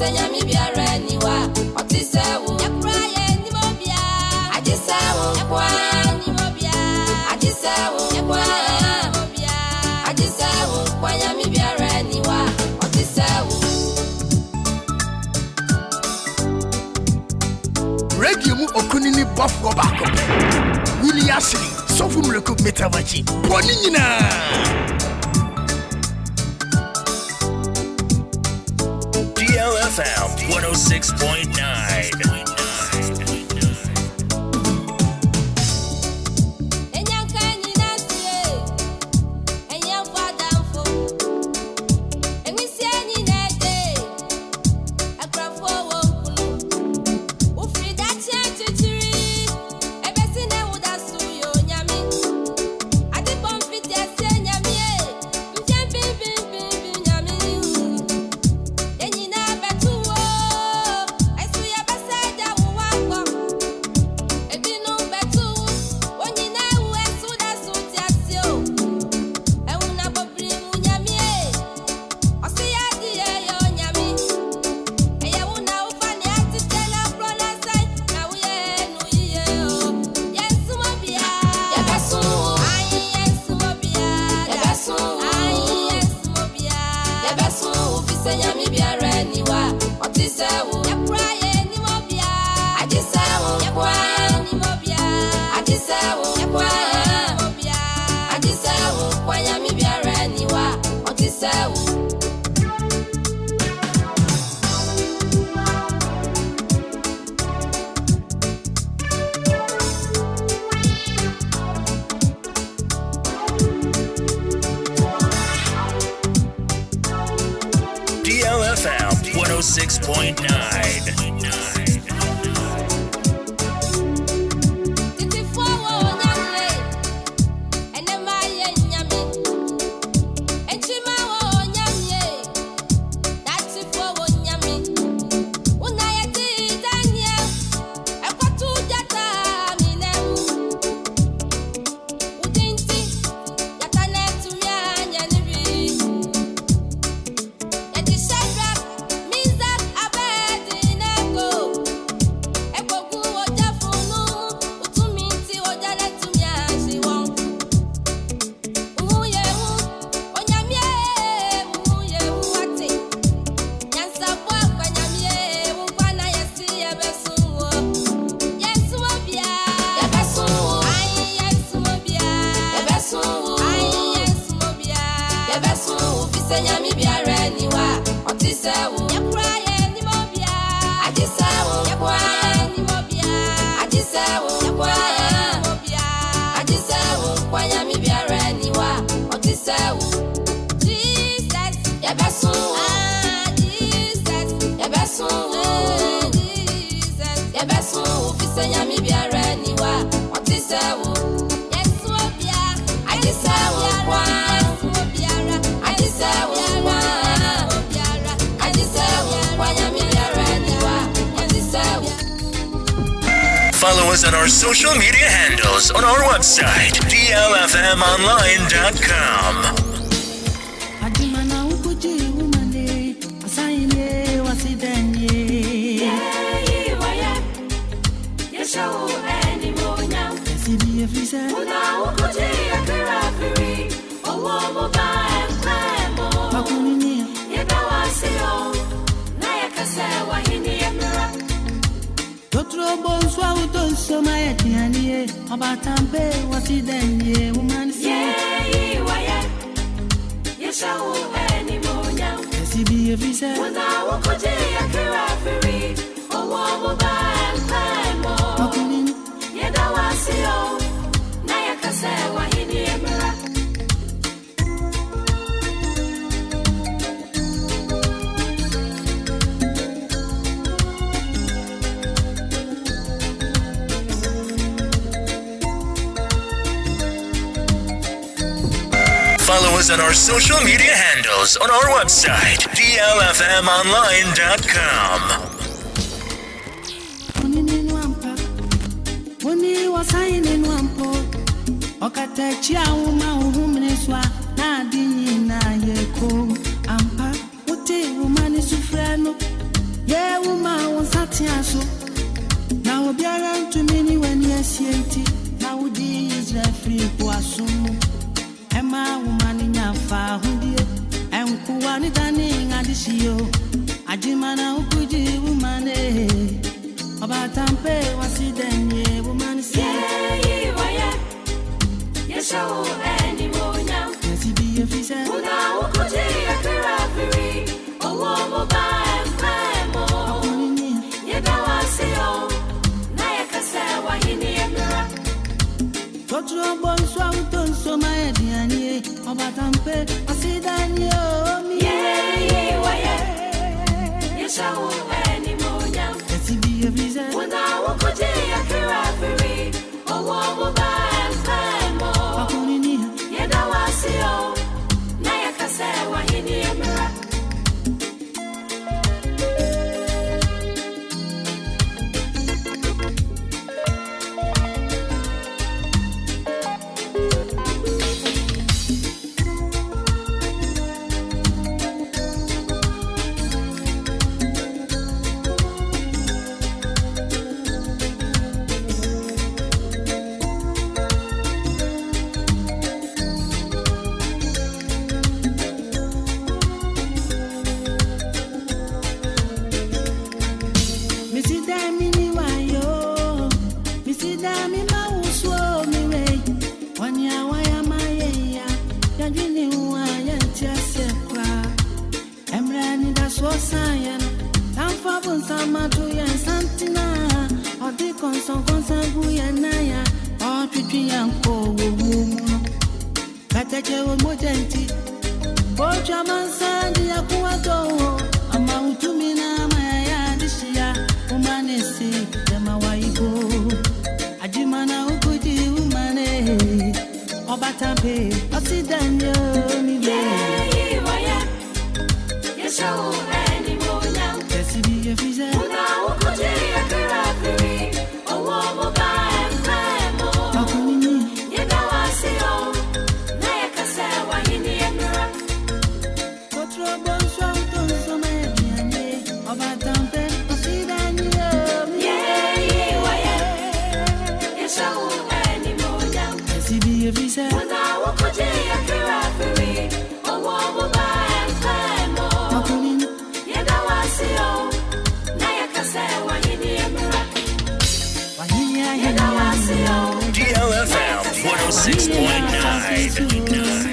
ufisenya mi biara niwa otisewu yakra ye ni Obia ajisewu yakwa ni Obia ajisewu yakwa Obia ajisewu kwanya mi biara niwa otisewu radio mu okunini bofo bako Willy asiri sofu mreku metawachi boni nyina DLFM 106.9. DLFM 106.9. Follow us on our social media handles on our website, DLFMonline.com. Follow us on our social media handles on our website, DLFMonline.com. Obatampe, Asidanyo, me. Yes, I won't anymore. Let's be a visa. When I walk a day, I can referee. Oh, what will buy and climb more? Yet I was so. Nayaka said, why he near me. DLFM 106.9.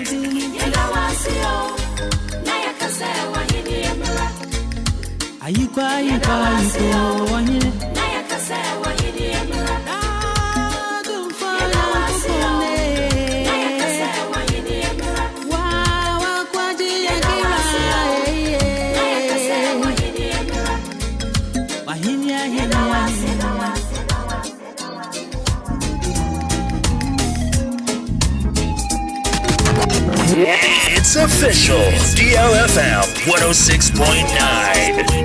It's official. DLFM 106.9.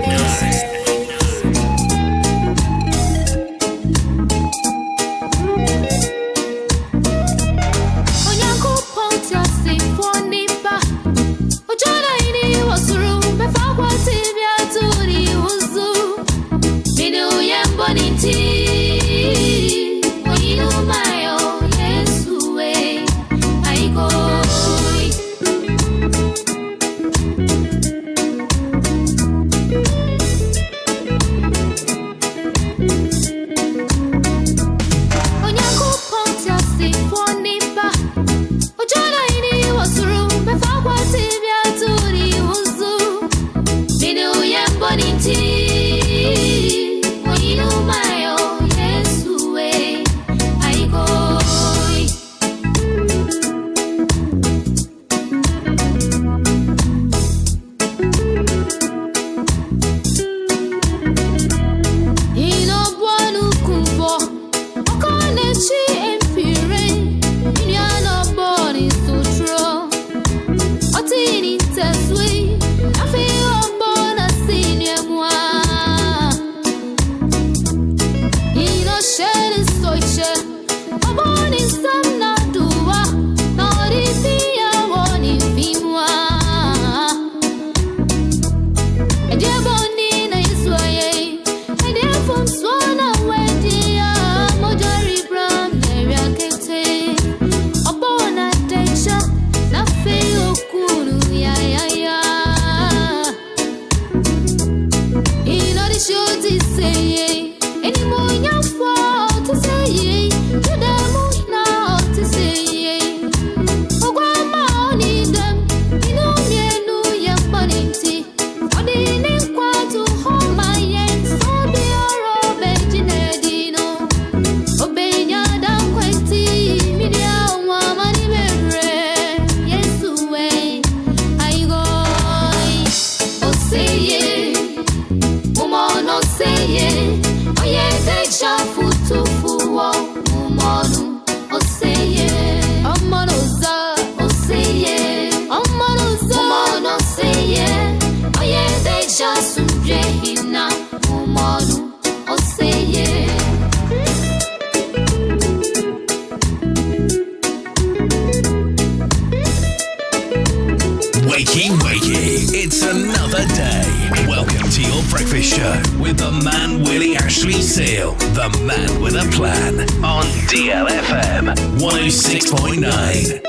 Wakey, wakey. It's another day. Welcome to your breakfast show with the man Willy Ashley Seal, the man with a plan, on DLFM 106.9.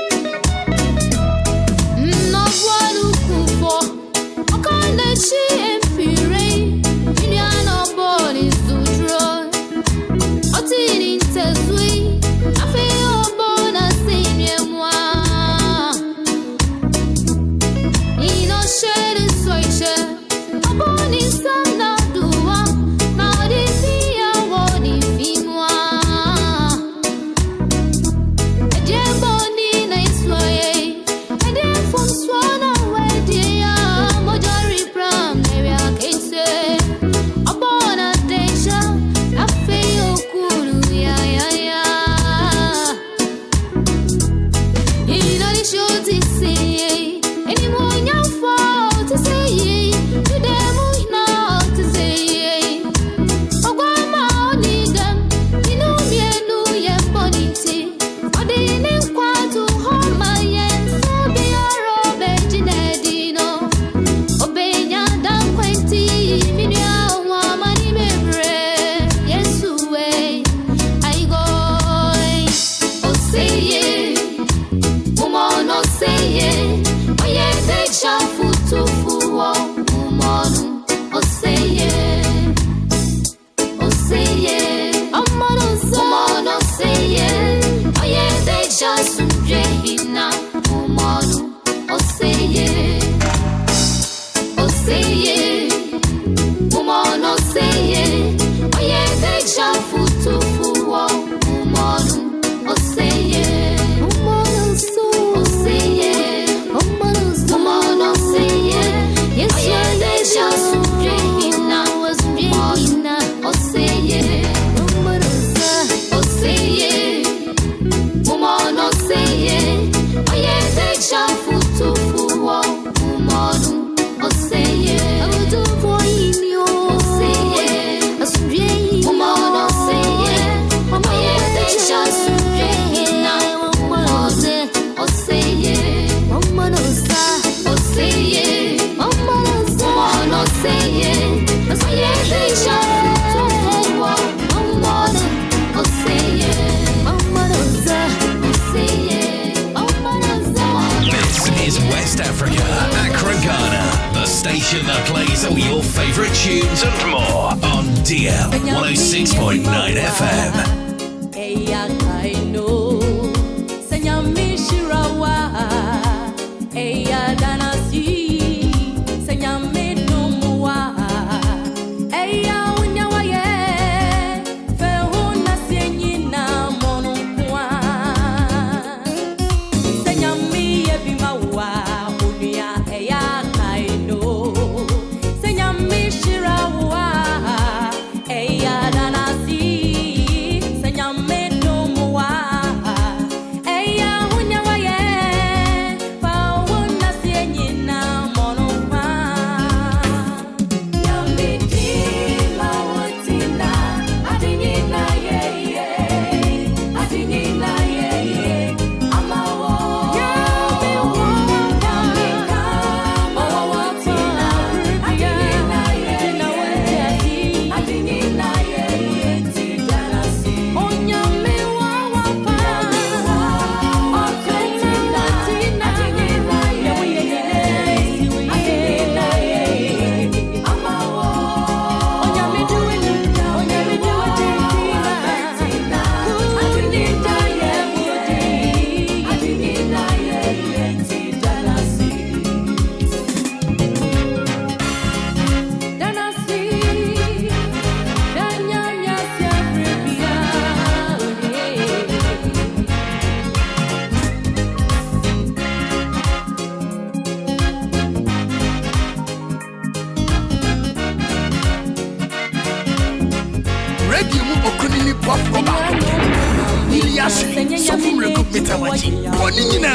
That plays all your favourite tunes and more on DL 106.9 FM. Willy Ashley, so from the good metawaji. Bonina.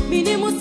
Minimus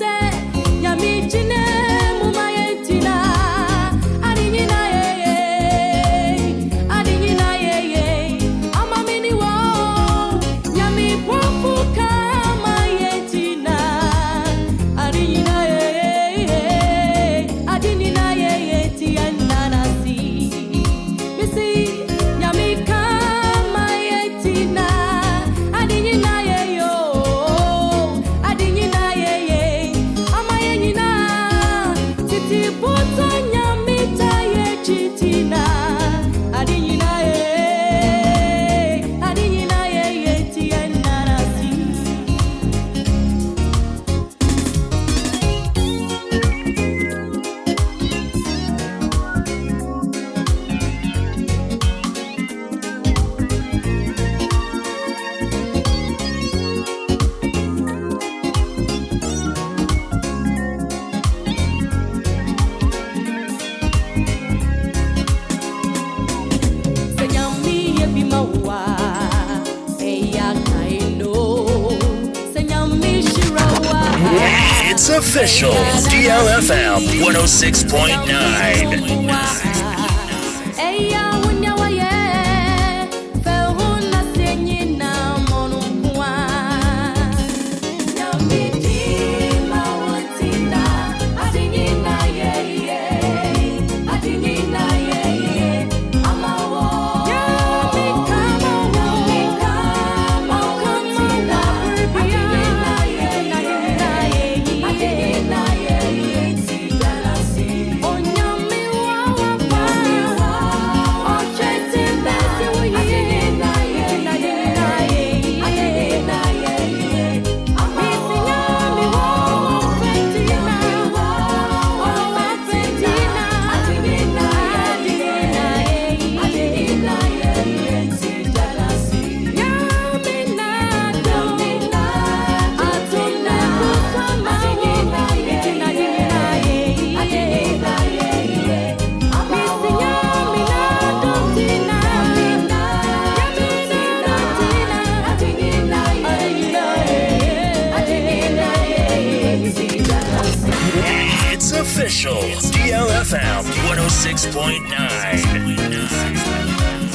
It's official. DLFM 106.9. Official DLFM 106.9.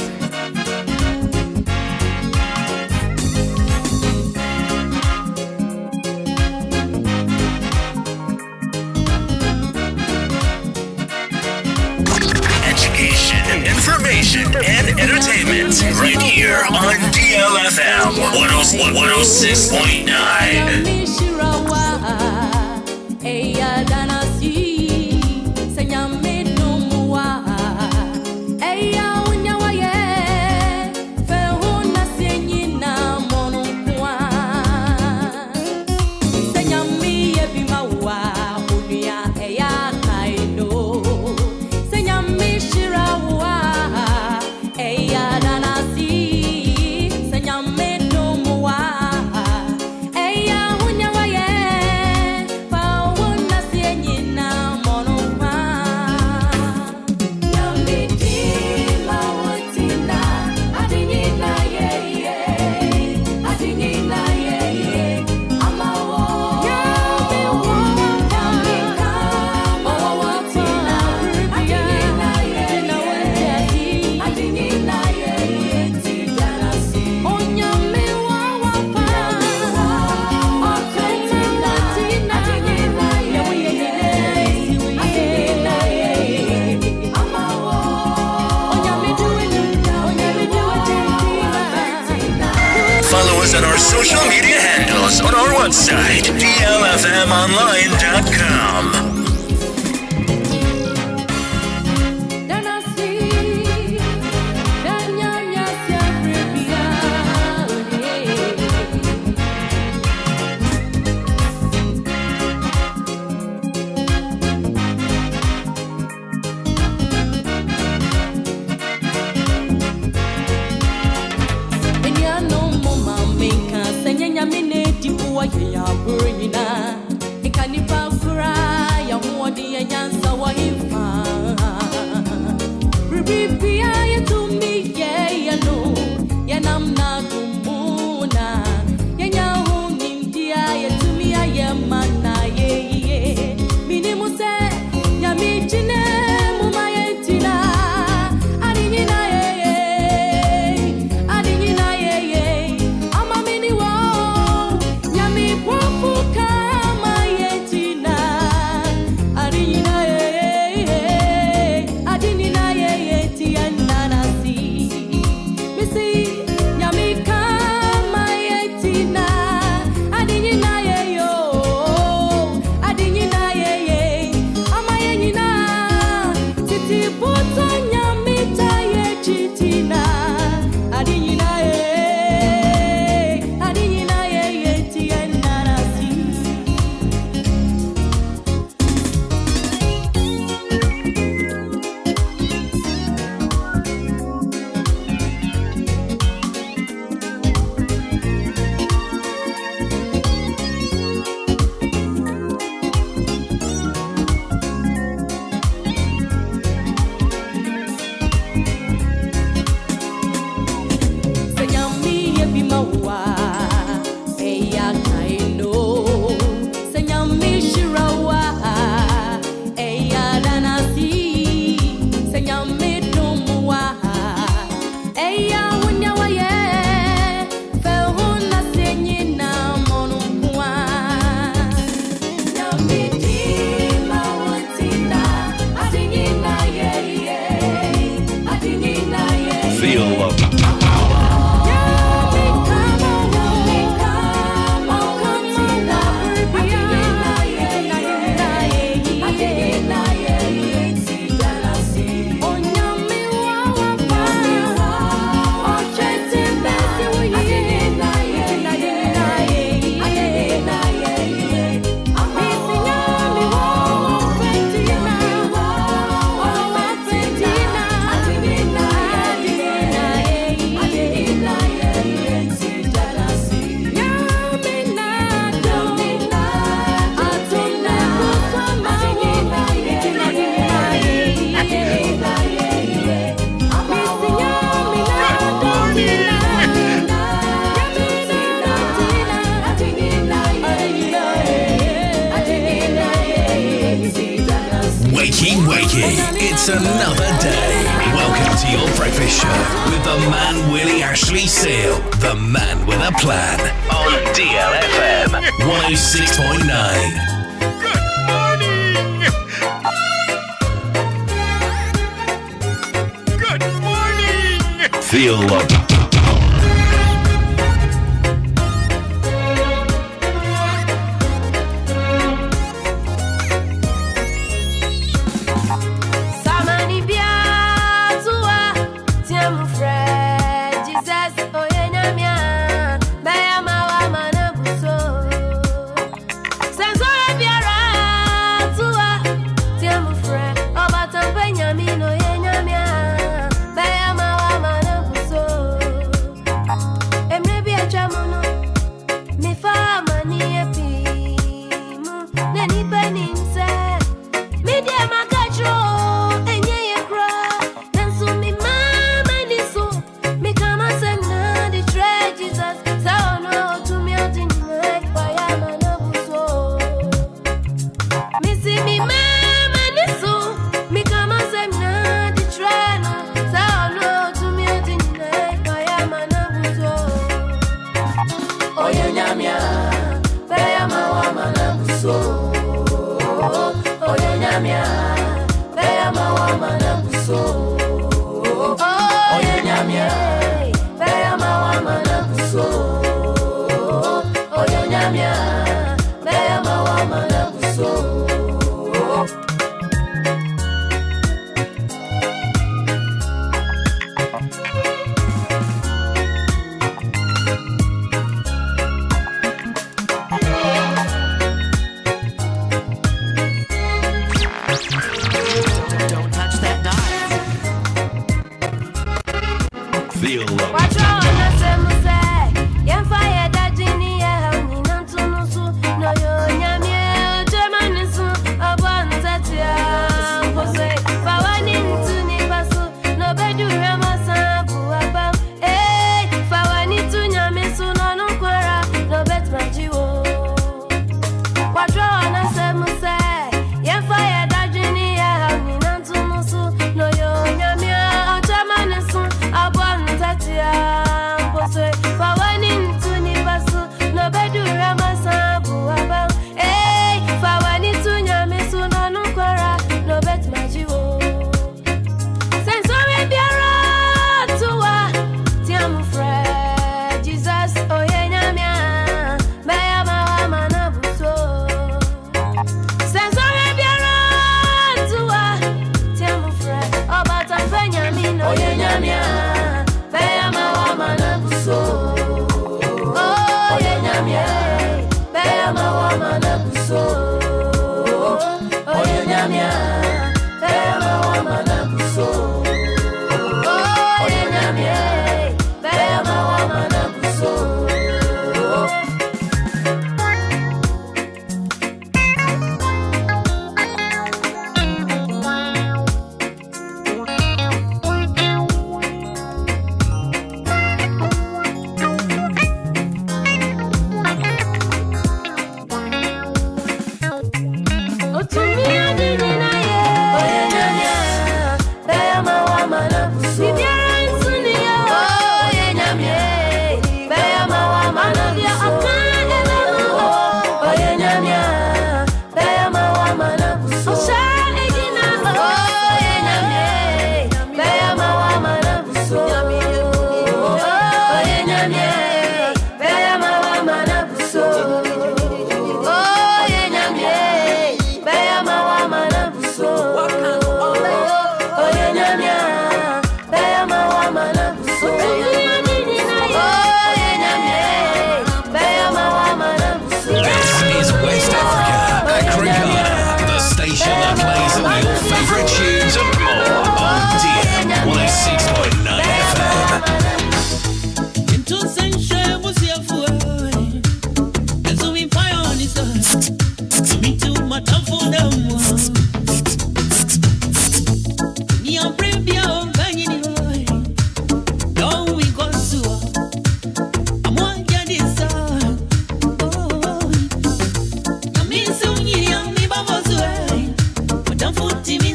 Education, information, and entertainment right here on DLFM 106.9. On our social media handles on our website, DLFMonline.com. Ikanipa fura crikey, it's another day. Welcome to your breakfast show with the man Willy Ashley Seal, the man with a plan, on DLFM 106.9. Good morning. Feel the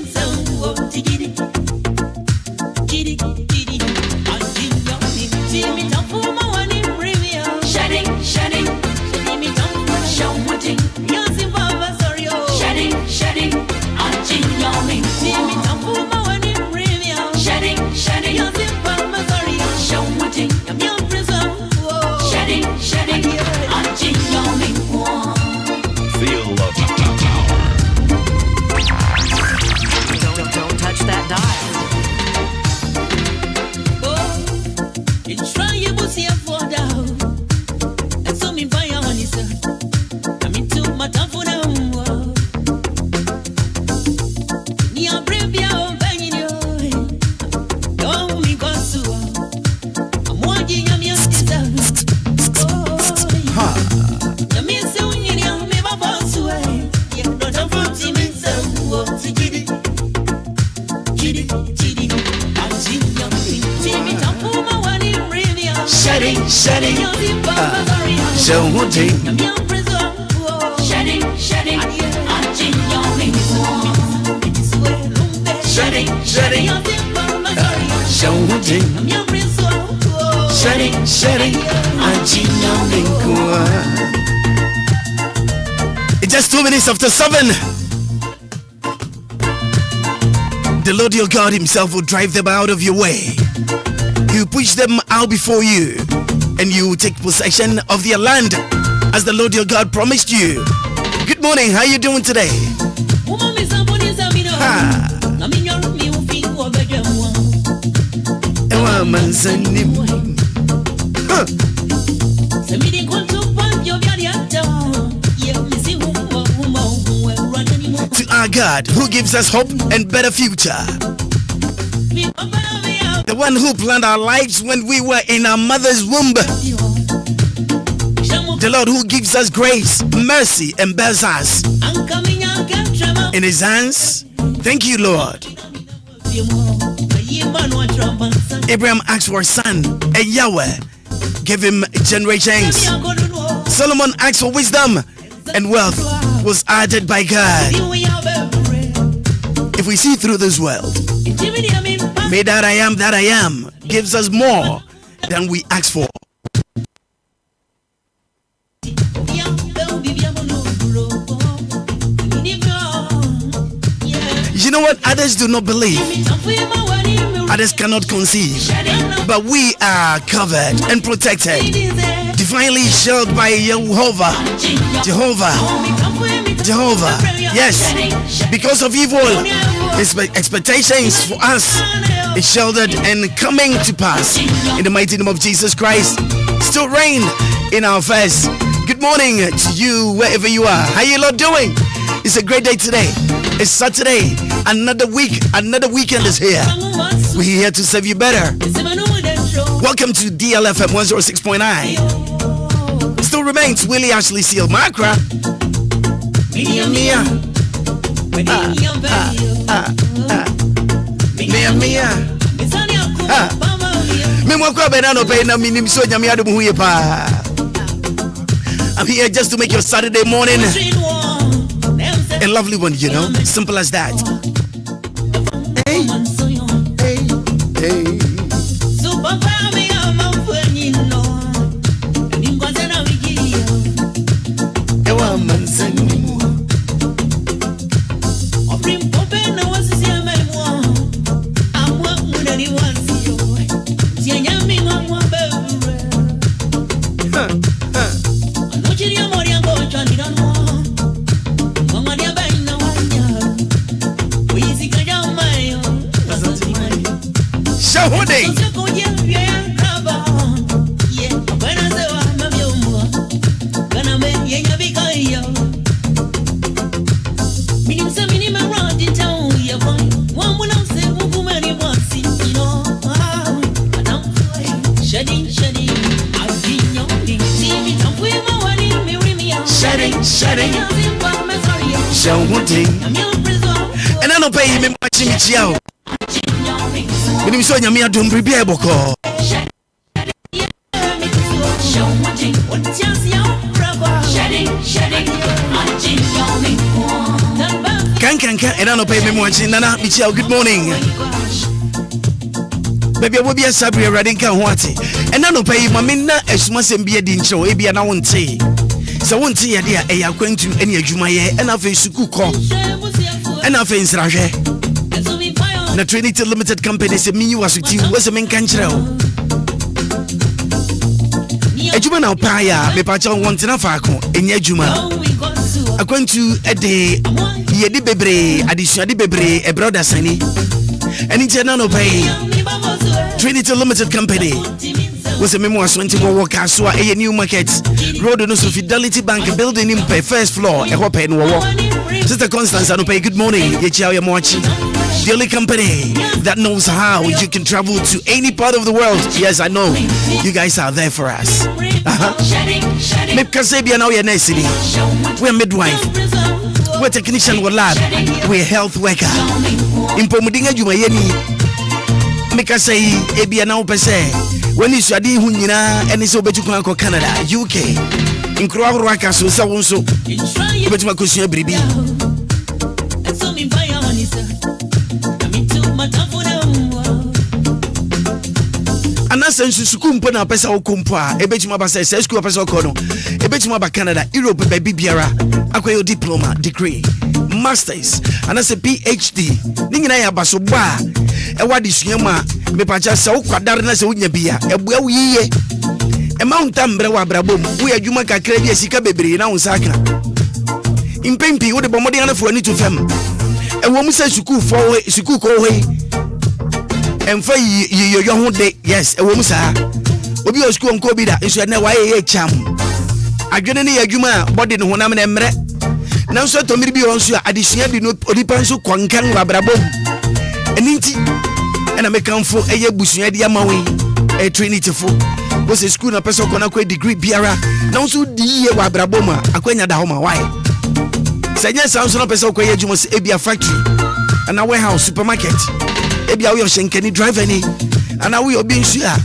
Don't It's just 2 minutes after 7. The Lord your God himself will drive them out of your way. He will push them out before you, and you will take possession of their land as the Lord your God promised you. Good morning, how are you doing today? To our God who gives us hope and better future. The one who planned our lives when we were in our mother's womb. The Lord who gives us grace, mercy, and bears us in his hands. Thank you, Lord. Abraham asked for a son, and Yahweh gave him generations. Solomon asked for wisdom, and wealth was added by God. If we see through this world, may that I am gives us more than we ask for. You know what? Others do not believe. Others cannot conceive. But we are covered and protected, divinely shielded by Jehovah. Yes, because of evil, his expectations for us is shielded and coming to pass. In the mighty name of Jesus Christ, still reign in our affairs. Good morning to you wherever you are. How you lot doing? It's a great day today. It's Saturday. Another week, another weekend is here. We're here to serve you better. Welcome to DLFM 106.9. Still remains Willy Ashley Seal Maakora. Mia. I'm here just to make your Saturday morning a lovely one, you know. Simple as that. Hey. And I don't pay him much in Chiao. When you saw Yamia don't prepare Boko. Can and I don't pay me much in Nana Michelle. Good morning. Baby, I will be a Sabri Radinka Wati. And I don't pay Mamina as much and be a dincho, maybe and I won't say. So won't see a dear, I am going to any Jumaye and I face Sukuko and I face Raje. The Trinity Limited Company said me was with you was a main country. A Juma now Paya, me Pacha wants in a Fako, in Yajuma. I'm going to a day, Yedi Bebre, Addition Bebre, a brother Sani, and it's an pay. Trinity Limited Company was a memoir 21 workers, so a new market road no Fidelity Bank building in first floor, a hope and war. Sister Constance, I pay good morning. The only company that knows how you can travel to any part of the world. Yes, I know you guys are there for us. We're midwife, we're technician, we're lab, we're health worker. In Pomudinga Jumayeni, make us say, Ebia now per se. When you study Hunina and it's over to Canada, UK, nkro ahoro aka so se wo nso obetuma kosua biribi anasa suku mpo na pesa wo kompo a ebetuma ba se school pesa ko no ebetuma ba Canada Europe ba bibiara akoyo diploma degree masters anasa PhD ni nyina ya baso ba e wadi suema me pacha se wo kwadare na se wo nya bia ebua wo yiye e ma unta mbre wa brabom wo adwuma kakra bi asika bebre na wo saka impempi wo de bomode ana fo ani to fam e wo mu se suku ko hoyi emfa yo ho de yes e wo mu saa obi o suku onko bi da nso na wa ye cham adwene ne adwuma body ne honam na emre na nso to miri bi won so adesua bi no odipa nso kwankan wa brabom eninti ena mekanfo eye busua di amawe e Trinity fo wo se school na person ko na ko degree biara na nso di ye wa brabom akwanya da ho ma why senya sanso na person ko ye jumo se ebia factory ana warehouse supermarket ebia wo shenkani driver ni ana wo obi nsu a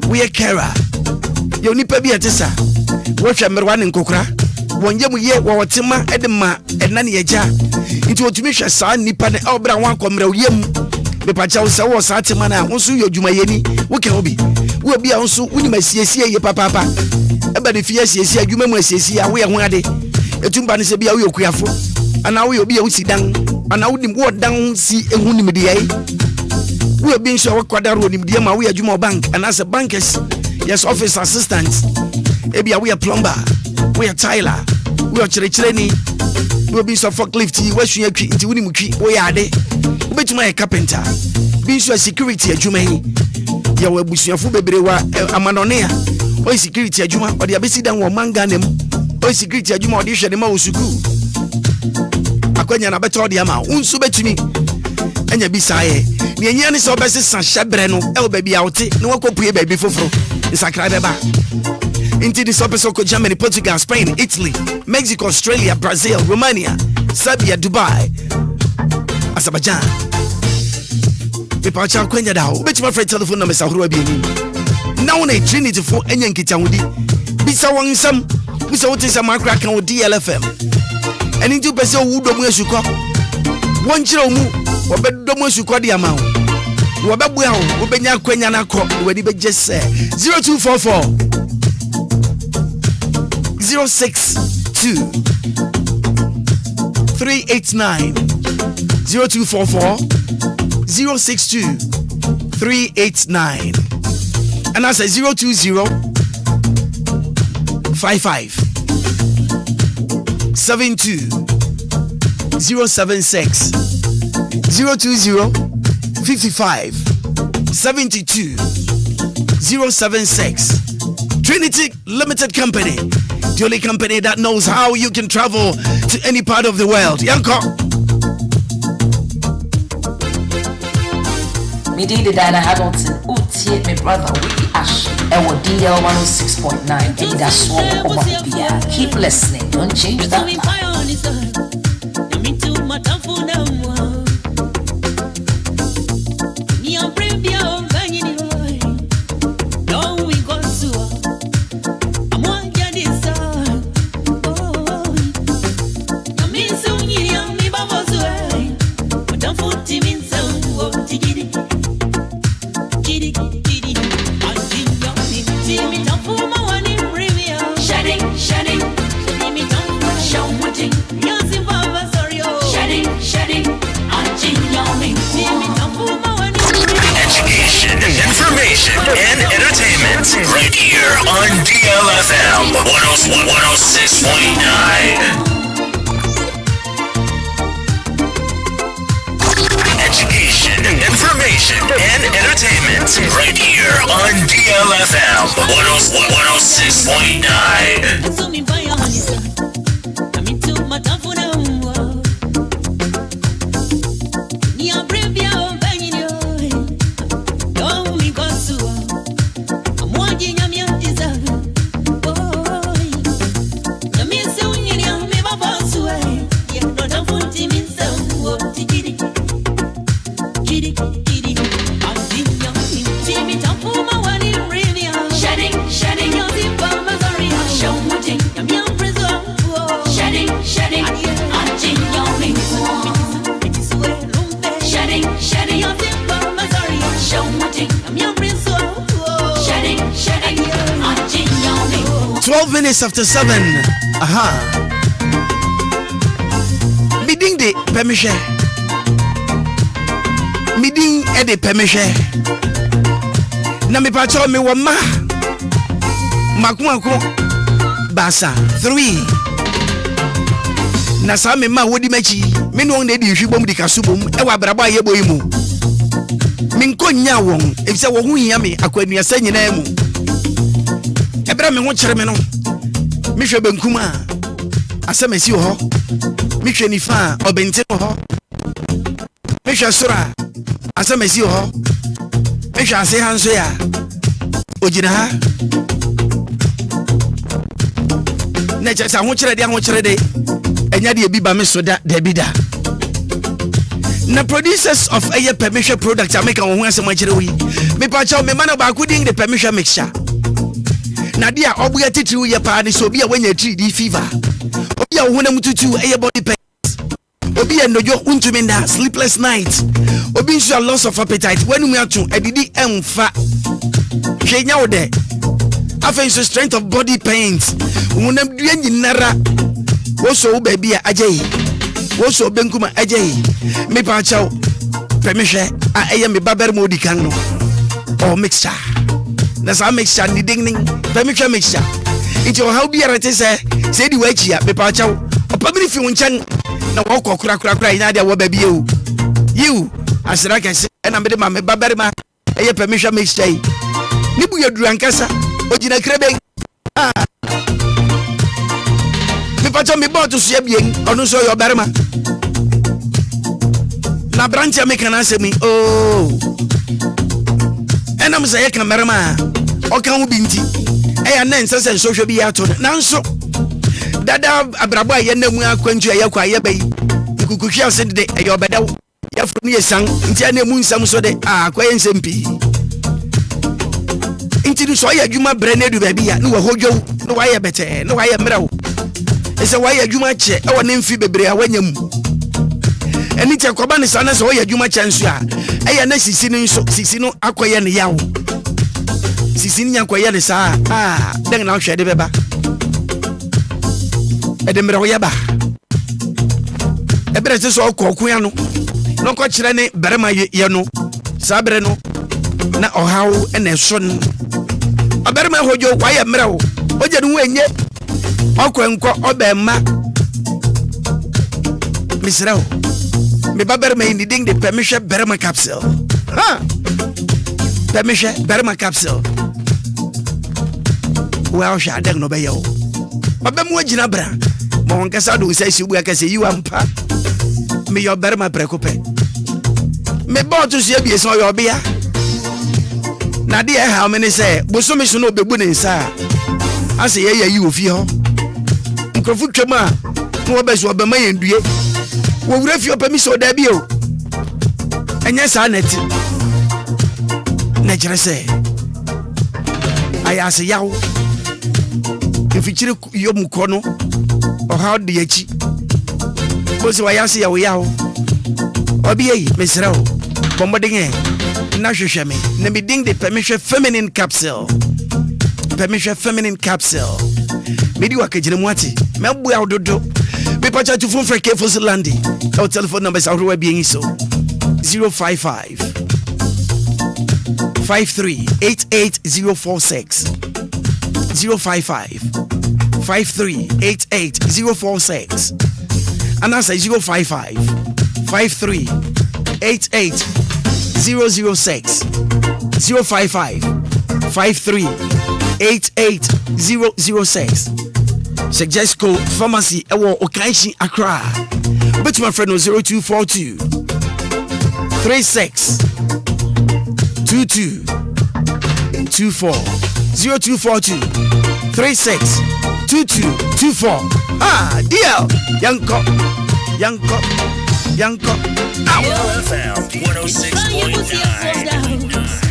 wo ye carer ye onipa bi etesa wo hwe mmerwa ne nkokora wonye mu ye wo wotema edema edna ne yeja nti otumi hwe saa nipa ne obra wan komra yem me pacha wo se wo saa tema na wo so yo dwuma yeni wo ke obi wo bia wo so woni masiesie ye papa eba de fie siesie adwuma mu asiesie a wo ye ho ade etumba ne se bia wo yokuafo ana wo obi a wo sidan ana wo dim wo dan si ehu nim de yai wo bi nso wo kwadaro nim de ma wo adwuma bank ana se bankers yes office assistant ebia we a plumber we a tiler we a chirechireni we be so forklift we hwe atwi nti woni mutwi we ya ade we betuma e carpenter bi so security adwuma yi ya we busuafo bebre wa amanone a o security adwuma o de abesi dan wo manga nem o security adwuma o de hwe de ma wo suku akwanya na beto de ama unso betumi anya bi saye ni enya ni so bese sa hyebre no e wo ba bia wote ne wakopue ba bi foforo nsakra beba into the Sopesoko, Germany, Portugal, Spain, Italy, Mexico, Australia, Brazil, Romania, Serbia, Dubai, Azerbaijan. People are Quenya Dow, which my friend telephone number is now on a Trinity for any Kitangudi. Bisa Wang Sam, Mr. Otis and Maakora can with DLFM. And into Peso Wudomu Suko. One chiromu, or Bedomo Suko the amount. Wababuel, Ubenya Quenya Nako, where he just said 0244. 062 389 0244 062 389 and I say 020 55 72 076 020 55 72 076 Trinity Limited Company, the only company that knows how you can travel to any part of the world. Yanko. Me did Diana Hamilton, Uti, my brother Willy Ash, and DL 106.9, Anidaso Wɔhɔ. Keep listening, don't change that. And entertainment right here on DLFM 106.9. Education, information, and entertainment right here on DLFM 106.9. Shedding, your deep, Maakora, show 12 minutes after 7. Aha. Meeting the permission. Meeting at the permission. Na me pacho me wama. Makumako. Basa 3. Na sa me ma wodi machi. Me no na di hwibom di kasubom e wa braba ye boyimu. Me nkonya won efise wo hu hia me akwanua sa nyina mu. Ebra me ho kyere me no. Me hwe bankuma asemasi ho. Me hwe nifa obente ho. Me hwe sora asemasi ho. Me hwe ase hanso ya. Ojina ha. Na chesa ho kyere de enya de bi ba me soda da bi da. Na producers of air permission products America wo ho asema kyere wi. Me pa cha me man ba akuding the permission mixture. Na dia Obia titiri ye pa ni so Obia wanya 3D fever. Obia wo na mututu air body pain. Obia nojo untumi na sleepless night. Obi nsu loss of appetite when we atu edidi emfa. Hwenya wo de. Afen so strength of body pains. Wo na dua nyinara. Wo so baby a ajei. Wo so benkuma ajei. Me pa chaw. Permission a aye me baber mo di kan no. Oh mixture. Na sa mixture ni ding ning. Permission mixture. Into how be arate say di wachi a me pa chaw. Opamiri fi wonchen na wo kokura ina dia wo baby you. You asira kese na me de ma me baber ma aye permission mixture. Ni bu yaduru ankasa. Ojina krebe. Ah. Me pacho me bought to see bien onu so your berma. Na branch me kana se mi. Oh. Enam say cameraman. O kan ubi nti. E ya na nse so hwe bi ato. Nanso dada abrabo aye na mu akwantu aye kwa aye bai. Ikukuhwe ase de aye obeda. Ya fru ni esan nti na mu nsam so de kwa ye nsempi. Nti so ya adwuma bre na edu ba bia na wo hodwo na wa ye bete na wa ye mrawo. Ese wa ye adwuma che e wo ne mfi bebre a wanyam. Eni che koba ne sana se wo ye adwuma che nso a e ya na sisi ni nso sisi no akoye ne yawo. Sisi ni akoye ne sa den na hwe de beba. E de mrawo ye ba. E bre se so okokun ya no. No ko kire ne berema ye no. Sa bre no na ohaw e na so no. Aberema hojo wa ye mrawo. Oje no enye. Okwenko obemma misrao me baberma inding the permission berma capsule ha permission berma capsule well sha deg no be yo babemu agina bra mo honkasa do say sibu akase yi wampa me yo berma prekope me botu so ebie so yo bia na de how many say bosomi so no bebu ne nsa ase ye yi ofi ho Nkrofo twema no obeso obema yendue wo wura fi opami so da bi o enye sa neti na jere se aya se yawo efichire yom kono o ha de yachi bo se waya se yawo obi yi mesra o bombodin na hwehwe me na me ding the permission feminine capsule Medi wakajine mwati Mebu ya udodo Mipa chatu phone for K4 Landi. Our telephone numbers are being so 055 5388046 055 5388046 and answer 055 5388006 055 5388006 Suggest code pharmacy ewo Okanshi Accra. But my friend 0242 36 22 24 0242 36 22 24 DL Yanko DLFM 106.9.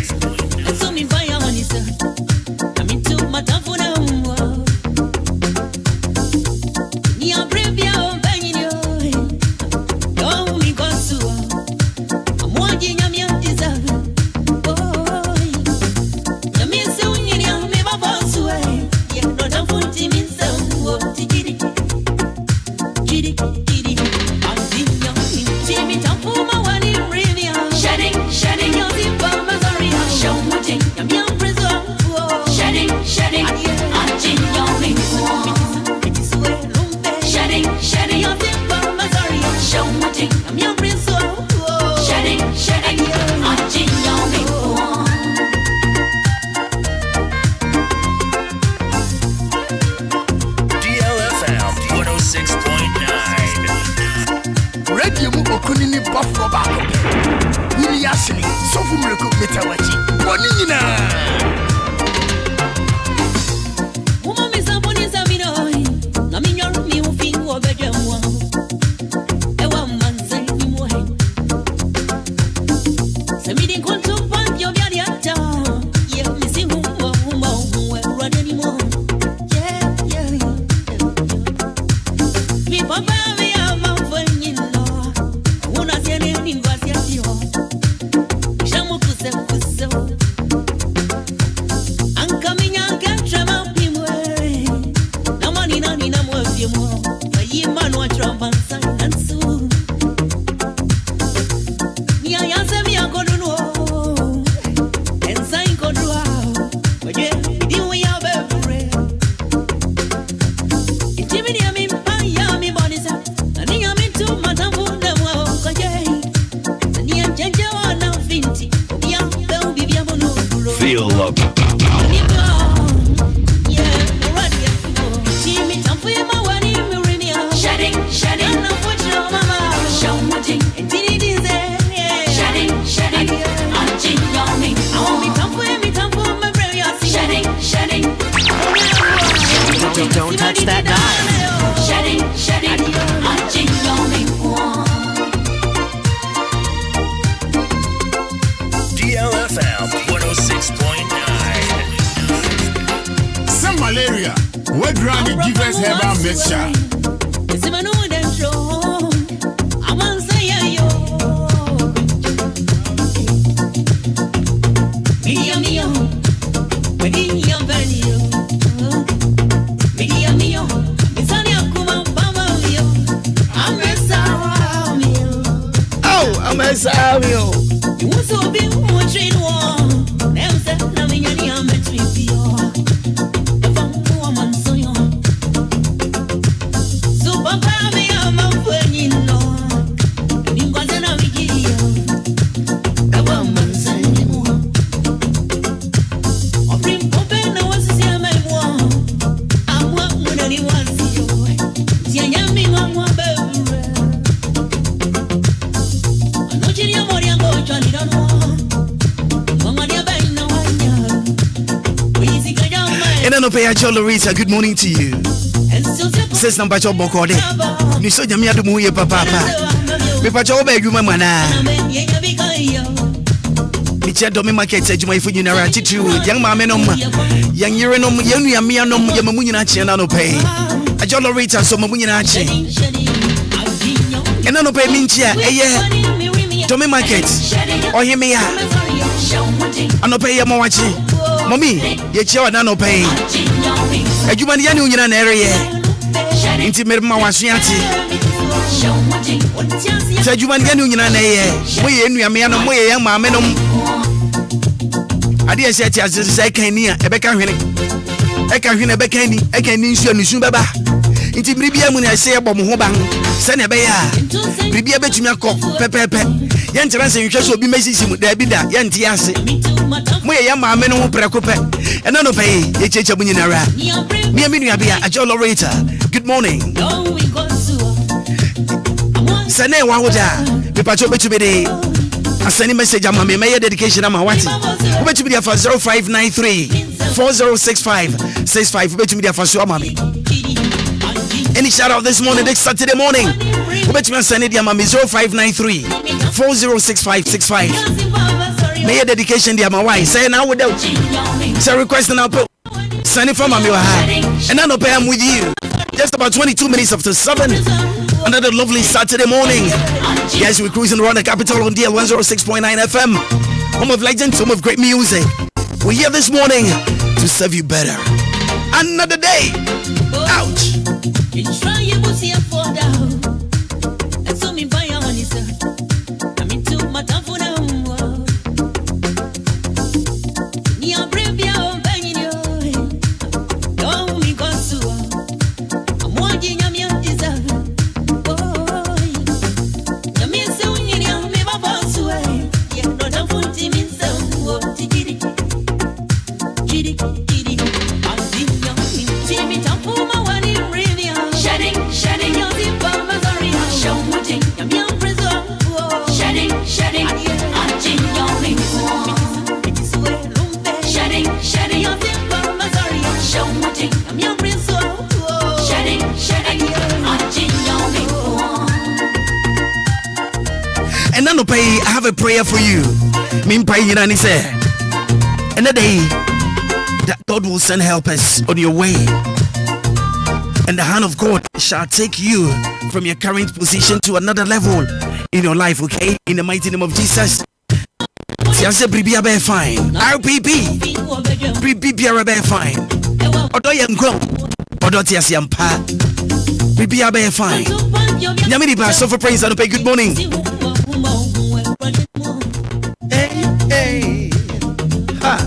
abɔfoɔ baako pɛ. Willy Ashley, sɔfo mmiriko metawachi. Wɔne nyinaa. Feel up. Don't touch that dial. DLFM 106.9. Some malaria. What granny give us herbal mixture? Samuel. You want to be one train one. Never said, I'm in your name, it's me. If I'm a woman, so young. So, Papa, I'm a friend, you know. And you got an idea. A woman, son, you know. Or bring open, no one's to see my one. I want when anyone see you. See, I'm me, one baby. And then pay Lorita, good morning to you. Says number job bokode. Ni so nyame adumu ye papa. Me pa job be adwuma mana. Mi che do me market adwuma ifu nyina ra titu. Yang ma me nom. Yang yire nom, yang nua me anom, ye mamu nyina che na no pay. Ajo Lorita so mamu nyina che. And then pay minchia eye. Do me market. O he me ya. Ano pay ya mo wachi. Mommy, ye chiwa na no pay. Adwuma ni ya ni unyina na ere. Inti merma wasuati. Sa adwuma ni ya ni unyina na ye. Mo ye enu ame no mo ye yan maame no. Ade ese ati asese kan ni a ebeka hwene. Eka hwene ebeka ni, eka ni nsu anusu beba. Inti bribia mu na ese ye bom ho ban. Se na be ya. Bribia betumi akọ pepepe. Ye ntira se nhwe so obi mesisimu da bi da ye nti ase. Moye ya maame no prekope. Ena no pay ye cheche bunyina ra. Me aminu abia Ajo Loretta. Good morning. Sane wa hoda. Me pacho betumi de asani message ama me my dedication ama wati. Wo betumi de afa 0593 406565 betumi de afa so ama me. Any shout out this morning, this Saturday morning. Wo betumi asani de ama me 0593 406565. May your dedication dear my wife say now without say request and I'll put send it from my and I know pay I'm with you just about 22 minutes after 7 another lovely Saturday morning. Yes, we're cruising around the capital on DL 106.9 FM, home of legends, home of great music. We're here this morning to serve you better. Another day. Ouch. Shedding your And then I have a prayer for you. Mimpa say, another day that God will send helpers on your way. And the hand of God shall take you from your current position to another level in your life, okay? In the mighty name of Jesus. Tiase Bribia be fine. RPP. Bribia be fine. Odo yenko. Odo tiase ampa. Bribia be fine. Nyamidi ba so for praise and pay good morning. Hey. Ha.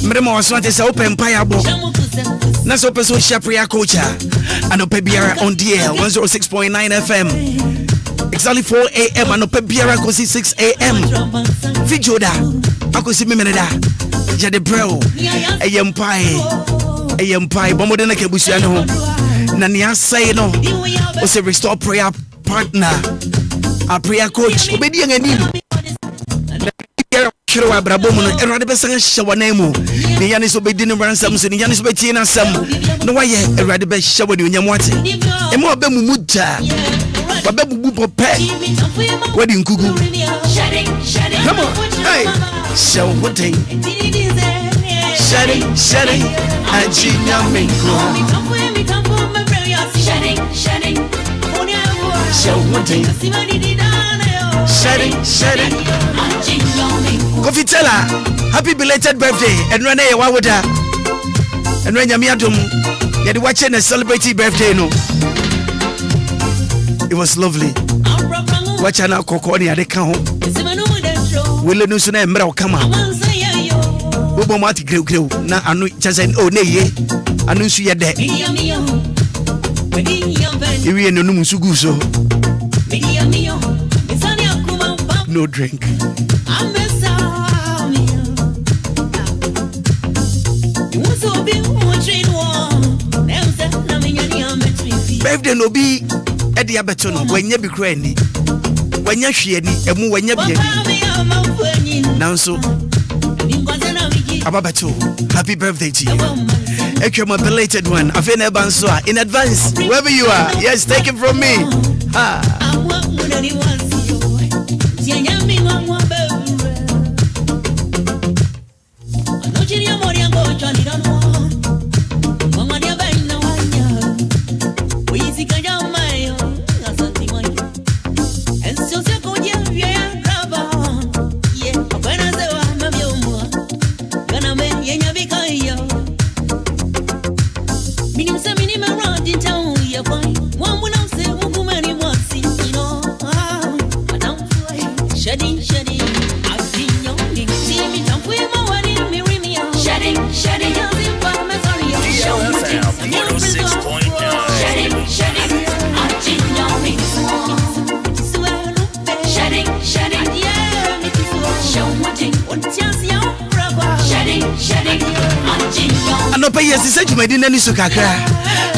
Mremo waswante sa open payabo. Na so person share prayer culture and open biara on DL 106.9 FM. Exactly 4 a.m. and open biara kosi 6 a.m. Vijoda akosi memeneda. Jade bro. Eyempai bomo de na kebusia no. Na nia say no. O say restore prayer partner. A prayer coach. Obedi ngani. Kiro abrabomu no erade besan hyewanemu ne yane so bedi ne ransam so ne yane so betie na sam no waye erade be hyewa de onyam ate emo obamu muja wababubu pope wadi nkugu come on hey show what thing shedding ajinya menko show what thing shedding Kofi Tella, happy belated birthday. And Rene Wawada. And Renya Miadum, you had watching a celebrating birthday, no? It was lovely. Watch an alcohol at the count. Willy Nusuna and Mero come out. Bobo Marty Grill, now I know just an oh, nay, I know she had that. You ain't no Musuguso. No drink. Birthday no be Eddie Abetono when you be cranny. When you share ni when you be now so Ababato, happy birthday to you. Ekema belated one. Afene Banswa in advance. Wherever you are, yes, take it from me.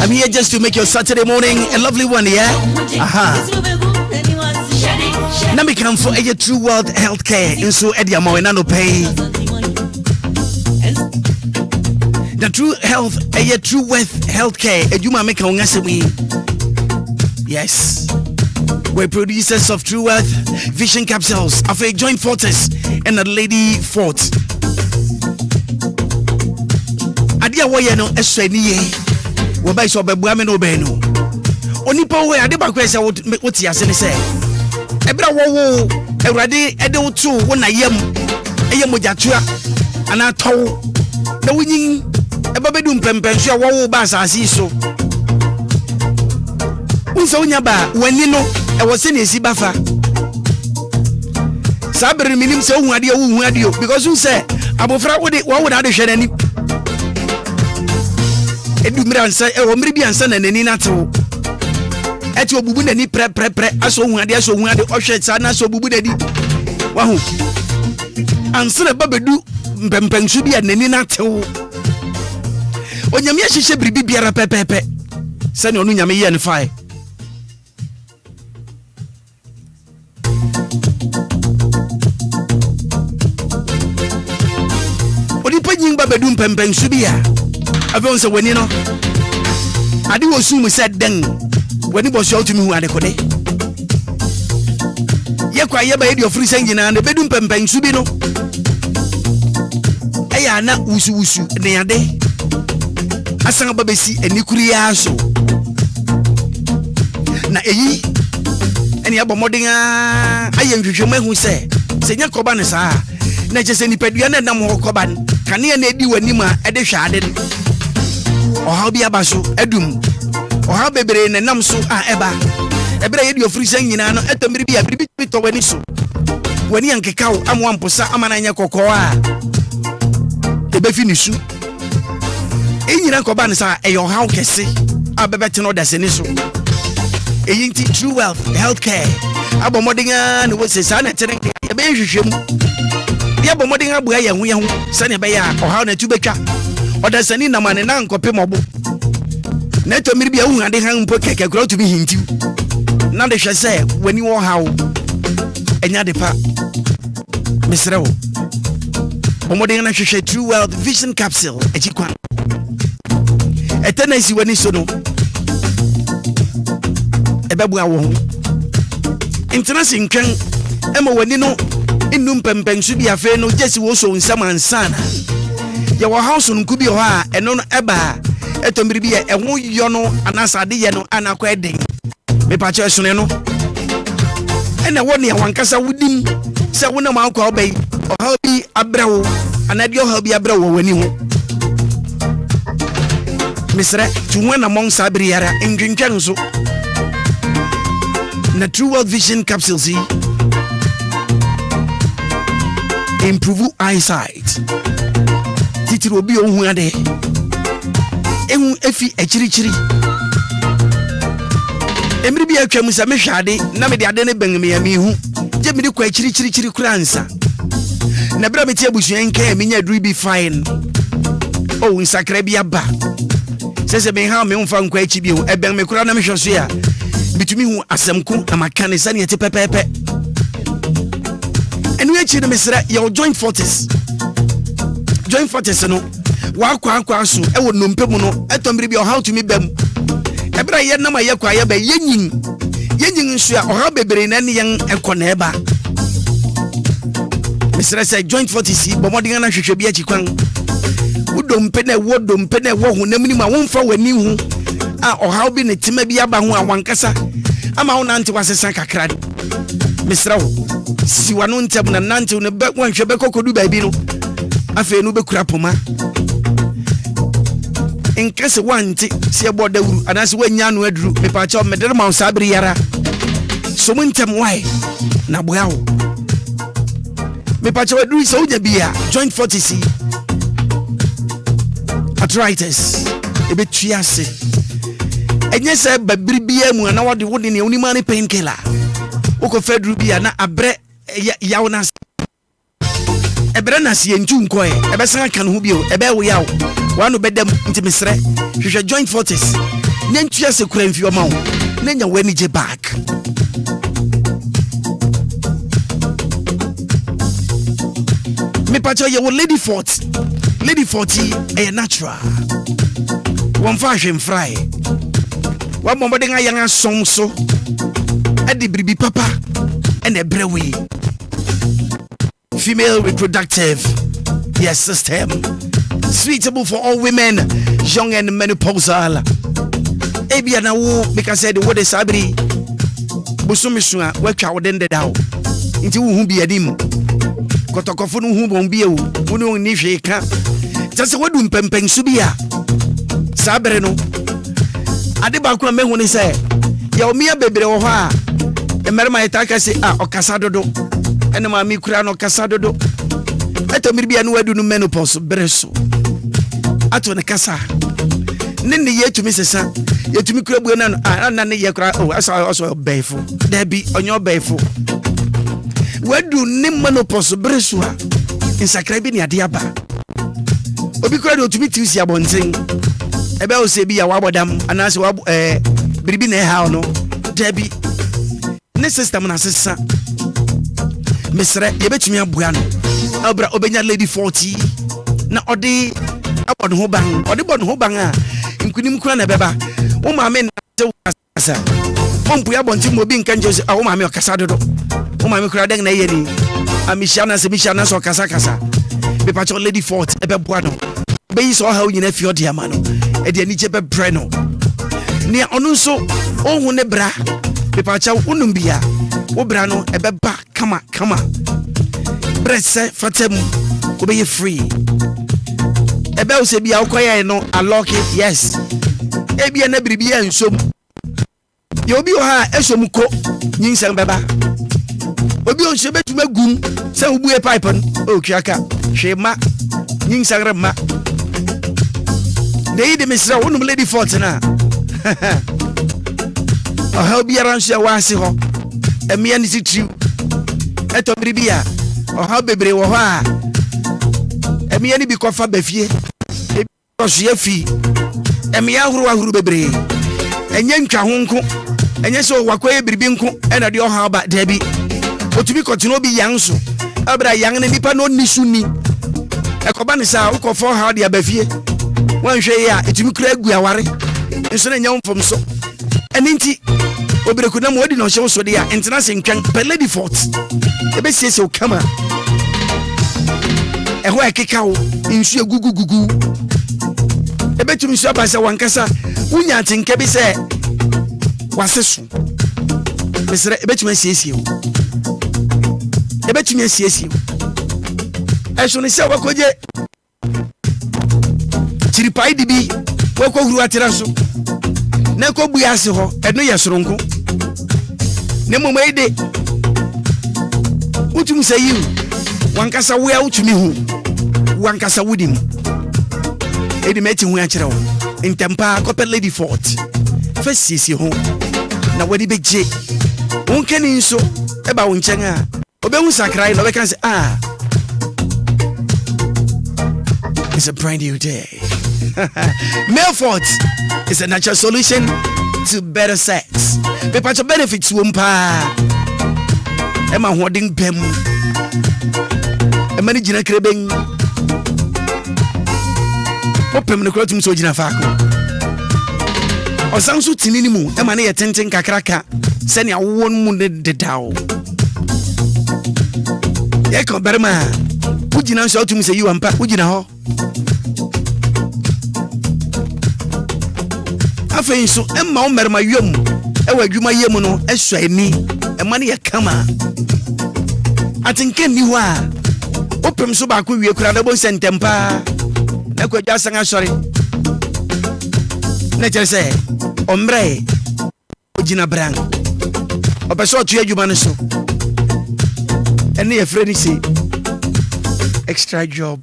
I'm here just to make your Saturday morning a lovely one, yeah? Now we come for a True World Healthcare in so Edia Moenano pay. The True Health, a True Wealth Healthcare, a Juma make yes. We're producers of True Wealth Vision Capsules of a joint fortress and a lady fort. Adia woye no eswaniye wo bai so bebu ame no be no onipa wo ade ba kwese wo ti ase ne se ebra wo ewrade ede wo tu wo na yam eyam ojatua ana tow na wonyin eba bedu mpempenso wo ba asase so unso wonya ba wani no e wo se ne esi bafa sabere minim se hu ade because un se abofra wo de wo ade hwe nani edu miransa e omri bi ansa na nani nato eti obubu nani pre aso hu ade ohwe sa na so obubu nani wa hu ansa na babedu mpempensu bi nani nato onyame ahihye bribi biara pepepe sani onu nyame ye ne fae odi panyin babedu mpempensu bi a Avon se wani no ade wo sum se den wani bo so tumi hu adekode ye kwa ye ba ye de ofri sangina na bedum pempen su bi no eya na wusu ne ade asan ba besi anikuri ya so na eyi eni abomodin aye nhwehwem ahu se nya koba ne saa na je se nipadua na nam ho koba kane na edi wani ma ede hwade oha bi abaso adum oha bebre na nam so eba ebere ye di ofri san nyina no etomiri bi abiri bi to wani so wani ankekaw amwa mposa amana nya kokko ebe finisu enyina koba ne saa eyo ha kese abebete no dase ni so eyinti True Wealth Healthcare abomodinga ne wose saa na tere ebe hwehwem bia bomodinga bu ya hu se ne be ya oha na tubetwa odase ni na mane na nkope mobo na etomiri bia hu ade han mpo keke kura to bi hinti na de hwe se wani wo hawo enya de pa misrewo bomodinga na hwehwe True Wealth Vision Capsule ejikwa etenesi wani so no ebebu awo international ntwen ema wani no innum pempen su bia fe no jesi wo so nsam ansana ye wo house no kubi ho a eno no eba etomiri bia eho yo no anasade ye no anakwa eden me pa che so ne no ena woni ya wankasa wudim se wona ma akwa obai oha bi abrawo anadi oha bi abrawo wani ho misre tuwana mon sabri yara ndwintwan so na True Wealth Vision Capsules improve eyesight titiri obi ohun ade ehun efi echirichiri emri bi atwam sa mehwade na me de ade ne ben me ya me hu je me de kwa echirichiri kura ansa na bra me tie busuen kan me nya duru bi fine oh nsakra bi aba sese me ha me mfa nkwa echi bi hu eben me kura na me hwoso ya bitumi hu asemku na makane sane yete pepepe enu echi ne mesra your joint fortis no wa kwa so e wo nompe mu no etombiri bi how to me bam ebra ye na ma ye kwa ye ba yenyin nso a oha bebere na ne yen ekona eba mesra say joint fortis bomodin na hwehwe bi achi kwan wodompe na wo honam ni ma wonfa wani hu a oha bi ne tema bi aba hu awankasa ama wo nante wasesa kakra mesra wo siwa no ntem na nante no be wanhwe be kokodu ba bi no afi no be kura poma enkese wanti se ebo dawuru anase wanya no aduru me pa cha medere ma sabri yara so mu ntem wai na boya wo me pa cha waduru so nya bia joint fortis arthritis ebe tuase enye se babiri bia mu na wode ne onima ne painkiller woko fedru bia na abre yawo na ebre na se entu nkoe ebe san kan ho bio ebe wo yawo wanu bedam ntimisre hwehwe joint fortis ne ntuase kura mfi o ma wo na nya wani je back me pacho ye wo lady 40 e natural won fa hwem fry wa momode nga yang asom so e de bribi papa and e brewe female reproductive system suitable for all women young and menopausal ebia na wo because said what is sabri bosomiso a watwa wo den dedawo nti wo hu bi adim kotokofo no hu bon bi ewu wo no ni hwe ka tase wadu mpempen su bia sabre no ade ba kwa mehu ni se ya omia bebre wo ho a emerema yetaka se okasa dodo ene ma mi kura no kasa dodo eto miribia no wadu no menopause breso ato ne kasa nene yetumi sesa yetumi kura bu na ne ye kura aso beefo dabi onyo beefo wadu ne menopause breso a insakra bi ne ade aba obi kura do tumi tiusi abonten ebe o se bi ya wabodam anase biribi na ha no dabi ne system na sesa mesre yebetumi abua no abra obenya lady 40 na odi abon ho ban a nkunim kura na beba wo ma me na asa pompu ya bonti mo bi nka nje se awo maame okasa dodo wo maame kura deng na yeni amishana se mishana so kasa be patch lady fort ebe boa no be yi so ha nyina fi ode ama no e de ani je be bre no ne onu so ohun ne bra be patch unum bia wo bra no ebe ba kama brese fatem wo be free ebe o se bia ukoye no unlock it yes ebia na biribia nsom ye obi o ha esom ko nyinsan beba obi o nse betuma gum se ubue pipe no o kiaka hwema nyinsan rema de yide mesra wonum lady fort na o ha obi ara nso wa ase ho emia ni sitriu eto biribia o ha bebre wo ho a emia ni bi kofa bafie ebi so ye fi emia ahuru bebre enye ntwa ho nko enye so wakoye biribi nko ena de oha ba dabi otumi kotino bi yan so abra yan ne nipa no nisu ni ekoba ne sa ukofo ha de abafie wanhwe ya etumi kura agu aware nso na nya mfom so eni nti obreku na mo odi no hye so de ya international ntwan per lady fort ebe siesie o kama eho ekeka wo nsu egugugugu ebe tumi so abasa wankasa unya tinke bi se wasesu mesere ebe tumi siesie wo ebe tumi siesie wo eso ni se wakoje chiripai dibi wako huru atira so na ko bua ase ho eno yesoronko ne momaide utumi se yiu wankasa wo ya utumi hu wankasa wudim edi meti hu akire wo ntempa kopet lady fort fasisi ho na wadi beje wonkani nso eba wo nchen a obehu sakrai no be kan say it's a brand new day. Melfort is a natural solution to better sex. People to benefits wumpa. Emma holding bem. Emma ni jina krebeng. Opem no krotum so jina faako. Osanso tinini mu emma ne yetenten kakraka. Sene awon mu ne dedawo. Ye ko berma. Ujina nso otum se yiwampa. Ujina ho. Afei so emma omerma yom ewa adwuma yemu no ehwa ani emma ne yakama atenke ni ho a opem so ba ko wie kura da bo sentempa na kwadwa san asori na kire se omre ogina brang obeso otu adwuma no so ene ye fredi se extra job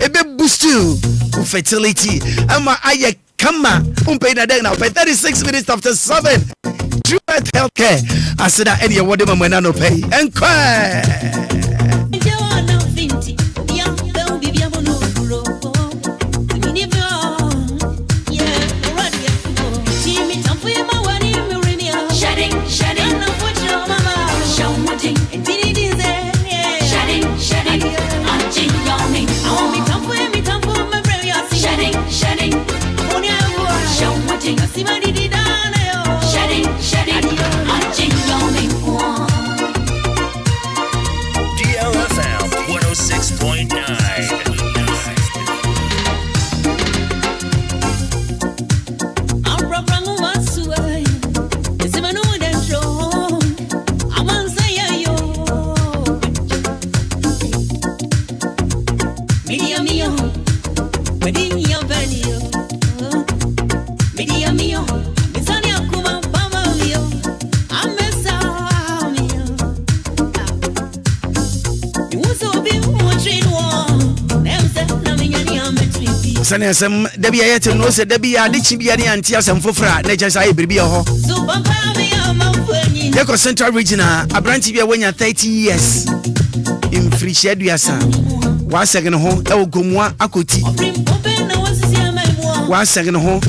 ebe boost you fertility ama aye kama umpe na deg now 36 minutes after 7 True Healthcare asida any award mama na no pay enquire DLFM 106.9. Sane asem debi ayete no se debi ya de chibia ne anti asem fofra na je sai biribi ho Yeko Central Regional abranti bia wanya 30 years in free scheduasa wa segene ho e ogomua akoti wa segene ho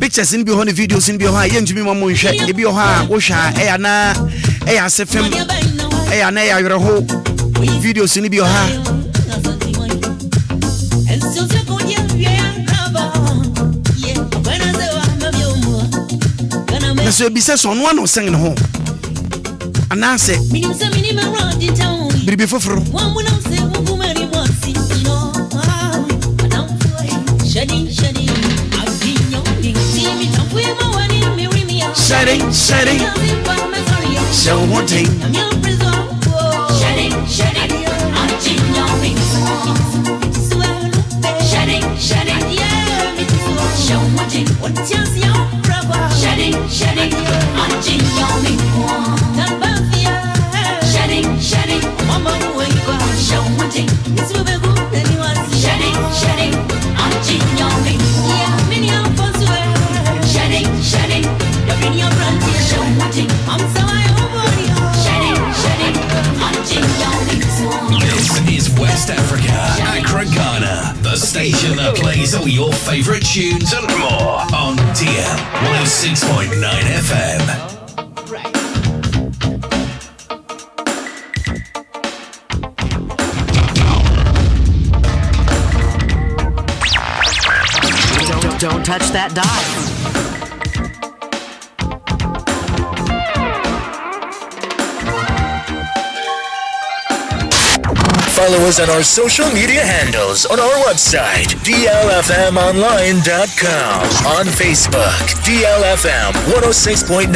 pictures in bi ho ne videos in bi ho a yentumi mo nhwe e bi ho a wo hwa e ya na e ya sefem e ya na ya yere ho videos ni bi ho ha so be says on one or singing home. And I say, Bibi Fofro. Shedding, so one thing. This is West Africa, Accra, Ghana, the station that plays all your favorite tunes and more on DL 106.9 FM. Don't touch that dial. Follow us on our social media handles on our website, DLFMonline.com, on Facebook, DLFM 106.9,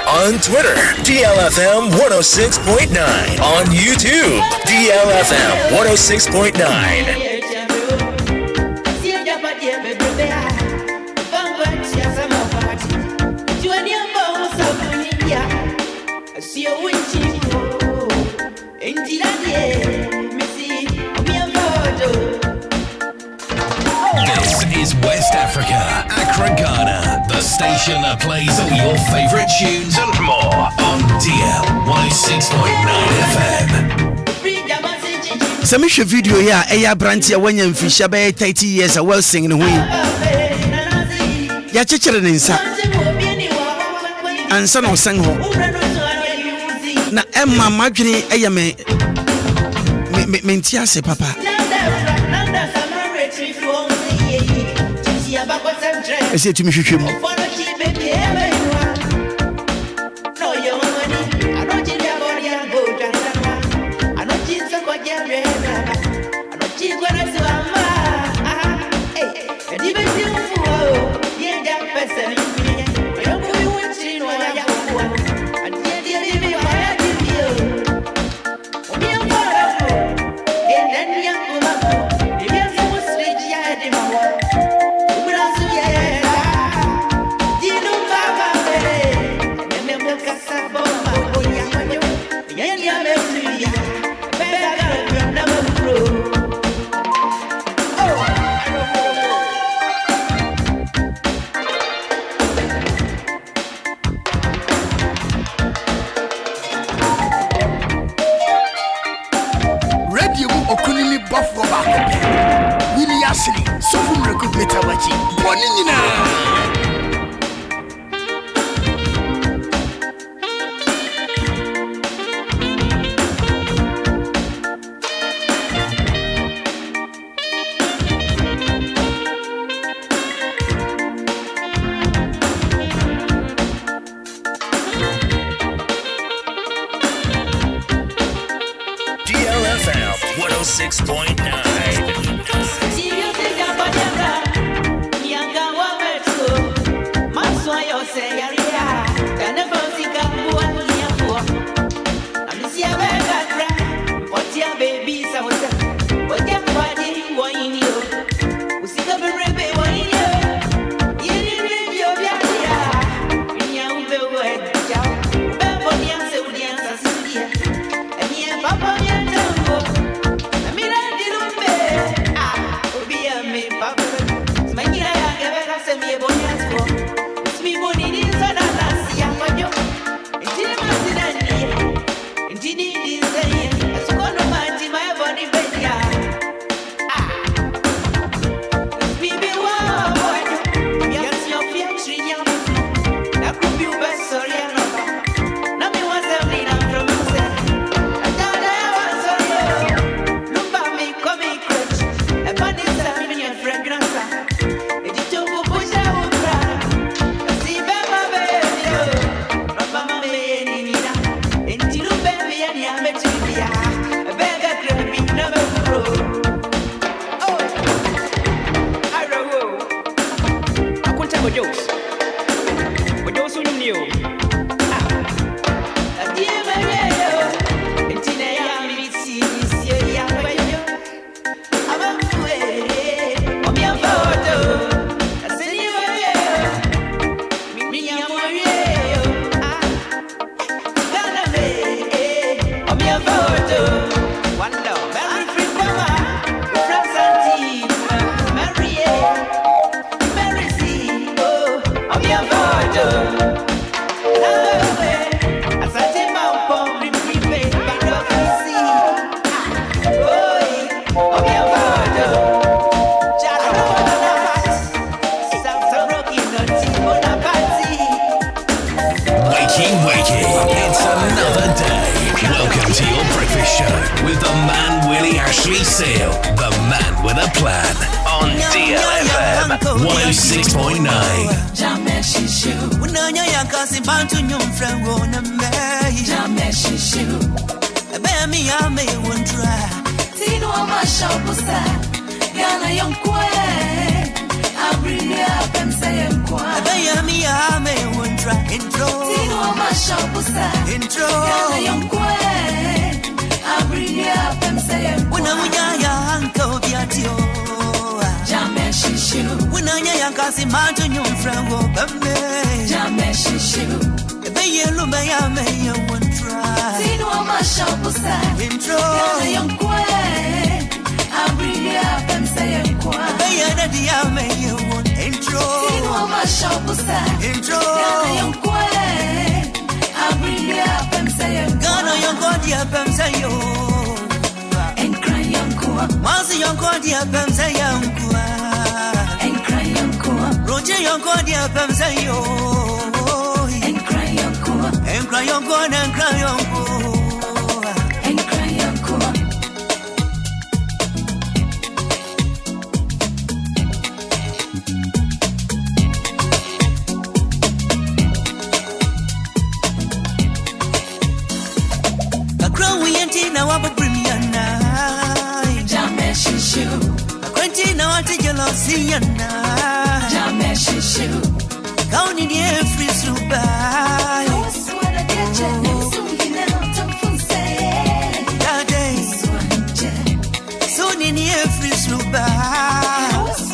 on Twitter, DLFM 106.9, on YouTube, DLFM 106.9. This is West Africa, Accra, Ghana, the station that plays all your favorite tunes and more on DL 106.9 FM. Some video here, Aya Brantia, when you fish about 30 years, I will sing in the way. Yachichel in sa and son of Sango. Na Emma Magni, Ayame Mentiase, Papa. I said to me, Willy Ashley, so from Record Metawachi, Bonina. DLFM 106.9. Ashley Seal, the man with a plan. On DLFM 106.9. Jameshishu. Unanya yakasi bantu nyumfra wona me. Jameshishu. Ebemi ame wondra. Tino amashobusa. Yana yonkwe. Abrilia pemse yonkwa. Ebemi ame wondra. Intro. Tino amashobusa. Intro. Yana yonkwe. Abrilia pemse yonkwa. Unamunya yanko biatio. Jameshishu. Unanya yakasi bantu nyumfra wona me. Jameshishu. Ebeye lumba ya me wondra. Tino amashobusa. Intro. Yana yonkwe. Abrilia pemse yonkwa. Ebeye nadi ya me wondra. Intro. Tino amashobusa. Intro. Yana yonkwe. Abrilia pemse yonkwa. Gano yonkwa dia pemse yo. Enkra yonkwa. Mazi yonkwa dia pemse yonkwa. Enkra yonkwa. Roje yonkwa dia pemse yo. Enkra yonkwa. Enkra yonkwa. Enkra yonkwa. Enkra yonkwa. Na waba premiana Jameshishu Akwenti na wate jelosiana Jameshishu Kauni ni free super Swada deje Sungina tamfunse Dade Suni ni free super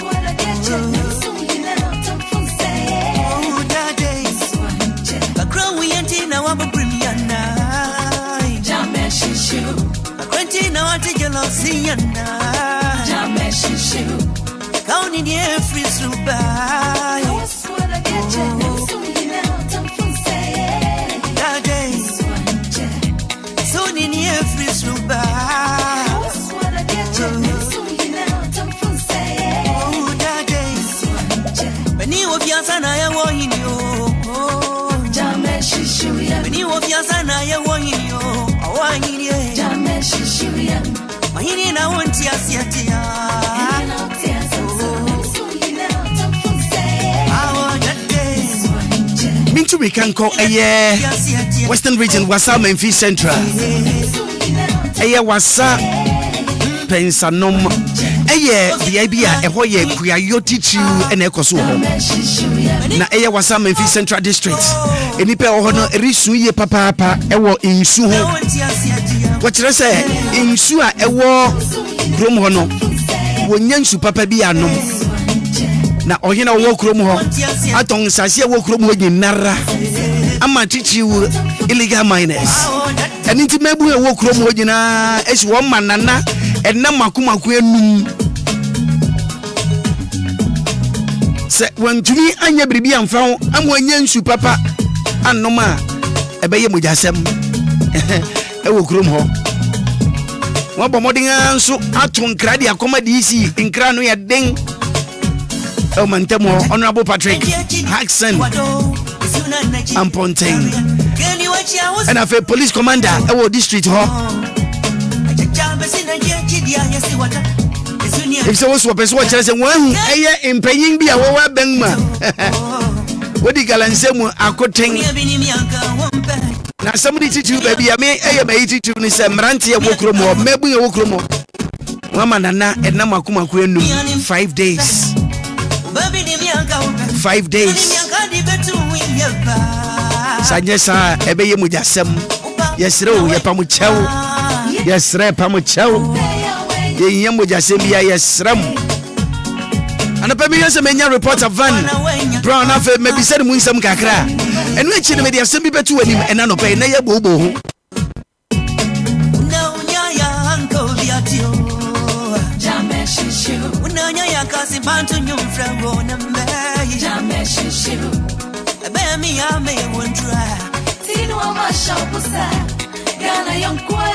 Swada deje Sungina tamfunse Dade Akrowi enti na waba premiana Jameshishu Akwenti na wate jelosiana Jameshishu Kauni ni free super Swada deje Sungina tamfunse Dade Suni ni free super Swada deje Sungina tamfunse Dade Beni wofiasa na ya wohinyo Jameshishu Beni wofiasa na ya wohinyo Awanyiri Jameshishu Mahini na wonti asiatia Mintu we can call a Western region Wasa Memphis Central. A Wasa Pensanom. The idea a hoye kuya teach you and ekoso. Na a Wasa Memphis Central District. Enipe ohono erisu ye papa ewo insu ho. What you say insu a ewo krom hono. Wonyansu papa bi anom. Na ohina wo krom ho aton sase wo krom ho nyinara ama chichi illegal miners enti mebu wo krom ho nyina esi wo manana enna makumaku enum se wantumi anya bribi amfa ho amwanyansu papa anoma ebeye mojasem ewo krom ho wo bomodin anso aton krade akoma DC nkra no ye den El Mantemo, Honorable Patrick Haxon Ampontain and I feel police commander Ewo District if so was what person one in paying be a war bangma what the galansemu akoting now somebody teach you baby I may teach you Mranti a wokromo maybe a wokromo Wamanana and Namakuma 5 days 5 days. Sanyesa ebeye mujasem. Yesro ye pamuchau. Yesre pamuchau. Ye yemujasem ya yesram. Anapemi yese menya reporter van. Brown afa maybe said munsam kakra. Enu echi ne me dia sem bi betu anim ena no pe na ye bobo ho. Unanya yakasi bantu nyumfra wona me Jameshishu Ebemi ame wondra Tino amashobusa Gana yonkwe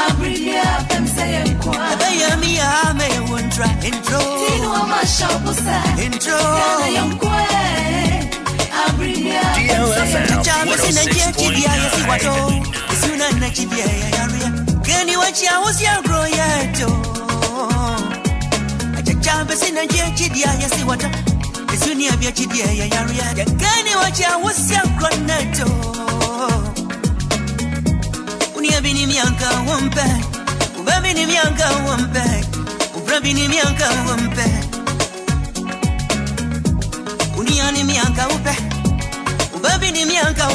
Abrilia pemse yonkwa Ebemi ame wondra Intro Tino amashobusa Intro Gana yonkwe Abrilia DLFM 106.9. Can you watch your was your grow yet? I just jump in a chidia, you see what? It's soon you have your chidia, ya. Can you watch your was your gronet? When you have been in Yanka, one back, Ubabin in Yanka, one back, Ubrabin in Yanka, one back. Uniani Yanka, Ubabin in Yanka,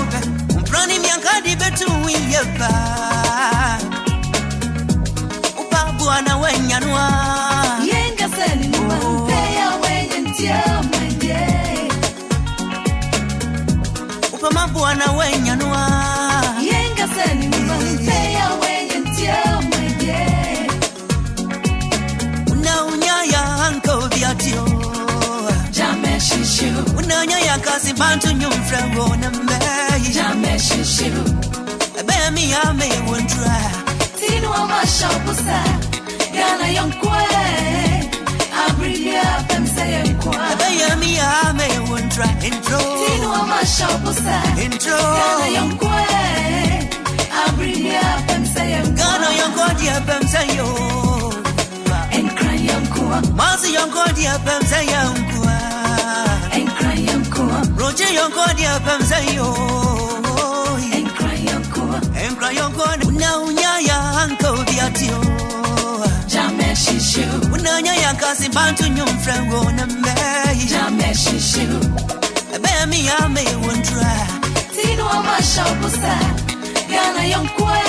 Ubrani Yanka, the better win your back. Buana wenyanwa Yenga seni mwanteya wenyentia mwende Upama buana wenyanwa Yenga seni mwanteya wenyentia mwende Unaunyaya anko viatio Jame shishu Unaunyaya kasi bantu nyumfra wona mbe Jame shishu Ebe mi ya me wondra Tinu wa mashapusa Gana yonkwe Abrilia pemse yonkwe Ebe mi ya me wondra intro Tinu wa mashapusa Intro Gana yonkwe Abrilia pemse yonkwe Gana yonkwe dia pemse yo Enkra yonkwe Mazi yonkwe dia pemse yonkwe Enkra yonkwe Roger yonkwe dia pemse yo Enkra yonkwe Enkra yonkwe Unaunyaya anko viatio Jame shishu Unaunyaya kasi bantu nyumfra wona mbe Jame shishu Ebe mi ya me wondra Tinu wa mashapusa Gana yonkwe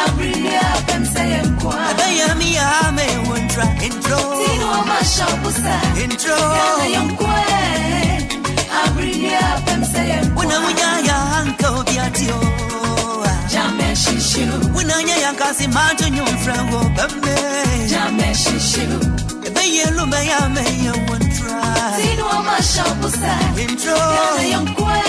Abrilia pemse yonkwe Ebe mi ya me wondra intro Tinu wa mashapusa Intro Gana yonkwe Abrilia pemse yonkwe Unaunyaya anko viatio Jame shishu Unaunyaya kasi bantu nyumfra wona mbe Jame shishu Ebe yelu me ya me wondra Tinu wa mashapusa Intro Gana yonkwe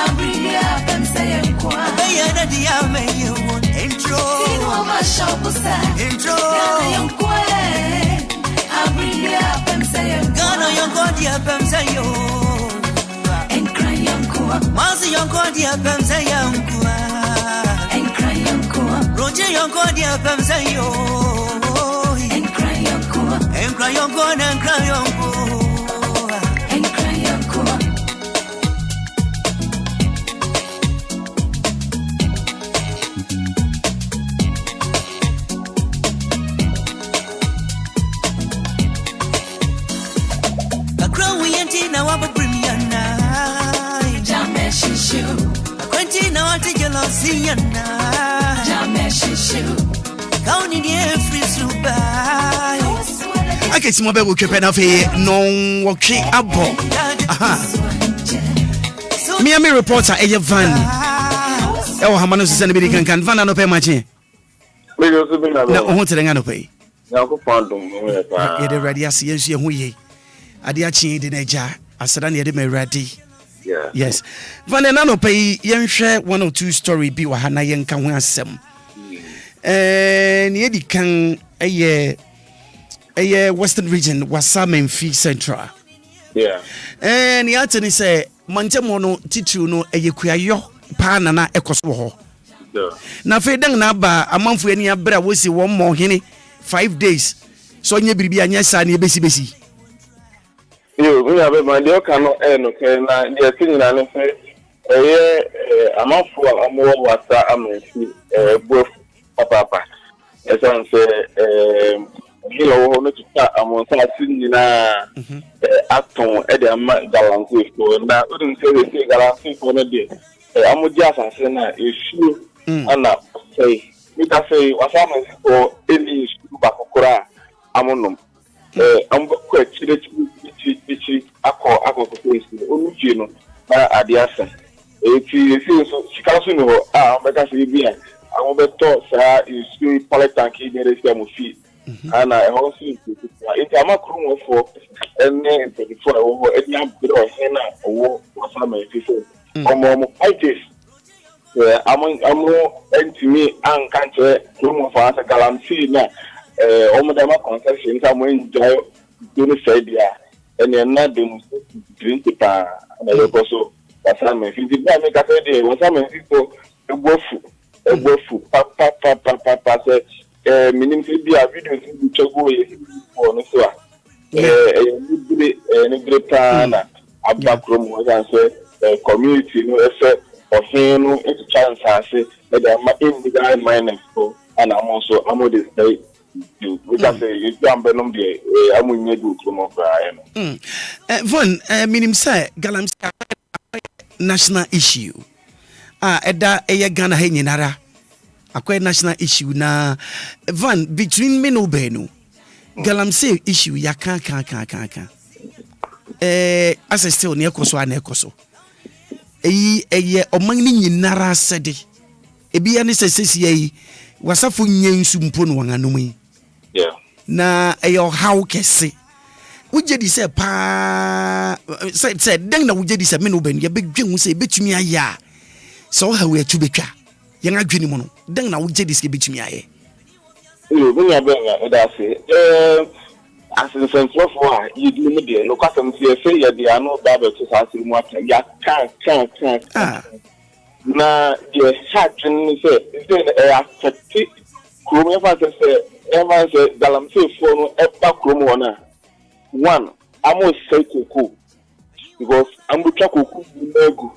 Abrilia pemse yonkwe Ebe yeda dia me wondra Intro Tinu wa mashapusa Intro Gana yonkwe Abrilia pemse yonkwe Gana yonkwe dia pemse yo Enkra yonkwe Mazi yonkwe dia pemse yonkwe Enkra yonkwe Roger yonkwe dia pemse yo Enkra yonkwe Enkra yonkwe Enkra yonkwe Enkra yonkwe Accra we ain't na waba brimiana Jame shishu Kwenti na wati jealousy yana Jame shishu Kauni ni every super aketi mo be wo twepɛ na fe non wɔtwe abɔ aha me reporter eye van e wo hama no sese ne bi kankan van no pɛ mache na ho tere nga no pɛ ye de ready as ye nsu ye ho ye ade achi de na ja asada ne ye de me ready yes van na no pɛ ye nhwɛ one or two story bi wa ha na ye nka ho asɛm ne ye di kan Western region wasa Memphis Central. Yeah. And yatani say mantemono titru no kuayo pa na ekoso ho. Yeah. Na fe dan na ba amanfo ani abra wo si won mo hene 5 days. So nye biribi anya sa na besi. Yo, we have my dear cano no ke na the thing na no fe amanfo amowo wasa Memphis both papa. Esan say Hello, no to start among something na aton e dey am galancy for na wouldn't say they galancy for no day. Amudia asan na issue ana say we can say wasama for any issue bakokora amonum. Am ko chire chi akọ face onuje no na adiasa. Ti so sikaso no ambeka say bia awon beto sa issue politanki dey reach am fi. And I also it's a macro for any 24 over any bro hena or some people. Itis. I'm to me and country room for us a galamsey na Omadama concession somewhere enjoy doing Sadia and you're not doing drink the and I also was some if you did not make a day was some people the wolf Ebofu papa say minim say bi a videos bi chago ye for no so ni grepa na abakrom was say community no efe ofin no it chance ase na dey ma illegal mining so and I'm also this day we can say you am benom dey amunye do krom of Von minim say galamsey national issue eda eye Ghana he nyinara akwa national issue na Van between me no benu galamsey issue ya kan as still ne ekoso ana ekoso eye oman ni nyinara sede ebi ya ne sesesi yi wasafo nyensu mpo no wananom yi na eye how kese wuje di se pa se den na wuje di se me no benu ya bedwen se betumi aya so ha we atubetwa yen adwene mu no den na wuje di se betumi aye when you bring that say as in sense for you do me there no custom say you dey no bible to say mu aka ya kan na the chat say affect krom ya fa say ever say galamsey for no eba krom wona one amo say koko because amo twa koko nego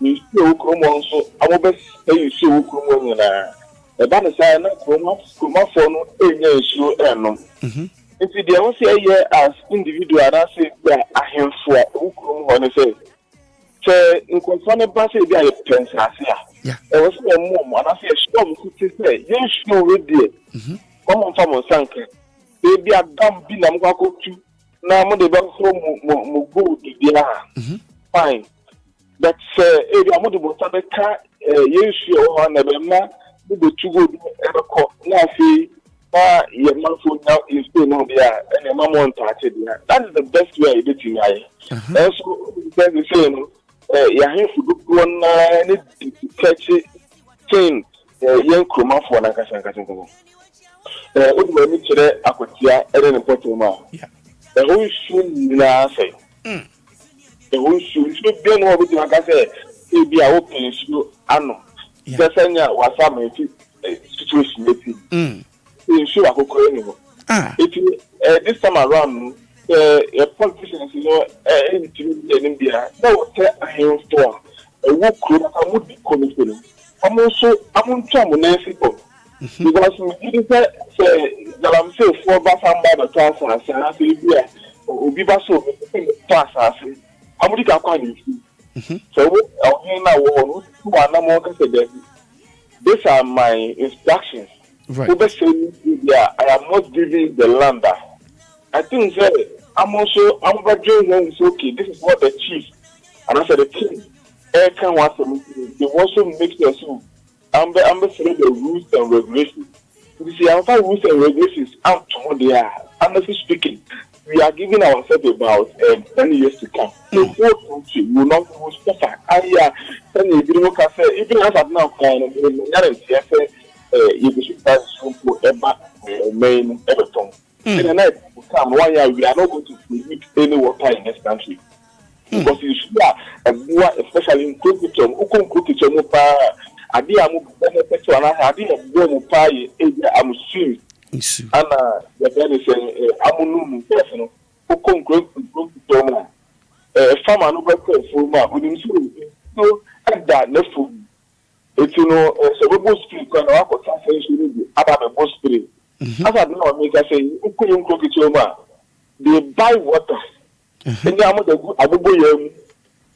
ni see krom won so amo be say you see krom won na eba na say na krom for no enya issue enom if they want say here as individual and say ahemfo ukrom ho ne say in concern ba say be a pensase yeah was say mom and say storm ku say you show we there come on from sanke they be a dam bi na mko kotu na mo de be so mo go dia fine but say e be mo de bo sabe ka yesu ho na be ma bo tugo e ko na fi your man for now is still not there, and your mom won't touch it. That is the best way I did to me. Also, the same, you have to do one catch it, chain, young croma for Nakasan. When we today, I could see a important man. The whole shoe, say. The whole shoe should be no with Nakasa, it be a open shoe, Anno. Just send you what some situation. Sure, I could call anymore. This time around, politicians, in India, that was a hail store. A work crew, I would be committed. I'm also, I'm on time with Nancy Pope. Because you didn't say that I'm so for Bassam by the class, and I say, yeah, or be Basso, class, I say, I'm going to call you. So, I'll hear now, who are no more considered. These are my instructions. Right. I am not giving the land back. I think I'm doing it's okay. This is what the chief and I said the king can want to they also make the so I'm saying the rules and regulations. You see, I'm rules and regulations out to there. Honestly speaking, we are giving ourselves about 10 years to come. The whole country will not suffer. Even as of now, you should pass through main everything. And the night will come 1 year we are not going to produce any water in this country. Because you should have more, especially in Cookitcham, benefit to another, I didn't go to pay I'm suing. And the benefit Amunum personal, a farmer no better for my within so at that left food. It's so we both speak when I could say about the both spirit. As I know, make I say, they buy water. And they are the good Agbogba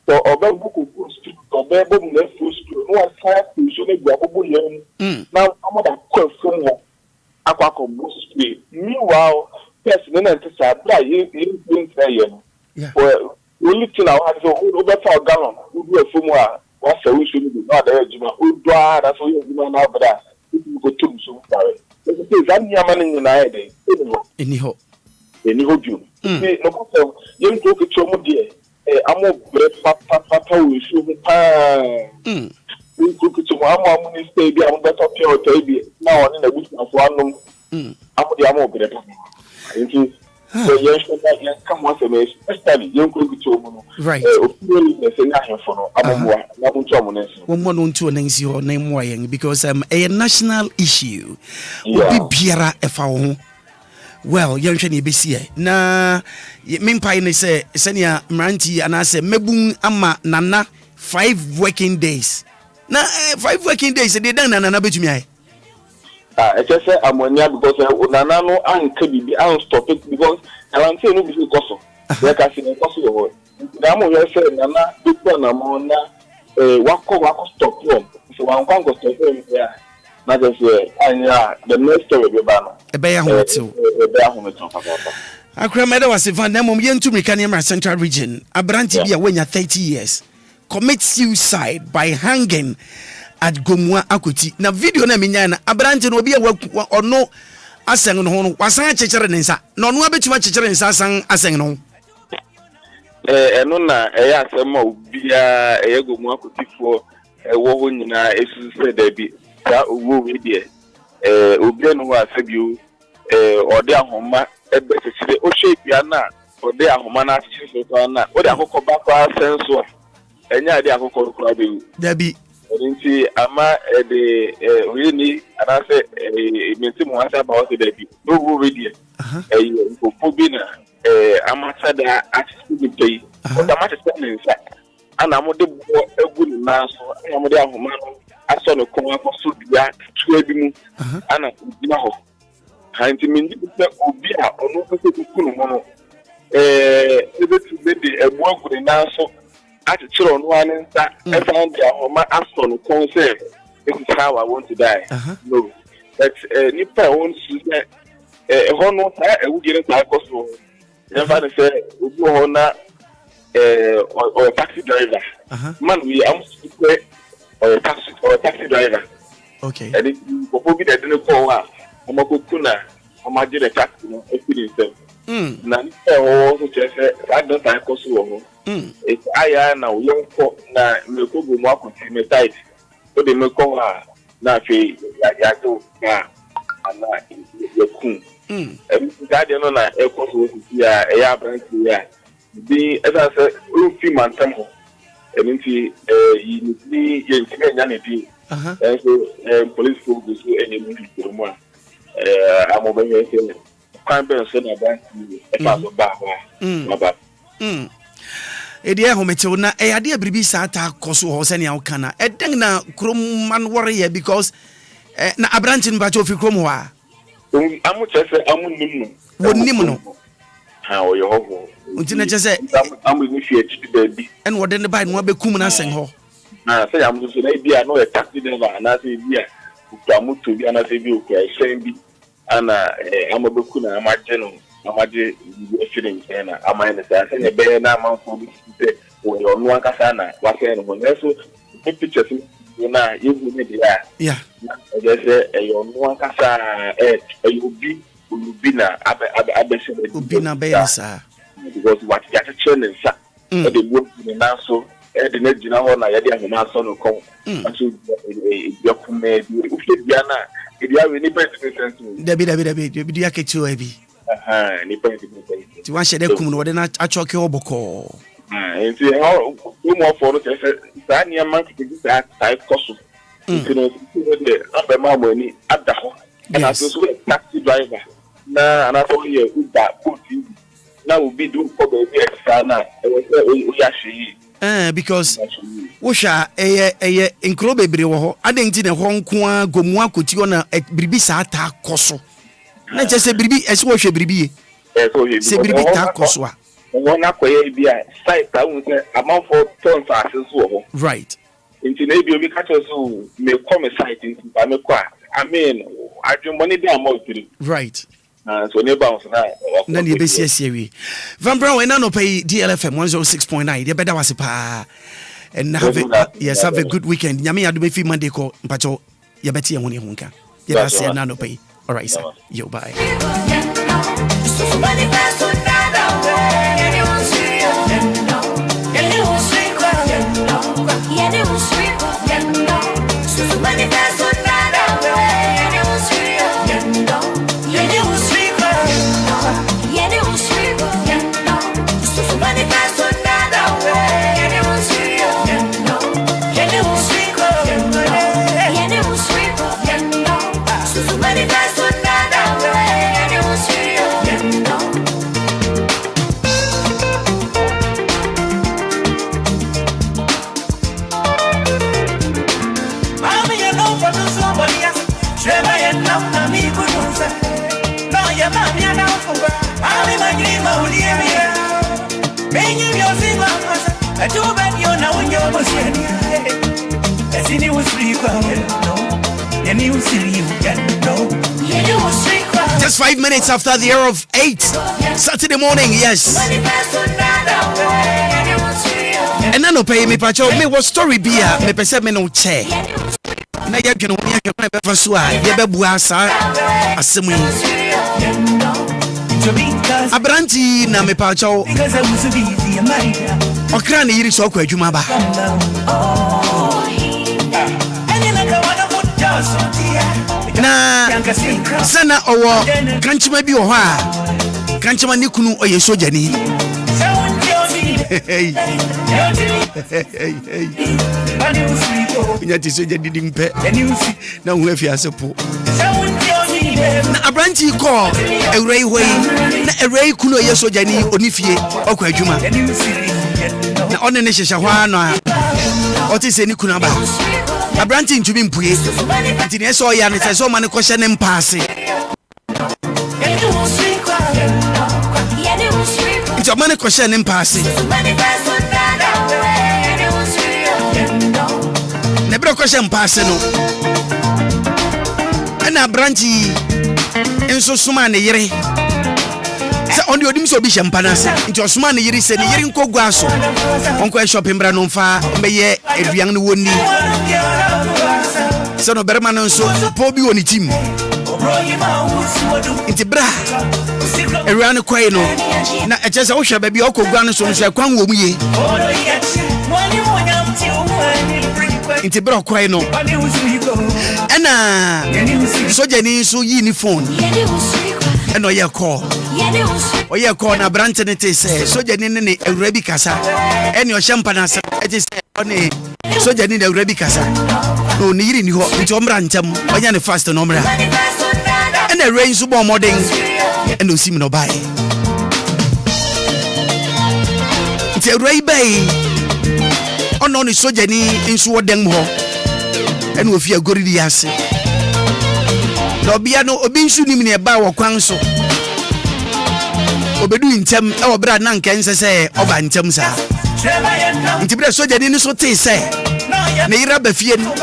so obey book of spirit, obey book left food spirit. No one tries to show me the Agbogba. Now I'm going to call from Aqua both spirit. Meanwhile, person and to say, you didn't say, well, only thing I have to over 4 gallons, who do a fumo. What's the wish you do? Not the regiment. Who do that's what you do now, but that you go to so far. I'm Yaman in the night. Anyhow, you. No matter you go to your dear. I'm a great papa, we should be. We go to Mamma, baby, I'm better baby. Now in the business of one. I'm the great. So you come once a month, especially you go to right. Because a national issue. Well, young Shani Bessie. Na Mimpine say, Senia Maranti, and I say, Mebung Ama Nana, 5 working days. Na 5 working days, they done and another to me. I just say ammonia because Nanano and Kabi, I don't stop it because I'm saying no business cost. Like I said, cost of the whole. Namo, you say, Nana, big one, Amona, Wako stop home. So I'm going to stop home here. Not just and the next story be banner. A bear home too. Accra was a van Namum to Mekanium Central Region. A branch here when you're 30 years. Commit suicide by hanging at Gomwa Akuti. Na video na minyana a branch no be a work or no asang no was a chicher and sa. No no bet much chicher and sang asang no. Enona Ayasamo be a Gomwa Akuti for a woman in a said there be. Obia no was a view or their home, a better shape Yana or their homana, or their Hoko Baka sensor, and idea Hoko Clubbing. There be Ama the really, and I say a minimum was about the debut. No, really, a Pobina, Amasada, actually play, but the matter is that, and I'm a good man, so I'm a dear woman. I saw no come up so that trading and a dinner. And to me, Obia or no person could know. A work with an answer at the children one and that I found their home after no concert. This is how I want to die. No, that's Nipa wants to say a honor, I will get a type of so. Never say, Honor or a taxi driver. Man, we am to or a taxi driver. Okay. And it will be that in the call. I'm a cookuna. I'm a taxi. Now, also just I don't like Kosovo. It's I now young folk now. Milko go more continue tight. So they make call her now. She yato and the coon. And that you know na Kosovo here. A brand here. The as I said, we few months ago. And into you need and so police focus any movie to one. I'm over here. Can't be a son of that. Edia Hometona, a idea Bribi Sata Kosu Hosenia Okana, a dang na Krum man warrior because na a branch in Bacho Fikromwa. I'm just a how you hope. Until I just say, I'm initiated baby. And what then the bite won't be Kumana sing ho. I say, I'm just an idea. I know a taxi driver, and I say, yeah, Kamu to be an ACB, okay, shame and I'm a Bukuna, I'm a general, I'm a feeling, and I'm a bear now for this when you're no one Casana, what can one also pictures you know, you will be there. Yeah, I just say, you're no one Casa, you be. Ubina, Ubina Bayasa. Because what you have to turn in Sa, the wood in the Naso, and the next general, I had a Naso no come. And so, you made Ufiana, if you have any person, Debbie, I get you, Abby. To one shed a coon, what an achoke oboko. And see how more for the Sanya monkey that type cost. You know, the upper money at the home. And I was a taxi driver. Nah, and I told you that good now will be doing for the extra now. Because Washa a incrobe brewo, I didn't in a Hong Kong go more coutiona at Bribisata Cosso. Let's just say Bribi as wash a Bribi. Say Bribita Coswa. One up be a site that was amount for tons as well. Right. Into maybe we catch us who may come a site into Bamaqua. I mean, I don't want to be a more. Right. So neighbors now. Then you be see Van Brown and no pay DLFM 106.9. You better was a pa. And have yes, have a good weekend. Yami adu be fi Monday ko mpacho ya beti ya honi honka. Ya say na no pay. All right, sir. Yo bye. Yeah, Just 5 minutes after the hour of 8, Saturday morning, yes. And I no pay me pacho me what story be a me pese me no chair. Na ya dwene woni akwa be fa so a ye be bua sa asemu yi. Abranti na me pacho. Okra na yiri so kwa adwuma ba. Na sana owo kanchima bi wo ho a kanchima ni kunu oye sojani. Hey. Nyati soja didi mpe na uhefi asepo na abranti ko ewrei hoi na ewrei kuno ye soja ni onifie okwa adwuma na one ne hyehya ho ano a oti se ni kuna ba abranti ntumi mpue nti ne so ya ne se so ma ne kohye ne mpaase nti ma ne kohye ne mpaase ne bro kohye mpaase no na abranti enso suma ne yere se on the odim so bi shempana se nti osuma ne yere se ne yere nkogwa so onko e shopping bra no mfa meye eduan ne woni se no berma no so po bi woni tim nti bra eduan kwai no na eche se wo hwe ba bi okogwa no so so kwan wo mu ye nti bra kwai no ena soja ni so yi ni phone eno ye call oye call na branch ne te say soja ni ne ewrabi kasa eni o shempa na say eti say oni soja ni ewrabi kasa no ni yiri ni ho nti omra ntem onya ne fast no omra ena rain so bo modern eno sim no bai nti ewrai bai ono ni soja ni nso wodem ho eno ofi agori di ase Obia no obi nsu nim ne ba wo kwan so obedu ntem e wo bra na nkan sese oba ntem sa nti bra soja ni so te se ne ira ba fie no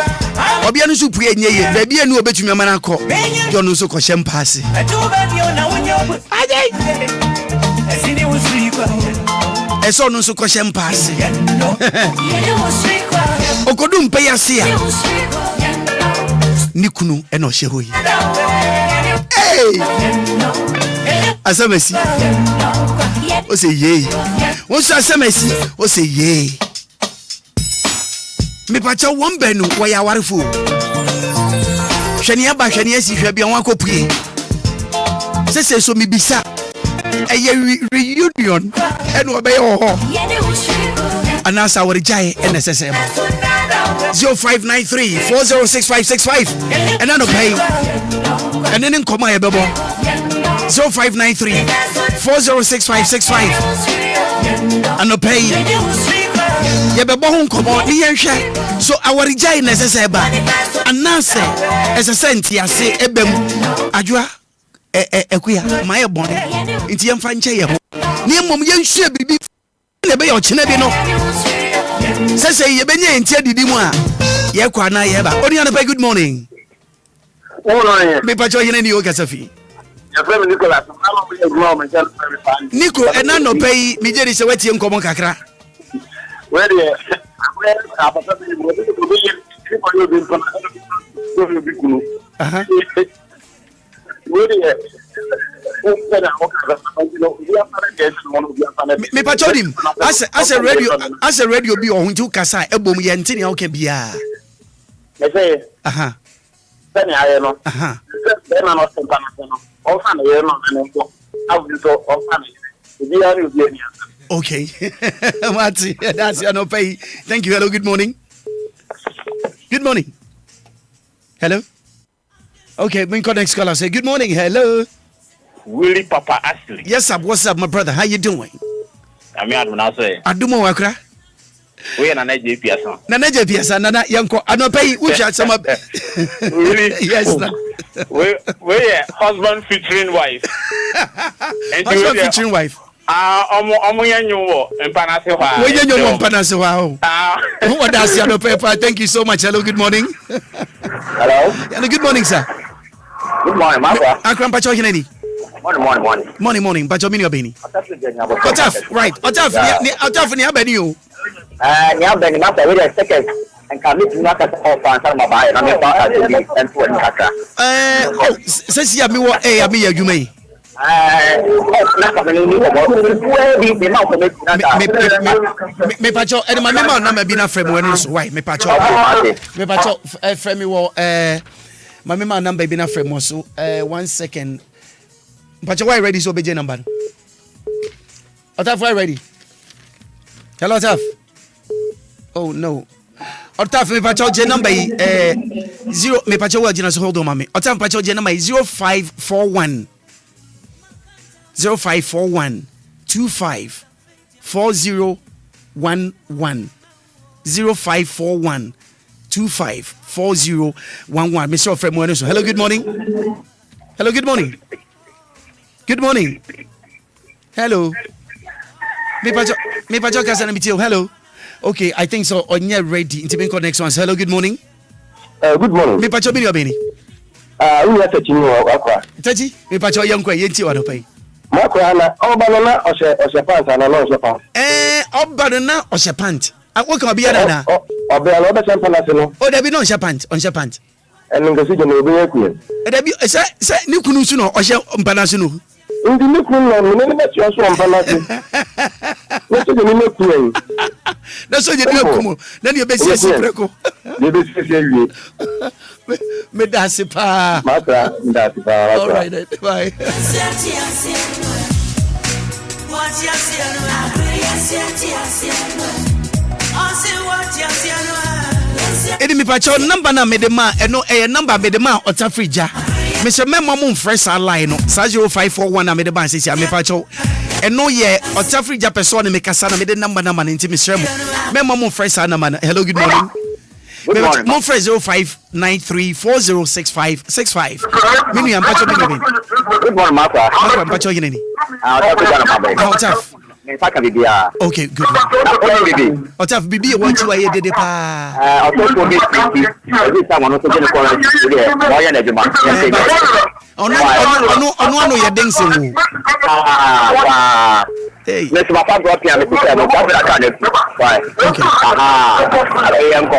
obia no so pue nyeye ba bia no obetumi amana ko yo no so ko shempase ajai eso no so ko shempase okodum pe yasia nikunu eno shehoi hey asamesi o se ye o so asamesi o se ye me pacha wombe no wo ya warefo hwani aba hwani asi hwa bia wakopue sese so mi bisa eye reunion eno be ho anasa warjai nsss 0593 406565 and then pay and then come here bebo 0593 406565 and pay ye bebo hun komo ni yenhwe so awarijai nsss ba anase esesenti ase ebem adwa ekuya maye bone nti yemfa nche ye ho ni mom yenhwe bibi na be yo chena bi no sese ye benye ntia didi mu a ye kwa na ye ba oni an pay good morning me pa cho yene ni o kasafi ya frame Nicolas Nico ena no pay mi jeri se wetie nkomo kakra where the apata bi mo bi kunu aha where me pachodim as a radio bi ohun ti ukasa ebom ye ntini a oka bia me say aha sani aye no aha be na no senta no o fa na ye no na nko awu so o fa na bi ya ni obi ani okay Mati that's no pay thank you hello good morning hello okay we call next caller say good morning hello Willy Papa Ashley. Yes, sir. What's up, my brother? How you doing? I'm here to say. Adumo Accra. We are na JPS. Na JPS. Na yanko. Ano pay. Which are some. Really? Yes. We husband featuring wife. Husband featuring wife. Thank you so much. Hello, good morning. Hello. Hello, good morning, sir. Good morning, Maakora. Akram Pacho Hinedi. Morning. Pacho Mini Obini. Otaf, right. Otaf, ni abeni you. Ni abeni master with a second. And can meet you at the conference and my and I'm says ya mi wo ya you may. Me pacho and my member number been a frame when why me pacho frame me wo my member number been a frame so 1 second pacho why ready so be number Otaf why ready. Hello Otaf. Oh no. Otaf me pacho je number 0 me pacho well jina so hold on mami. Otaf pacho je number 0541 0541 25 4011 0541 25 4011. Mr. Fred Moeneso. Hello, good morning. Hello, good morning. Good morning. Hello. Me pacho kasa na mitio. Hello. Okay, I think so. On your ready. Intimate next one. Hello, good morning. Good morning. Me pacho bini obini. We are touching you, Accra. Tachi. Me pacho yonkwe yenti wadopai. Maakora na obanana osepant ana no osepant. Obanana osepant. What can be ana? Obia no be sempana no. Oh, there be no osepant. And ngasi je no be yaku. There be say ni kunu su no oshe mpana su no. Ndi ni kunu no ni be tio so mpana su. No se je ni meku. Na so je ni meku. Na ni be sie preko. Ni be sie wie. Me dasi pa. Maakora ndasi pa. All right, bye. Edi mi pacho number na me de ma eno number me de ma Otafrija. Me se memo mo fresh line no 0541 na me de ba sisi me pacho eno ye Otafrija person me kasa na me de number na ma nti me sremo memo mo fresh na ma. Hello, good morning. Good morning. Mon frère 0593406565. Minu ya mpacho bini. Good morning, Maakora. Maakora mpacho yineni. Otaf. Mpaka bibia. Okay, good. Otaf bibi want you aye dede pa. Otofo be speak. Every time ono so je ko ra dey. Boya na juma. Ono ya dense wo. Hey. Let's papa go up here and say no problem at all. Why? Okay. Yanko.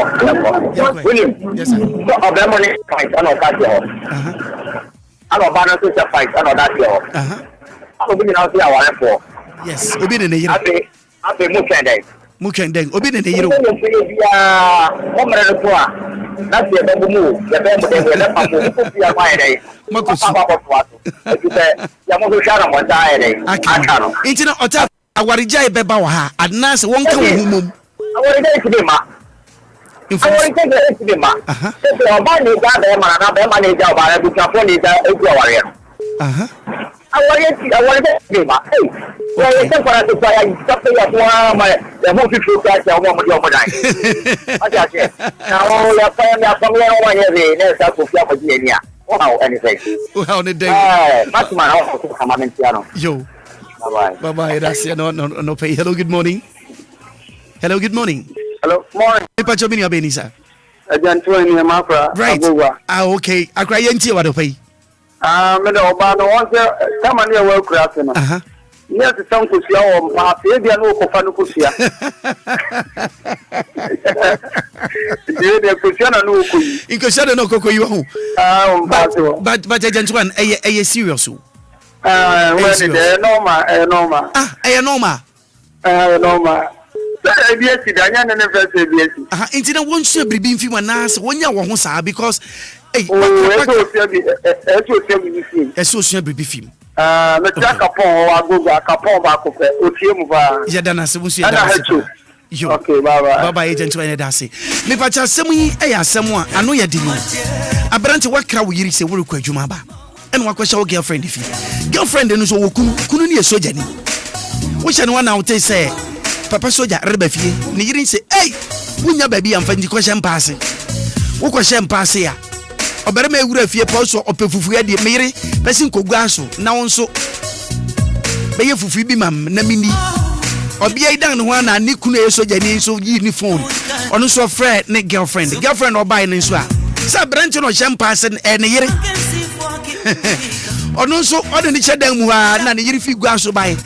Willy. Yes sir. So Obia money fight and all that here. Ano ba na so fight and all that here. Ano bi na so ya ware for. Yes, obi ne yire. Abe mu kende. Obi ne yire. Mo mre no po a. Na se be mu, ya be mo de na pa mo ko ya mai dai. Makosu. Ya mo so shara mo dai dai. Akano. Intina Otaf awarija e beba wa ha. Adna se wonka wo humom. Awarija e tibe ma. Awarija e tibe ma. Se oba ni ga be ma na be ma ni ja oba re bu kan fo ni ja e ku aware. Awarija tibe ma. Ya se para to ya tape ya kwa ma ya mo fi fu ka ya mo dai. Aja che. Na o ya pa ya pa ya wa ye ni ne sa ku fi apa ji ni a. Wow, anything. Wow, the day. Maxima, yo. Bye. That's no pay. Hello, good morning. Hello, morning. Pacho bini abeni sir. Right. Okay. Accra yenti wa do pay. Me do ba no won say come and we craft no. Yes, some to see our party, they are no Kofano Kusia. The question no Kui. In question no Koko you. But agent one, a serious. When they're normal. Normal. Yes, Daniel never said yes. Intina won't share being film and ask when you want to because a social baby film. Agbogba Capon back of Otiemu. Yadana Sebusi. Okay, bye agent Anidaso. Me pacha semu asemu ano ye dinu. Abrante wakra wo yiri se wo rekwa adwuma ba. En wakwa wo girlfriend fi. Girlfriend no so wo kunu ne soja ni. Wo hye ne wana wo te say papa soja reba fie. Ne yiri se, "Hey, wunya baby amfa ndi ko hye mpaase." Wo ko hye mpaase ya. oberema ewura fie poso opefufu ya de mere person kogua so na wonso beye fufu bi mam na mini obia idan ho na ne kunu esoja ni so yi ni phone ono so friend ne girlfriend obai ne so a sa branch no champa se ne yire ono so ono ni chedan mu ha na ne yire fi gua so bai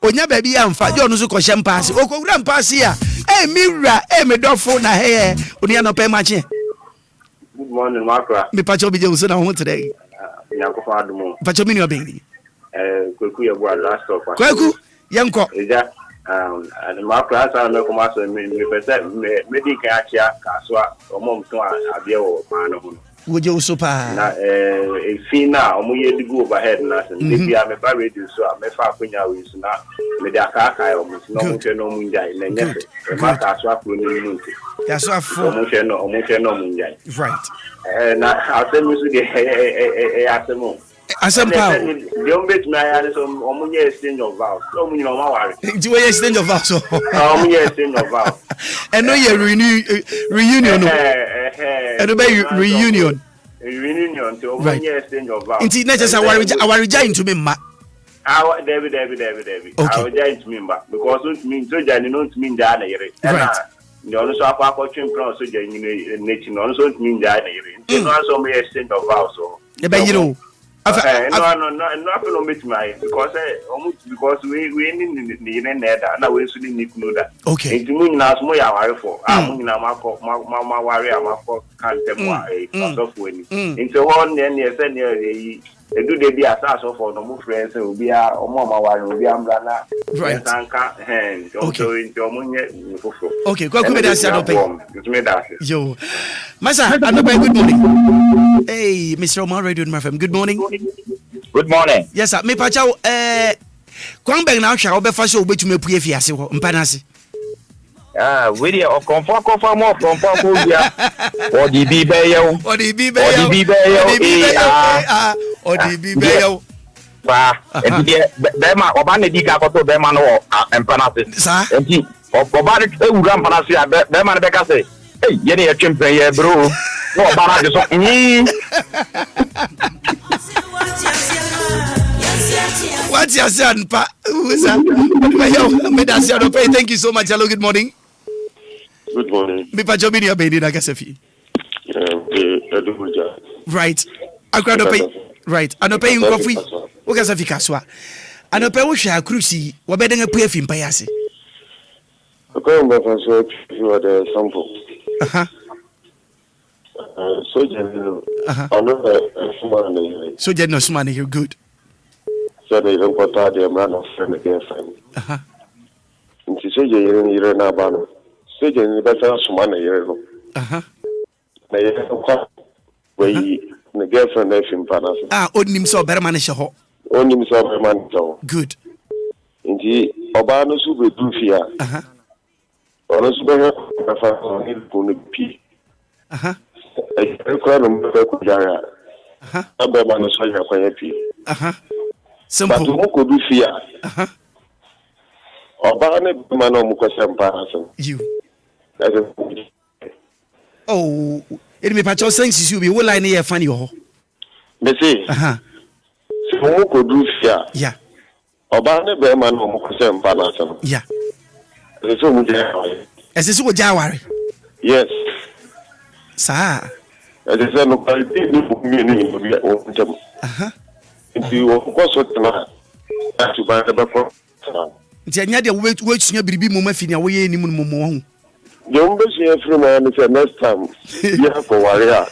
onya ba bi amfa je ono so ko champa se okowura mpa se a miwura me dofo na he oni anope mache. Good morning, Maakora. Me pacho bi je so na ho today. Yanko fa adumo. Pacho mi ni obedi. Kweku ye bua last stop. Kweku yanko. Eja and Maakora sa me ko ma so me pese me di kan achia ka so omo mto abia wo ma no ho. Woje usopa na fina omo ye digu overhead na se me bia me ba radio so me fa akonya we so na me da ka ka omo so no mo che no mo njai na nyefe e ma ka so apro ni mu nti ya so afo omo che no mo njai right na asemu so de asemu asempa the ombet na ya so omo nye exchange of vows so omo nyina o ma ware nti we exchange of vows omo nye exchange of vows and no ye reunion no and be reunion to omo nye exchange of vows nti na just our giant to me ma David. Okay. I will giant me ba because it mean so jani no to mean da na yere no no so akwa twin cross so jani ne no so to mean da na yere no so me exchange of vows so e be yiro no no meet my because we ni neda na we so ni kunu da okay nti mu nyina so mo ya ware for mu nyina ma ware amako kan tem wa so for ni nti ho ne se ne edu de bi asa so for no mu friends obia omo ma ware obia mbra na sanka nti omo nye fofo okay kwa ku be da sia do pe me da yo masa anope good morning. Hey Mr. Omar Radio FM, good morning. Good morning. Yes sir, me pacha kwan beg na hwa obefa so obetumi apue fiase ho mpanase. Willy o konfa mo konfa ko bia. ODB be yo. Ba, be ma oba na di ka ko to be ma no mpanase. Sa. Enti oba na ewura mpanase a be ma na be ka say, "Hey, ye na ye twempen ye bro." No oba na so. What's your son, pa? Thank you so much. Hello, good morning. Good morning. Me pa jobi ni abedi na kasefi. Right. Accra do pay. Right. Anope nkofi. Wo kasefi kaswa. Anope wo hwa akrusi, wo beden apue fi mpa yase. Okay, I'm going to show the sample. So general. So general smart here good. So they don't put out the man of friend again friend. And she said you're na bano. So general better smart here. Na ye ko we na girlfriend na fi mpana. Onim so better man she ho. Onim so better man so. Good. Nti oba no so be du fia. Ono so be na fa ni ko no pi. E ko no be ko jara. Abe man so ya kwa pi. Simple. But who could do fear? Oba ne man o mu ko sempa aso. You. Oh, it me pacho sense you be wo line here funny ho. Me say. So who could do fear? Yeah. Oba ne be man o mu ko sempa aso. Yeah. So mu je. Ese wo jaware. Yes. Sa. Ese no quality ni mi ni o ntam. Nti wo ko so tena atu ba da ba ko nti anya de wo sunya biribi mo mafini a wo ye enimu mo mo hu de wo be sunya free man say next time ya ko ware a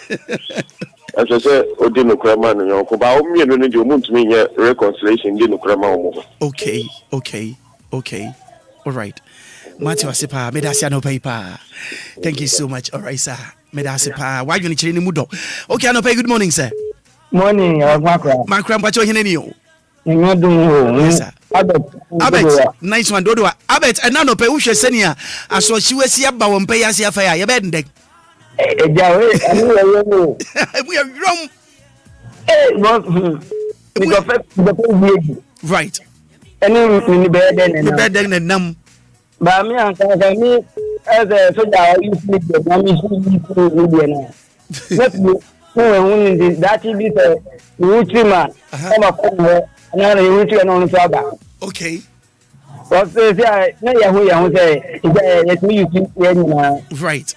aso se odi no krama no yon ko ba o mienu no de o muntumi nye reconciliation de no krama o mo. Okay all right Matthew Asipa medasi no paper. Thank you so much. All right sir, medasi pa why you ni chire ni mudo. Okay, no pay. Good morning sir. Morning, Maakora. Maakora mpacho hene ni o. Yes sir. Abet, nice one dodo. Abet, and no pe wo hwe senia aso hyiwasi aba wo mpa yase afa ya be ndek. Ejawe, ani ye no. We are wrong. Right. Any ni be den nam. Ba mi an ka mi as a soldier you sleep the na mi sleep na. What you who that is the Uchima, and I will to an own father. Okay. What say I know say, let me use right.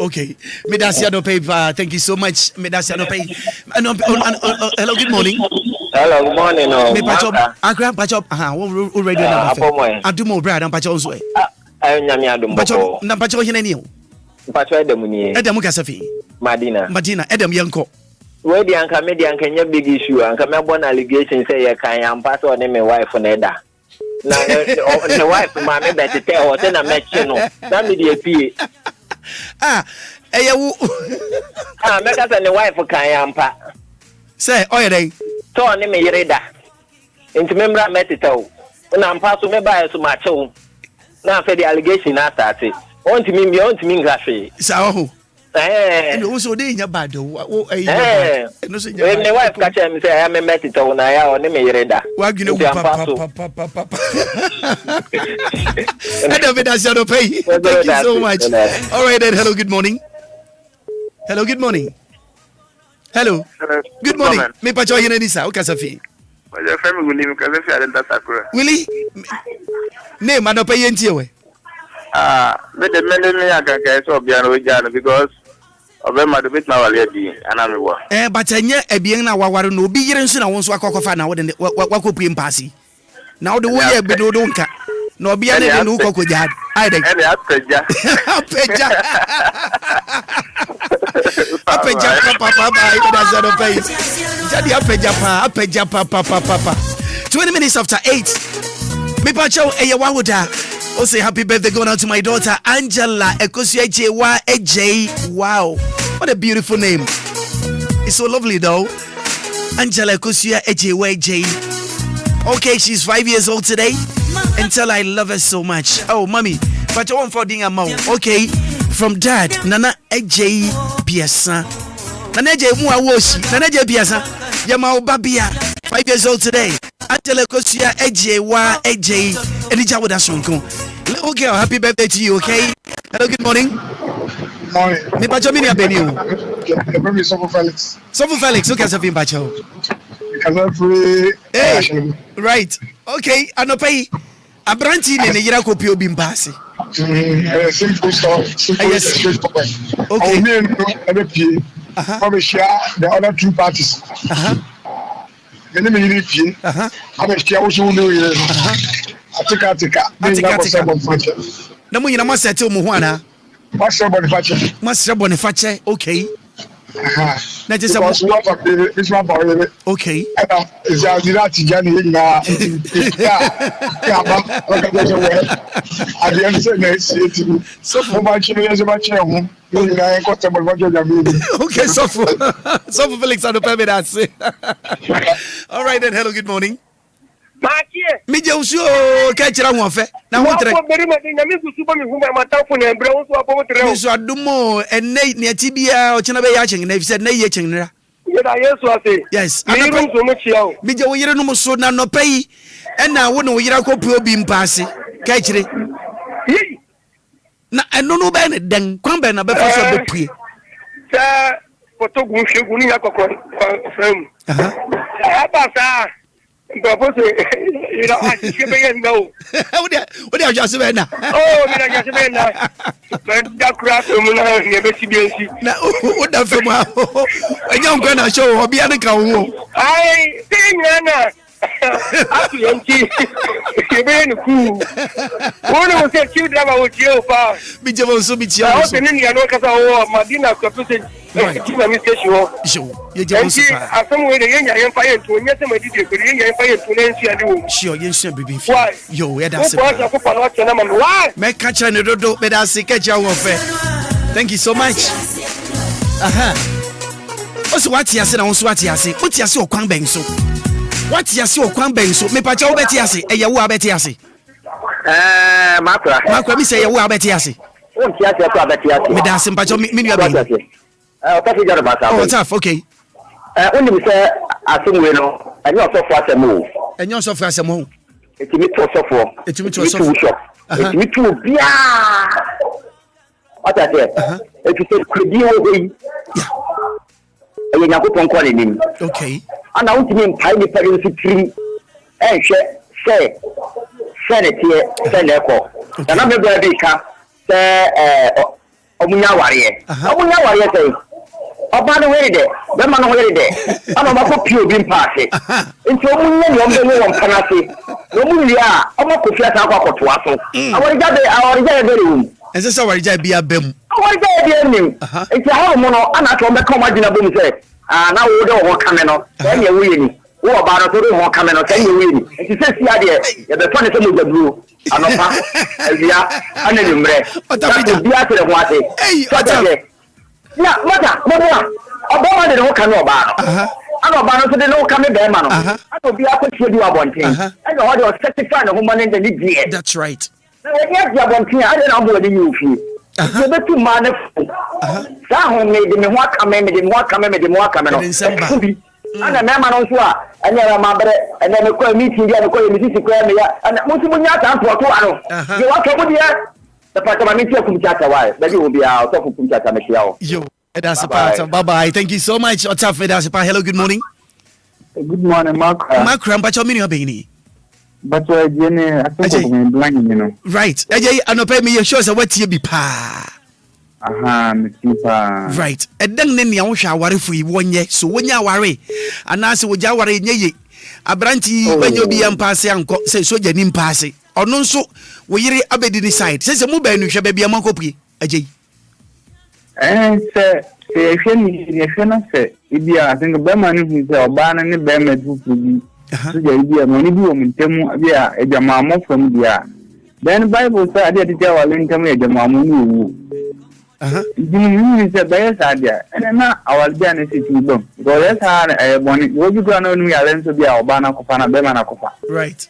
Okay. Medasiano paper. Thank you so much. Medasiano pay. Hello, good morning. Hello, good morning. Me patch up. Already now. I do more bread and patch also. I am patch up. Na patch up here. Patch Edemuni. Edem Casafi. Madina. Edem Yanko. Where the Anka Median can you big issue? And come up one allegation say you can pass on my wife on Eda. Now the wife, my better tell what then I met you. That me the make us and the wife for Kayampa. Say, oh, yeah, so on him a reda. Into member met it all. When I'm passing me by so much. Now for the allegation, I started. Want to mean, Grassy. So, and also they in your bad. When the wife catch him, say, I met it all. I on him a reda. What you know, Papa. Thank you so much. All right, then. Hello, good morning. Hello, good morning. Hello. Good morning. Me pacho yene nisa. Okay, Safi. Your family will leave because I didn't Accra. Willy. Name, I don't pay into you. But the men I can get Obia because of them at the bit now already, and I'm one. But I near a being now, what no be here soon. I want to walk off now. What could be in passy? Now the way I be no don't cut. No be any who could yard. I think. Papa. 20 minutes after 8. Me pacho eyawawuda. Oh, say happy birthday going out to my daughter Angela Ekosia Jewa AJ. Wow, what a beautiful name. It's so lovely though. Angela Ekosia AJ. Okay, she's 5 years old today. And tell her I love her so much. Oh, mommy, but you want for ding a mouth. Okay, from dad, Nana AJ Piasa. Nana AJ Mua Woshi, Nana AJ Piasa. Yamao Babia, 5 years old today. Angela Kosia AJ Wa AJ. Elija with us. Okay, happy birthday to you, okay? Hello, good morning. Morning. Me pacho mini abeniu. The baby Sofu Felix. Sofu Felix, okay, Sofu pacho. Hey, right. Okay, anopai. Abranti ne yira kopi obi mpase. Simple stuff. Simple. Okay. The other two parties. Then me need pie. I'm share also no here. Atika. Na mo nyina mo settle mo ho ana. Master Boniface. Okay. Na just this one for okay. Is that Tijani na so for much okay, so Felix and the all right then, hello, good morning. Me Josu kachira ho fe na ho tre me so adumo enne ne atibia o chena be ya chen na fi said na ye chen nra yes me je wo yire no mo so na no pay e na wo no yira ko pu obi mpase kachire na eno no be ne den kwan be na be fa so be pue sa fotogun shegun ni akoko fam abasa Propose, you know, I should be no. What are you saying now? Oh, I just been now. But that crap, never see me. Now, what the fuck? A young girl, I show Obia the cow. I think, Nana. After empty, you're very cool. One of the two driver with you, pa. Be so be I was in India, no, because I Madina Capucin. You just are somewhere the young empire to get some idea for the young empire to learn. Sure, you should be. Why? Yo, where that's why? Make catch and do better. Catch your warfare. Thank you so much. Also, what you say, also what you say, what you say, or Kwang Beng so. What you see, or Kwang Beng so, me pacho betiasi, a yawa betiasi. Maakora, me say yawa betiasi. Me dance in pacho, me. Oh, tough, okay. Only we say, I think we know, and you're so far to move. And you're so fast, move. It's me to suffer. It's me to suffer. It's me to be. What I said, if you say, could you away? ɛyɛ Nyankopɔn kɔ n'anim. Okay. Ana wotumi mpae nipa de nso tiri ɛnhwɛ sɛ ne teɛ sɛ ne ɛkɔ. Na na mebra bi ka sɛ ɔmunya awareɛ. Ɔmunya awareɛ sɛ ɔbaa no hwere dɛ bɛma no hwere dɛ ana ɔmakɔ pie obi mpaase nti ɔmunya ne ɔmbɛnyɛ wɔn mpana ase na ɔmuwie a ɔmakɔ fie asa akɔ akɔtoa so awaregya yɛ bɛre wɔ mu ɛsɛ sɛ awaregya bi aba mu awaregya yɛ bi anim nti ahɔ mu no ana atɔ ɔmbɛka ɔmo agyina bom sɛ na wo de wɔ hɔ kame no sɛ ɛneɛ woyɛ ni wo ɔbaa no so de wɔ hɔ kame no sɛ ɛneɛ woyɛ ni nti sɛ sia deɛ yɛbɛfa ne sɛ mogyaburo anɔpa awia ana nwummerɛ na obia sere ho ase na mata moboa ọbọma de no ka no ọba no ana ọba no so de no ka me be ma no ana obi akotie di abonten ana ho de o certify no homa ne de ni die. That's right. Na we dey di abonten a de na bo de ni ofie so be tu ma ne sa ho me de me ho aka me de mo aka me de mo aka me no ana me ma no so a anya ma bere ana me ko meeting dia me ko mi sisi ko me ya ana mo si mo nya ta to to ano ye wa to mo dia the department of kumchata why baby Obia o to kumchata me kia o yo. That's a part of bye-bye. Thank you so much. That's a part. Hello, good morning. Good morning, Maakora. Maakora, but you're meaning Benny. But Jenny, I think I'm blind, you know. Right. Ajay, I know pay me your shows what you be pa. Right. And then you shall worry for you 1 year. So when you worry, and ask what you worry, ye. A brandy when you be unpassing and say so you didn't pass it. Or no, so we abedi decide. Says a mobile, you shall be a monkopi. Ajay. Sir, if you say, Ibia, I think a Berman who is a ban and a Berman who will be a money woman, Temu, a Jamamo from the then the Bible said, I did tell a link to me a Jamamu. You said, Bias idea, and now our Genesis to them. Go let's have a bonnet. What you gonna know? We are going to be our banner of a Berman. Right.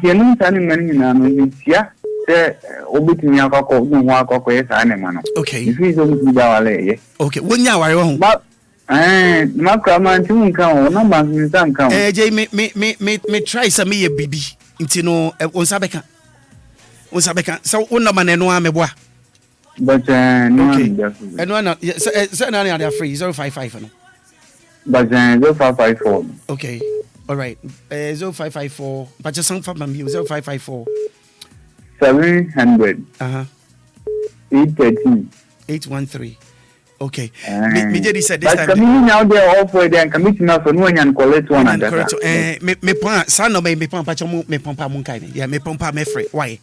You know, something many in yeah. Okay. Okay. When you are home. Maakora man tun kan o na man san kan. Jay me try some me bibi. Nti no on sabeka. So on na man no ameboa. But no. Okay. And no so na they are free 055 no. But 0554. Okay. All right. 0554 but just some from me 0554 700 813 813. Okay. Me just said this time. But coming now they offer them commission for no one and collect one and me point son no me point pacho me pompa mun kai yeah me pompa me free why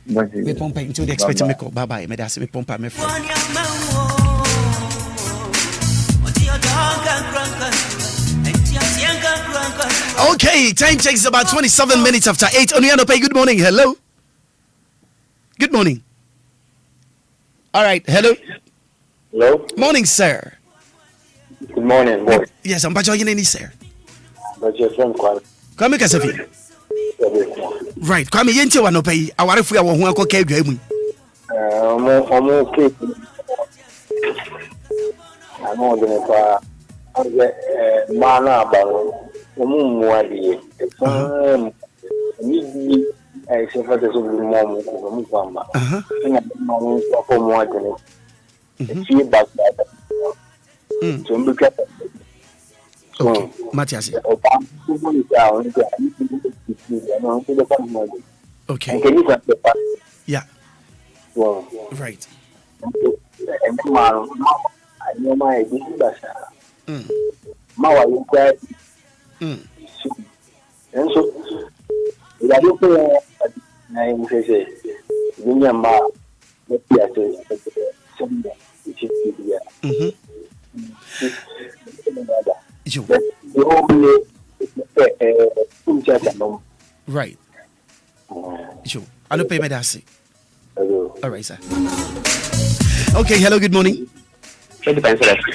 me pompa into the expect me call bye bye me that's me pompa me free. Okay, time checks about 27 minutes after 8. Oniano pay. Good morning. Hello. Good morning. All right. Hello. Hello. Morning, sir. Good morning, boy. Yes, I'm Pacho Yineni, sir. But your friend, Kwame Kasafi. Right. Kwame Yente wa no pay. Aware fu ya wo ho akoka adwa mu. Omo cake. Amo de pa. Mana ba. Omo muadi. Ni I say for the mom ko kwamba. Ina mama ko muadi ne. See back that. So look at okay. Matthias. Okay. Yeah. Wow. Right. And so I don't say right. Sure. I don't pay my dasi. All right, sir. Okay. Hello. Good morning.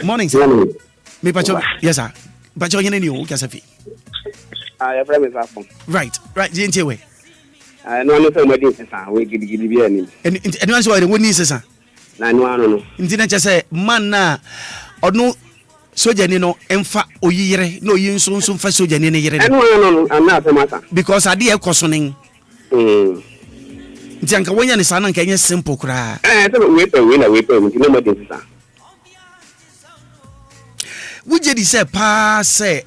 Morning, sir. Me pacho. Yes, sir. Pacho yene ni o kasafi. Right. Right. Jinti we. No no say wedding sir. We gidi bi ani. And one so we ni sir. Na no ano no. Nti na che say man na ono soja ni no emfa oyire no yinso fa soja ni yire no I'm not matter because ade e kosonen nti anka wonya ni sana nka enye simple kra so we pay we na we pay nti no more this sir Would you say pass a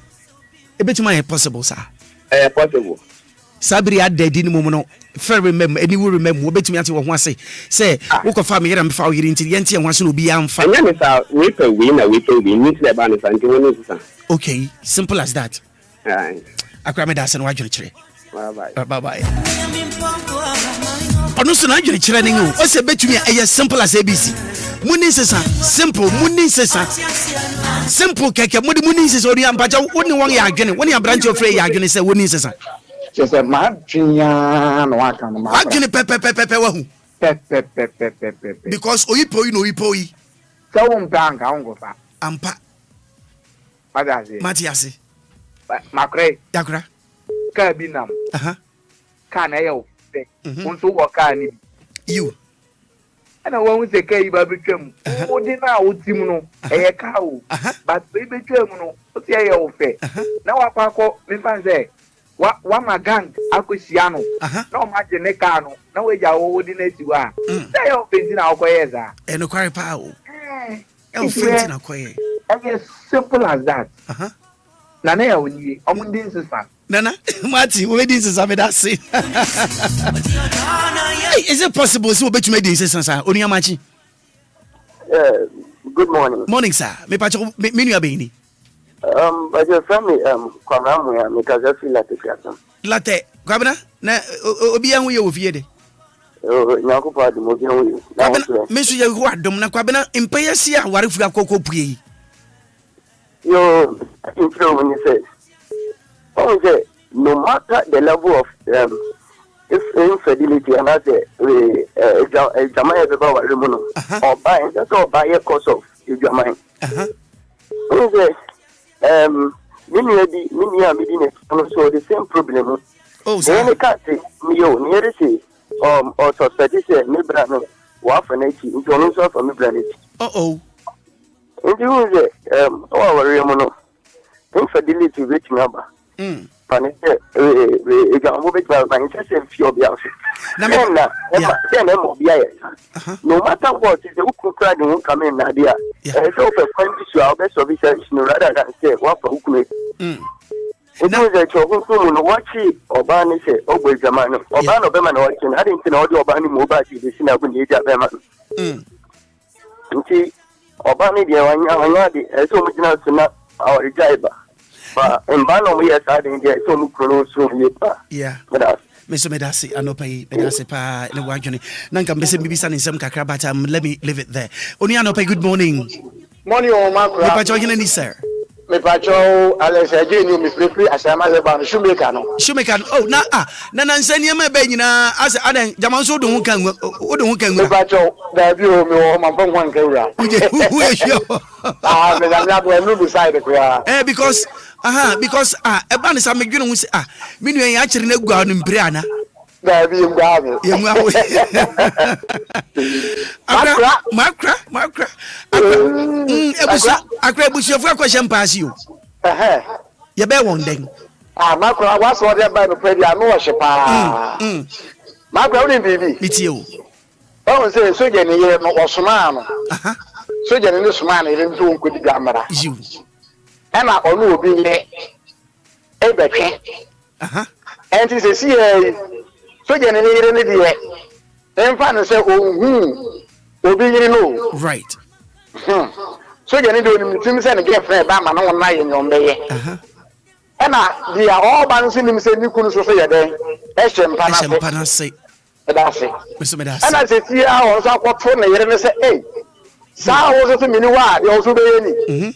bit more possible, sir? Possible. Sabri had dead in moment. Fair remember, and you will remember what between you want to say, walk of family and found you into the anti and wants to be unfair. We can win, need the balance and okay, simple as that. I cram it as an wagon tree. Bye bye. Onusu na adwene kire ne o se betumi eye simple as ABC muni sesa simple muni sesa simple keke muni sesa ori ampaja woni won ya adwene woni abranche ofre ya adwene se woni sesa sesa ma adwenya no aka no ma adwene pepe wa hu pepe because oyipo yi so won bank ango fa ampa Matiasi Maakora yakura ka bi nam ka na ye unso waka ni you ana won se kai ba betwam o di na o tim no e ka o but e betwam no o ti ye o fe na wa pa ko me fan say wa magang akosia no na o ma je ne ka no na we ja o di na ti wa say o fenti na okoye za e no kware pa o e o fenti na okoye as simple as that na na ya oni omundin sister Nana, Marty, we did this. Is it possible so bet you made this, sir? Only Amachi. Good morning. Morning, sir. Me pacho me you abini. But your family kwamra because I feel like the latte. Kwabena na Obia hu ye ofie de. Nyakopa de mo bi hu. Kwabena me so ye hu adom na kwabena empeye si a ware fu akoko pue. Yo, intro when you say no matter the level of infidelity and that's Jamaica is about remono or buying that's all buy a cost of Jamaica. So the same problem. Oh, so any can't say near say or suspect say me brano wafanati into also for me brano. Into our remono infidelity which number. Panese ejamu be ba interest fi Obia so na Obia no matter what is the ukukra de won come in na dia so for condition be service no rather than say what for ukune now the chogo no watch oba ni say ogbe jama no oba no be ma na watch na hadin na odi oba ni mo ba ti de sina bu ni eja be ma nti oba ni de wanya de so mo jina so na our jaiba but in Bano, we are starting to get some close to yeah. Mr. Medasi, I know pay Medasi pa the wagoni. Nanka Mr. Bibisan in some kakra, but let me leave it there. Only I know pay good morning. Morning, Maakora. Me pacho yini sir. Me pacho Alex again you me free as I am about Shoemaker no. Shoemaker oh na nsani ma be nyina as adan jaman so do hu kan me pacho da bi o me o ma pon kwan kawura. Who is you? Me da me no beside the kra. Because eba ne sa medwene hu se me nua ya kire na gua no mpire ana da bi ngwa me ye ngwa wo Maakora Accra busuafu akwahye mpaase o ye be won den Maakora was what they buy no pedi anu wo hye pa Maakora woni bibi bitie o o se soje ne ye no osoma no soje ne soma na ye ntu nkodi gamara ena onu obi ye ebetwe enti se si soje ne yire ne die emfa ne se ohun obi yire no right soje ne do ni tim se ne girlfriend ba ma no na ye nyombe ye ena dia all ban se nim se ni kunu so ye den ehye na se edase ena se ti a o so akoto ne yire ne se sa wo so mini wa ye so be ye ni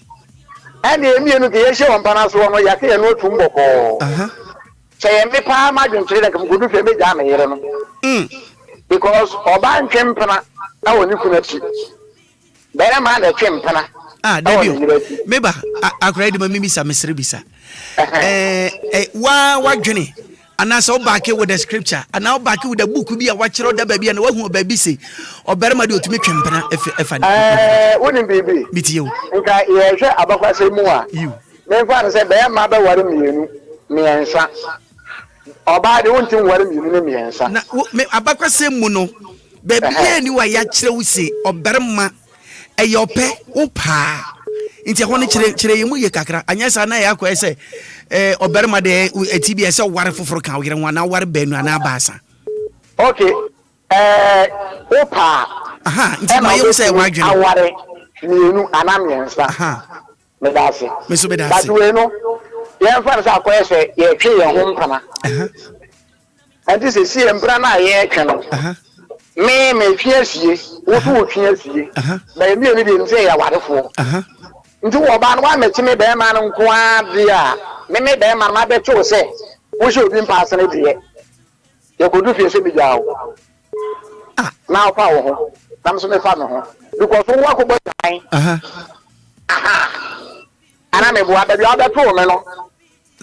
and the emienu ke yehye won pana so no yake ye no tumboko say me pa ma dwonkyere da kam godu fe me ja me yere no because oba ntwempena na woni kunati bere ma na twempena Debio meba Accra de mimi sa mesre bisa wa dwene ana so back with the scripture and now back with the book bi a wa kire da baby na wa hu baby say oberema de otumi twempena efa woni bibi bitie o nka ye hwe abakwase mu a me fa no say be ma ba ware mienu miensa oba de wonti ware mienu ne miensa na abakwase mu no baby ni wa ya kire wo say oberema eyope upa Inti hone chire yemu ye kakra anya sa na ya ko ese oberma de etibia se ware foforo kan wire ho na ware banu ana baasa. Okay. Opa. Aha, inti ma yemu se wadwene. Aware mienu anamiensa. Aha. Medase. Meso bedase. But we no. Yen fa sa ko ese ye twe ye ho mpana. Aha. Enti se si embra na ye twe no. Aha. Me twiasie, wo so twiasie. Aha. Na emi emi de nse ya warefo. Aha. Nti wo ba no wa mechi me be ma no nko a me be ma ma be cho se wo se obi mpa asene de ye. Ye ko du fie se bi ja wo. Ah, na fa wo ho. Na so me fa me ho. Because wo ko bo tan. Aha. Aha. Ana me bo ada bi ada to me no.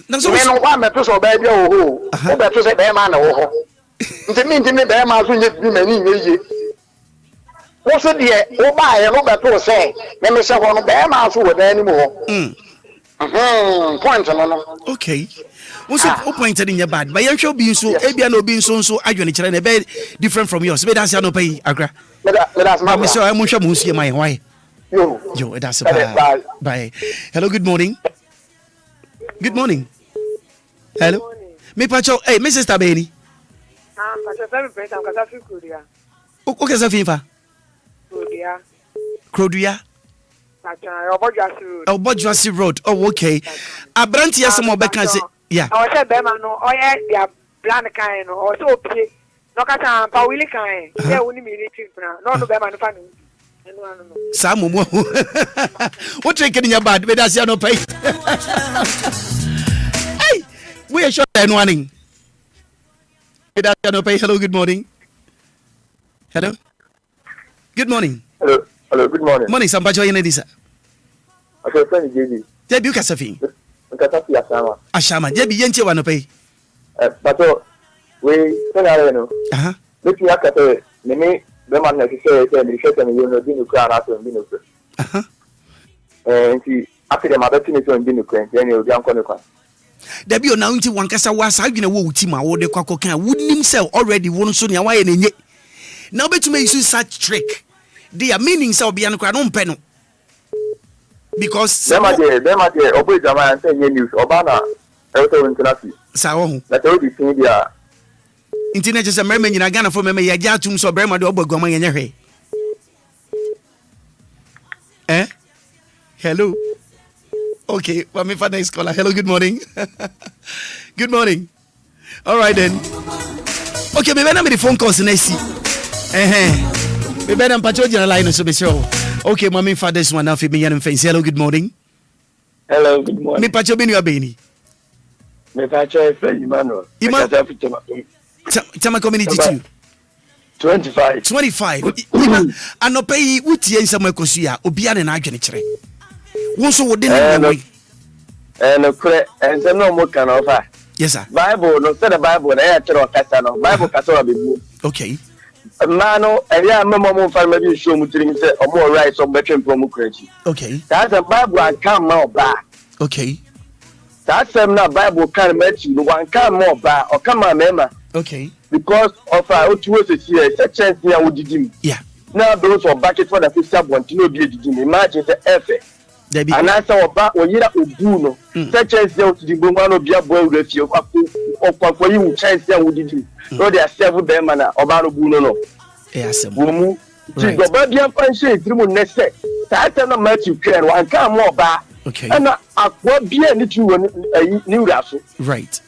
Na so me no wa me to so ba bi wo ho. Wo be to se be ma na wo ho. Nti me be ma so nye bi mani nye. Wo so de wo ba ye no be to se me se ho no be ma so wo dan ni mo ho. Point no. Okay. Wo so pointed in your bad. But you should be so ebia no be so adwene kire na be different from yours. Be dance no pay Accra. Me so I mo hwa mo sie my why. Yo, that's bye. Bye. Hello, good morning. Good morning. Hello. Me pacho, hey, Mrs. Tabeni. Pacho sabe pensa am kasa fi Korea. O que sa fi fa? Korea. Korea. Pacho, Obojasi Road. Obojasi Road. Oh, okay. Abranti asem obeka say, yeah. I say be man no, oye dia plan kan no, o so pie. No kasa pa Willy kan. Say woni mi ni trip na. No be man no fa no. Samu mo. What take in your bad? We that's no pay. Hey, we are short and warning. That's no pay. Hello, good morning. Hello. Good morning. Hello. Hello, good morning. Morning, Sampacho Yenedisa. Okay, friend JB. JB Kasafi. Kasafi Ashama. Ashama. JB Yenche wa no pay. But we no. Aha. Looking at it, me the man that say me shot me you know binu kra na so binu kra. Aha. Nti after the mother finish on binu kra then you dey anko ne kwa. Dabi o na nti wankasa wa sa adwene wo wuti ma wo de kwakọ kan wudnim sell already won so ne wa ye nenye. Now betuma use such trick. Their meaning say Obia no kra no mpe no. Because them are obo jama and say news oba na e so international. Sa wo hu. Na to be tin dia internet is a merman nyina Ghana for me ya jatum so brema de obogoma yenye hwe. Hello. Okay, well, me for next caller. Hello, good morning. Good morning. All right then. Okay, me better me the phone calls next. Me better patrol your line so be sure. Okay, mommy for this one now for me and face. Hello, good morning. Hello, good morning. Me patrol be your beni. Me patrol friend Emmanuel. Tama community too. 25. Anope wutie nsam akosu Obia ne na adwene kire. Wo so wo de ne we. No kure ensem no mo kan ofa. Yes sir. Bible no say the Bible na ya kire okasa no. Bible kasa wa bebu. Okay. Mano eya memo mo fa ma bi show mu tirim say omo right so betwem pro mu kurachi. Okay. That's the Bible and come ma oba. Okay. That's them na Bible can match you one come more ba or come ma mema. Okay. Because of our two ways here, such as here would you. Yeah. Now those are budget for the fiscal want to know be imagine the effort. And I saw about when you're Ubuno, such as there to the Bumano be a boy with you or for you chance there would you. So there are several them and about Ubuno. Yes, Bumu. The Babian function through next set. That's not much you can one come more back. Okay. And I will be a new raffle. Right.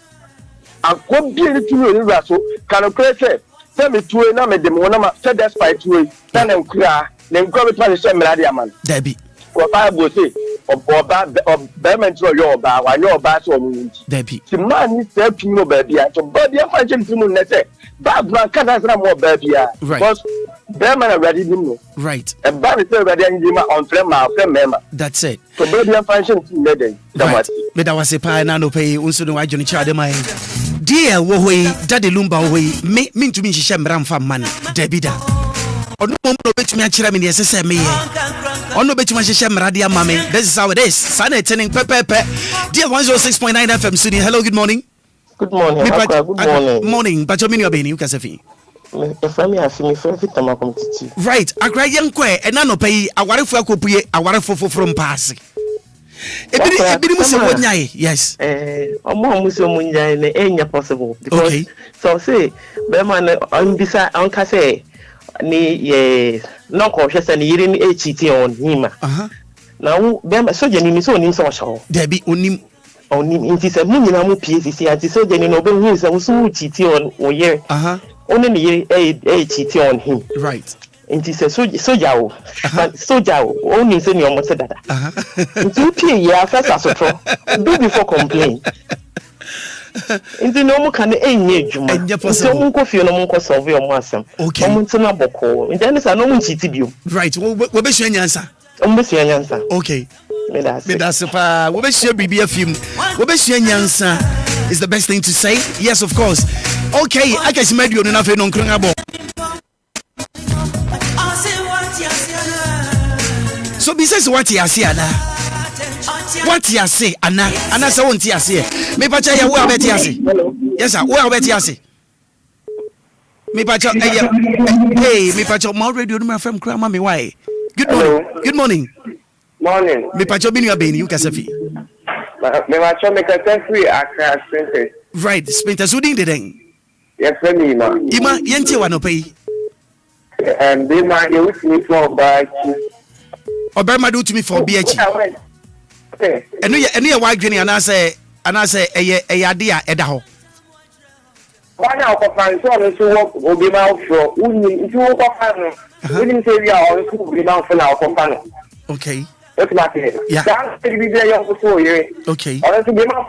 Akwa bi ni tumi oni raso kan kwese se me tuwe na me dem wona ma se despite tuwe na na nkura na nkura be twa se mrade aman dabi ko Bible say oba be mentro yo oba wa yo oba so onu nti dabi ti man ni se tumi no ba bia to ba bia fa nche tumi ne se ba bra kan na sra mo ba bia because be man already nim no right e ba ni se already anji ma on frame ma frame mema that's it so ba bia fa nche tumi ne den right me da wase pa na no pay unso no adwoni cha de mai dear wohoi dade lumba wohoi me ntumi nhihye mramfa man dabida ono mo no betumi akira me ne sese me ye ono betumi nhihye mrade ama me this is how it is sana etening pepepe dear 106.9 FM Sydney. Hello, good morning. Good morning. Good morning. Morning but you mean you be you kasafi family afimi favorite tamakom titi right Accra yenkwe ena no pay awarefo akopue awarefo foforo mpaase Ebidi muso wonyai. Yes. Omo muso wonyai ne enya possible because so say be man on bisa on ka say ni ye no ko hwese ne yiri ni cheating on him. Now be so je ni so onim so so. Debi onim inti se mu nyina mu PCC anti so je ni no be hu se so cheating on oye. Only ni yiri cheating on him. Right. Inti se soja only say ni omo se dada. Inti pie ya first asotro do before complain. Inti no mo kan enye adwuma. So mo ko fie no mo ko solve your asem. Okay. Mo ntina boko. Inti na sa no mo chiti bio. Right. We be sua nyansa. Mo be sua nyansa. Okay. Me that's super. We be sua bibi afim. We be sua nyansa is the best thing to say. Yes, of course. Okay, I guess medio no na fe no nkron abo. So besides what you say, Anna, what you say, Anna say what you say. Me pacha ya wo abeti ase. Yes sir, wo abeti ase. Me pacha hey, me pacha my radio no FM kra ma me why. Good morning. Good morning. Morning. Me pacha bi nua beni you kasafi. Me pacha me kasafi Accra Sprinter. Right, Sprinter so din den. Yes, me ma. Ima yenti wa no pay. And they ma you with me for back. Obama do to me for BH. Enu ye wadwene anase eye ade a eda ho. Wana okofan so no so obi ma ofro uni nti wo kofan no. Uni say we are on so obi ma ofro na okofan no. Okay. That's my thing. Yeah. That be there you so here. Okay. Or to be ma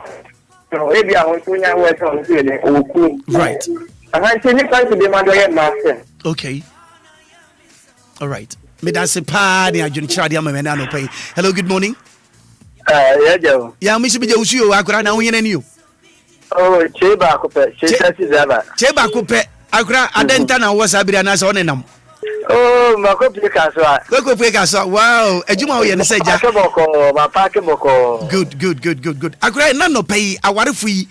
no e bia won so nya we so so le oku. Right. I say next time to be ma do ye master. Okay. All right. Me that's a party ajun chadi ama me na no pay. Hello, good morning. Yeah, Joe. Yeah, me be Joe you Accra na won ni you. Oh, Cheba ko pe. Cheba ko pe. Accra adenta na wo sabira na so nenam. Oh, mako plika so. Ko plika so. Wow, ejuma wo ye ne se ja. Ma park boko. Good. Accra na no pay awarefu yi.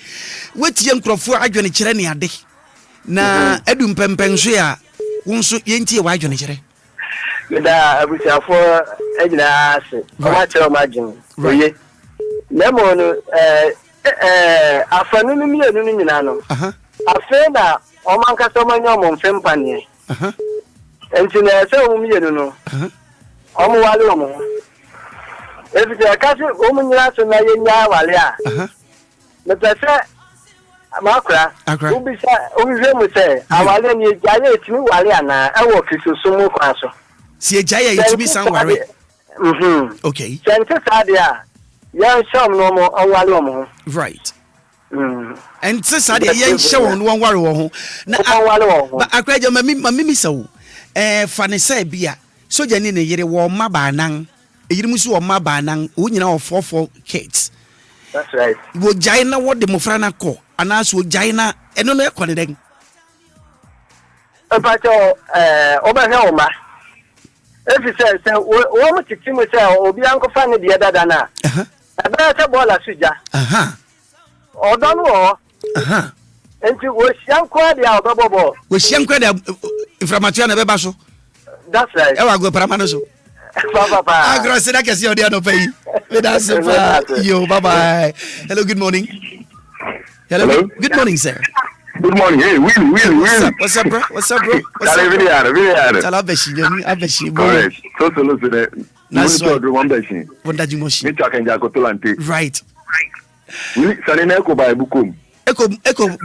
Wetie nkrofo adwene kire ne ade. Na edum pempen so ya wo nso yentie wa adwene kire. Da abusia for ejina ase o tell margin oye nemo no afanu ni mienu ni nyina no afa na o man ka so manyo mo mfempa ne enti na se o mienu no o mo wale o mo efite ka se o mo nyina so na ye nya wale a me pese Maakora o bi mo se awale ni jaye etimi wale ana e wo fisoso mu kwa so si ejaya yitimi sanware okay sente sadia yan sham no mo onware mo right and sadia yan sham no onware wo ho na onware wo ho ba akraja mami sawo fa ne sa bia soja ni ne yire wo ma ba nan eyire musu wo ma ba nan wo nyina wo 44 kids that's right wo jai na wo de mofra na ko anaso jai na eno no e ko ne den pacho o ba he o ma if you say wo mo titi mo say obi anko fa ne de dada na aba se bola suja odon wo enti wo sian kwa de a obobo wo sian kwa de inflammation na beba so that's right e wa go para mano so papa agro se da kesi odi no pay we da super yo bye bye hello good morning hello good morning sir. Good morning. Hey, Willy. What's up, bro? What's up? Really hard. Tell Abeshi. Correct. So today. That's right. One Beshi. What that you moshi? Me talking jako tolante. Right. Willy, sani na eko buy bukom. Eko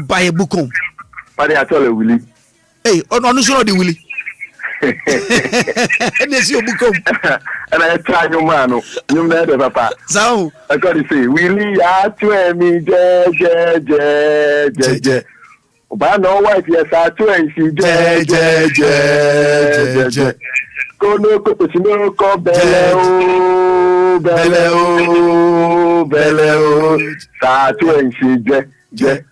buy bukom. Pade atole Willy. Hey, onu so no di Willy. Nesi obukom. And I try you man. You know the papa. So, I got to say Willy atwe mi je. Ba no wife yes atwe si je. Kono ko sino ko bele o sa atwe si je. Je.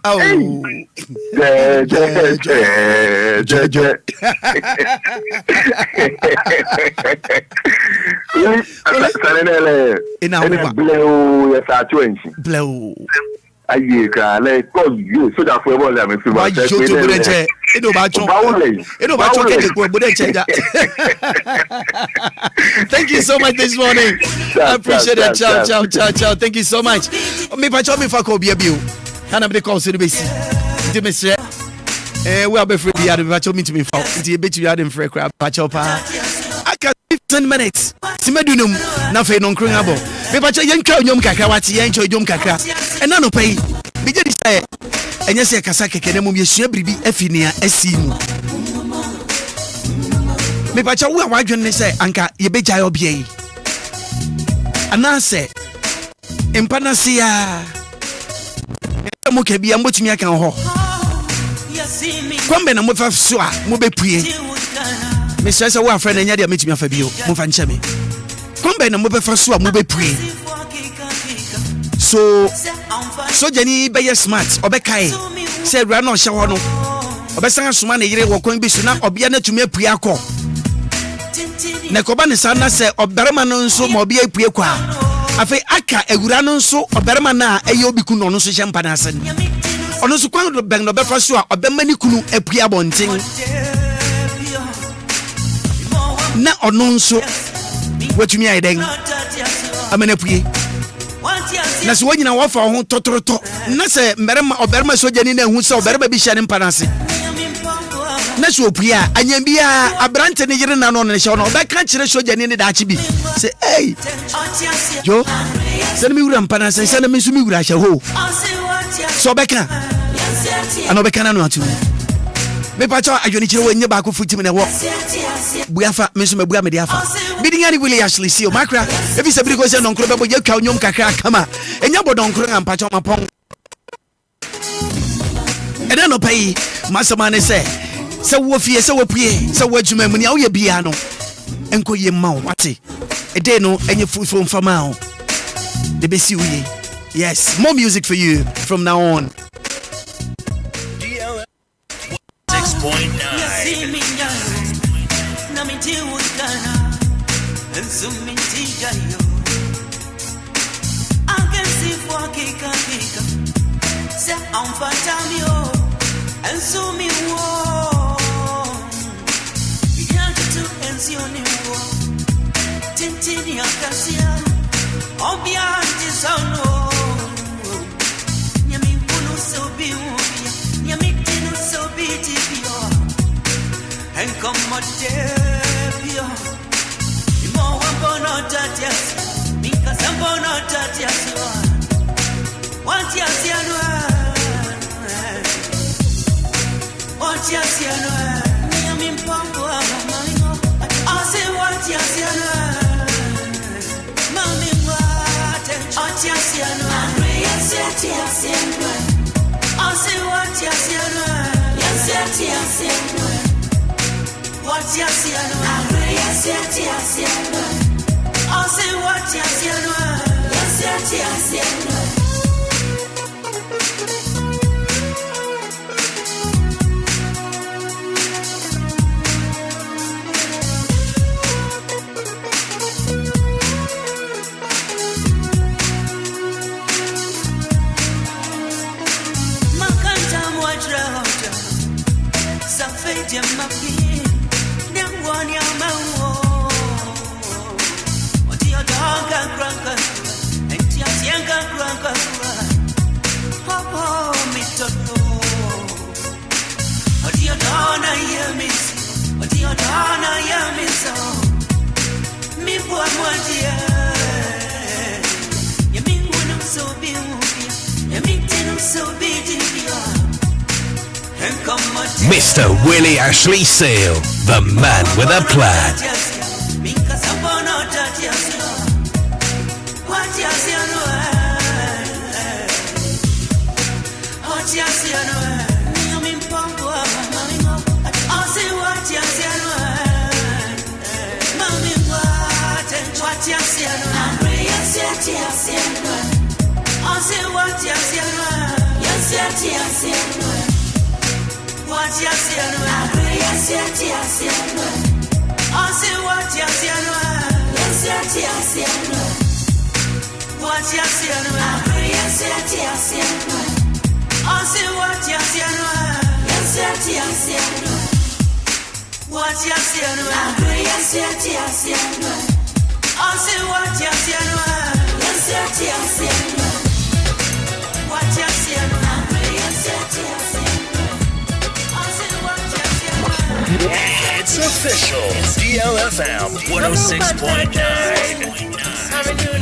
Oh. Je. Sanele. Ina bleu ya sa 20. Bleu. Aye, like God, you so that for all I'm a few. Thank you so much this morning. I appreciate it. Ciao. Thank you so much. Me pacho me fa ko bia bio. Ana be call so the base. Nti me sre. We are be free bia me pacho me to me fa. Nti e betu ya dem free crab pacho pa. Aka 15 minutes. Simedunum na fe no nkron abo. Me pacho yen twa onyom kakra wate yen twa onyom kakra. Ena no pay. Me je di say enye se kasa keke na mum yesua bribi afinia asimu. Me pacha wo awadwen ne say anka ye begya obia yi. Ana se empanasia mo ke bia mbotumi aka ho. Kwambe na mo fa so a mo bepue. Me say wo afra na nya dia metumi afa bio mo fa nche me. Kwambe na mo be fa so a mo bepue. So Jenny be smart obekai say ra no hye ho no obesan asoma ne yire wo kon bi so na obia na tumi apue akọ na koba ne sa na say oberema no nso ma obia apue kwa afi aka ewura no nso oberema na eye obi ku no nso hye mpa na ase ono so kwan ben no be fa so a obema ni kunu apue abonten na ono nso watumi ayeden amena apue na so wanyina wafa ho totoroto na se mberema oberema sojani na hu se oberema bi hye ne mpanase na so opua anyambia abrante ne yire na no ne hye no obeka kire sojani ne daachi bi se hey yo se mi wura mpanase se na mi so mi wura hye ho so obeka ana obeka na no atu me pacho adwoni kire wanye ba ko futim ne wo buafa me so mabua me de afa bidinya ni Willy Ashley see o Maakora if you say biri go say no nkro bebo ye twa onyom kakra kama enya bodon nkro am pacho mapon ena no pay masama ne say wo fie say wo pue say wo adwuma mu ni awo ye bia no enko ye ma wo wate ede no enye fufu mfama ho de besi uye. Yes, more music for you from now on. DLFM 6.9. Obia tisono nyami bulu so bi nyami tinu so bi tibio en commode bio imo wambono tatias mika sambono tatias wanti asiano nyami mpambo amalingo ase wanti asiano Otiasiano, Andreasiano, Otiasiano, Yasiasiano, Otiasiano, Andreasiano, Otiasiano, Yasiasiano. Mr. Willy Ashley Seal, the man with a plan. What It's official. DLFM 106.9.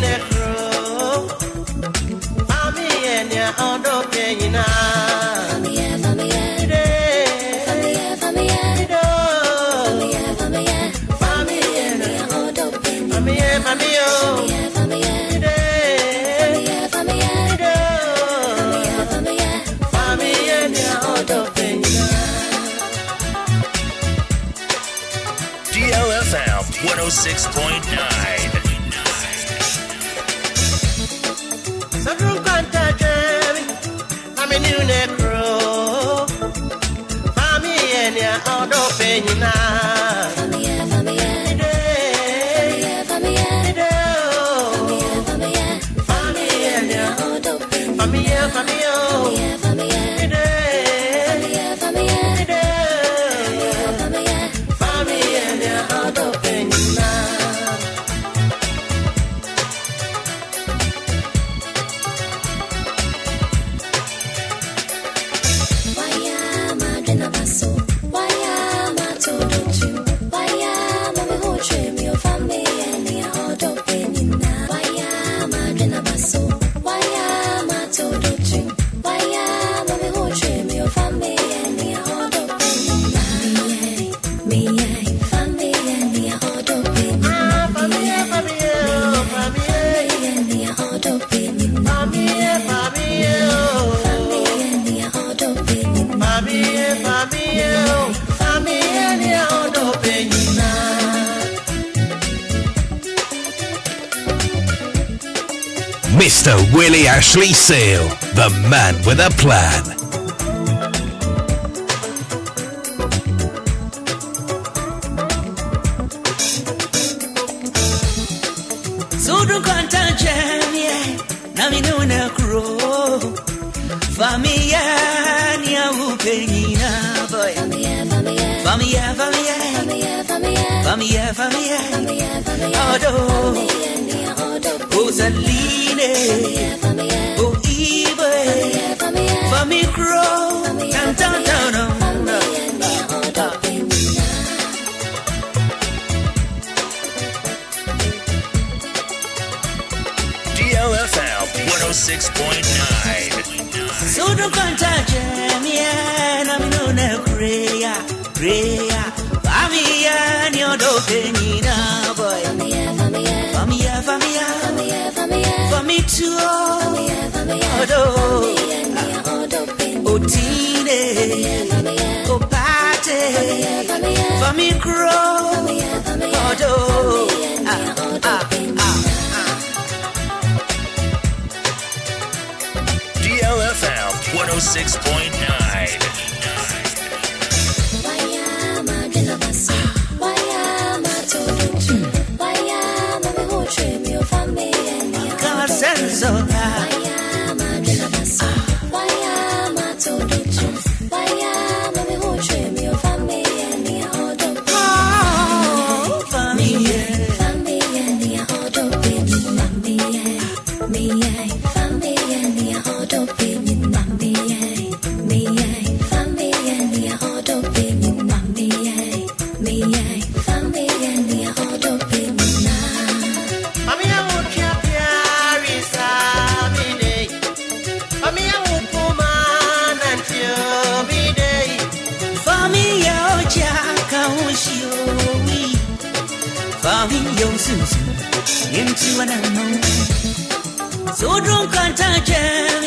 DLFM 106.9. Sadru kanta jemi, mami new necro. Mami enya odo penyina. Mr. Willy Ashley Sale, the man with a plan. So do contact jam, nami no na crow. Familia, nia upenina boy. Familia, Odo, Osaline, O Eve, Fami Crow, down. DLFM 106.9. So do contact jam, nami no na prayer. Familia, nia upenina boy. Familia, for me too. Odo, Otine, Opate, for me grow. Odo, DLFM 106.9. Into an unknown. So don't contact jam,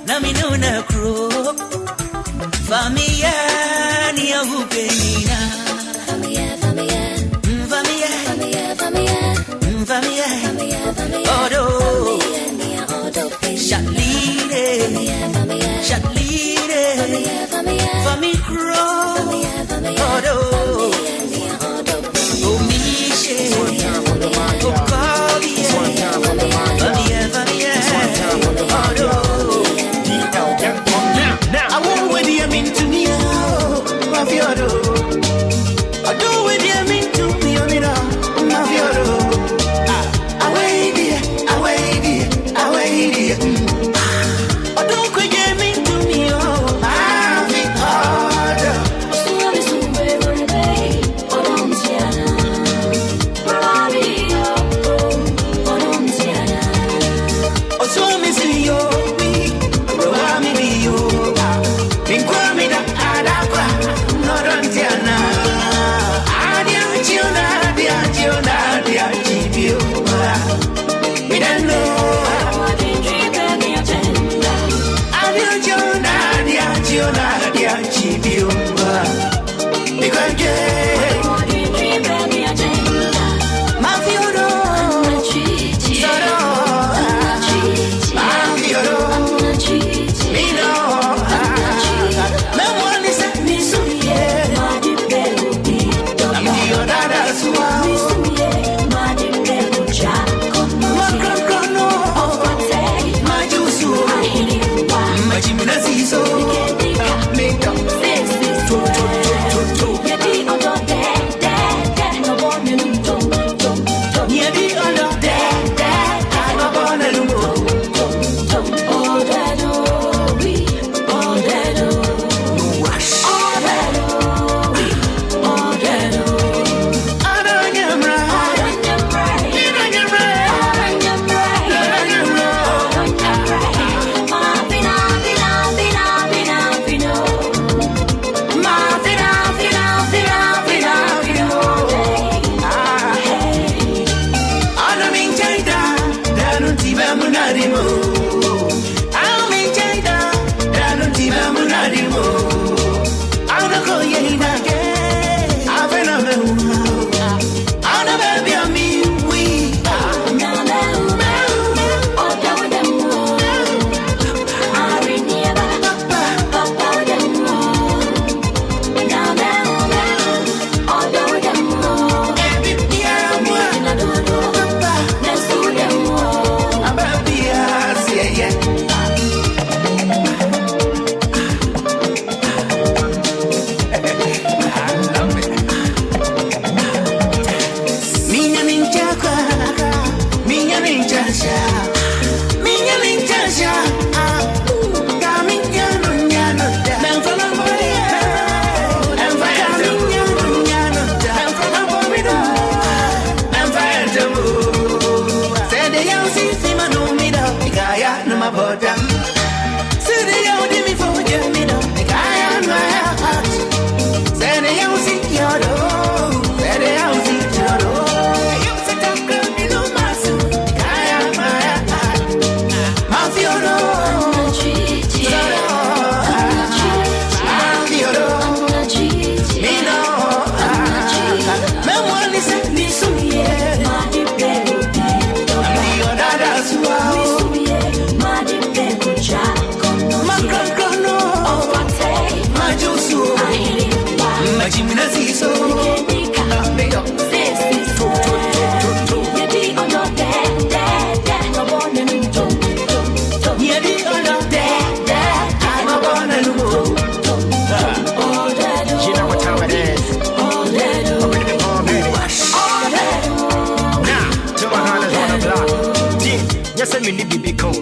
nami no na crow. Familia, nia upenina. Familia, Odo, Shatlide, Fami Crow, Odo, Omishe, I won't wait a minute to me. I do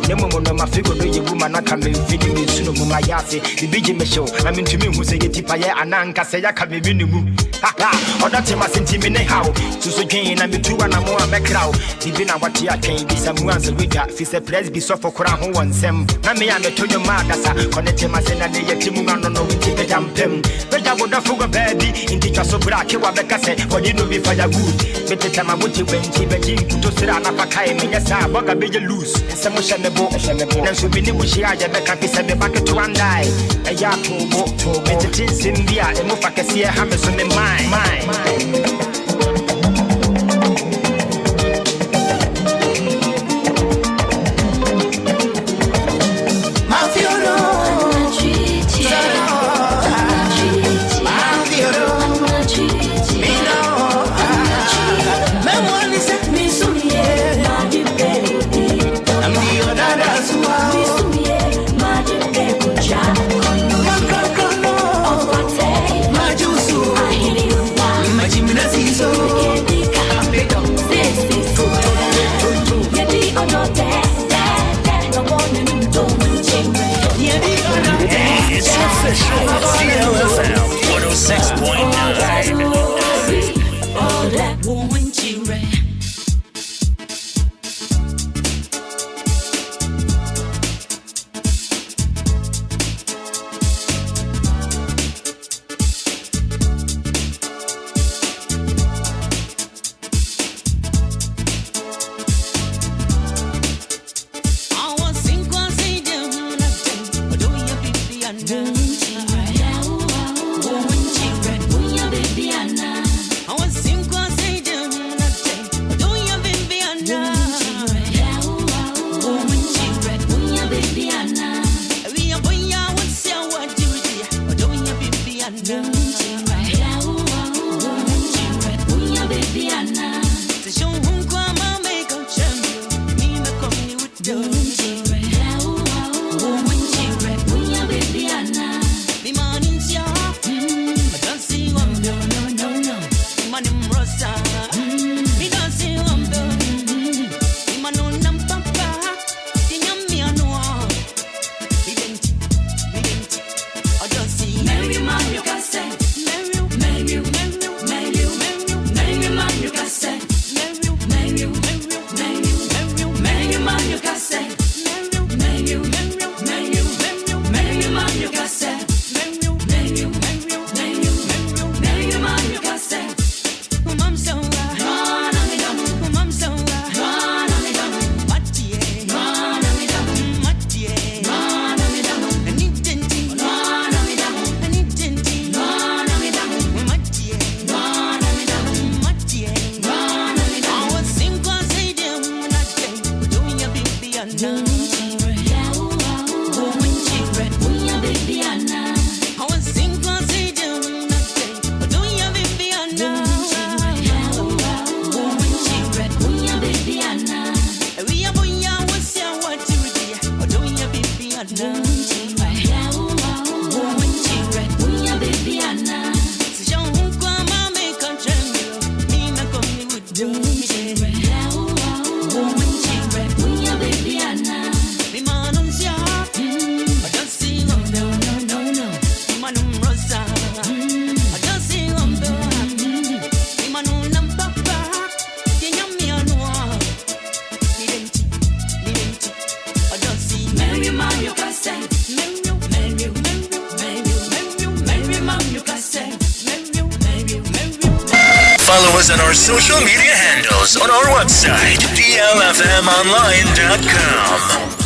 Nemo no mafigo no ye woman na come fini me suno mu mayase. The big me show. I mean to me who say tipa ye ananka say ya come minimu. Ha ha. Oda tema sentimi ne how. So dwen na me tuwa na mo amekra. Bibi na wati atwen bi samu anse wega. Fi se press bi so for kora ho wonsem. Na me ya me tonyo madasa. Connect ma se na ne ye timu no no winti be jampem. Be ja boda fugo baby. Inti twa so bra ke wa beka se. Odi no bi fire good. Bete tema buti wenti be jin to sira na pakai me yesa boga be je loose. Ese mo hye me bo. Na so bi ni mo hye aje beka fi se be back to one die. E ya to bo. Bete tin simbia e mo fakese ha me so me mine. It's official. DLFM 106.9. All that won't you Follow us on our social media handles on our website, DLFM.online.com.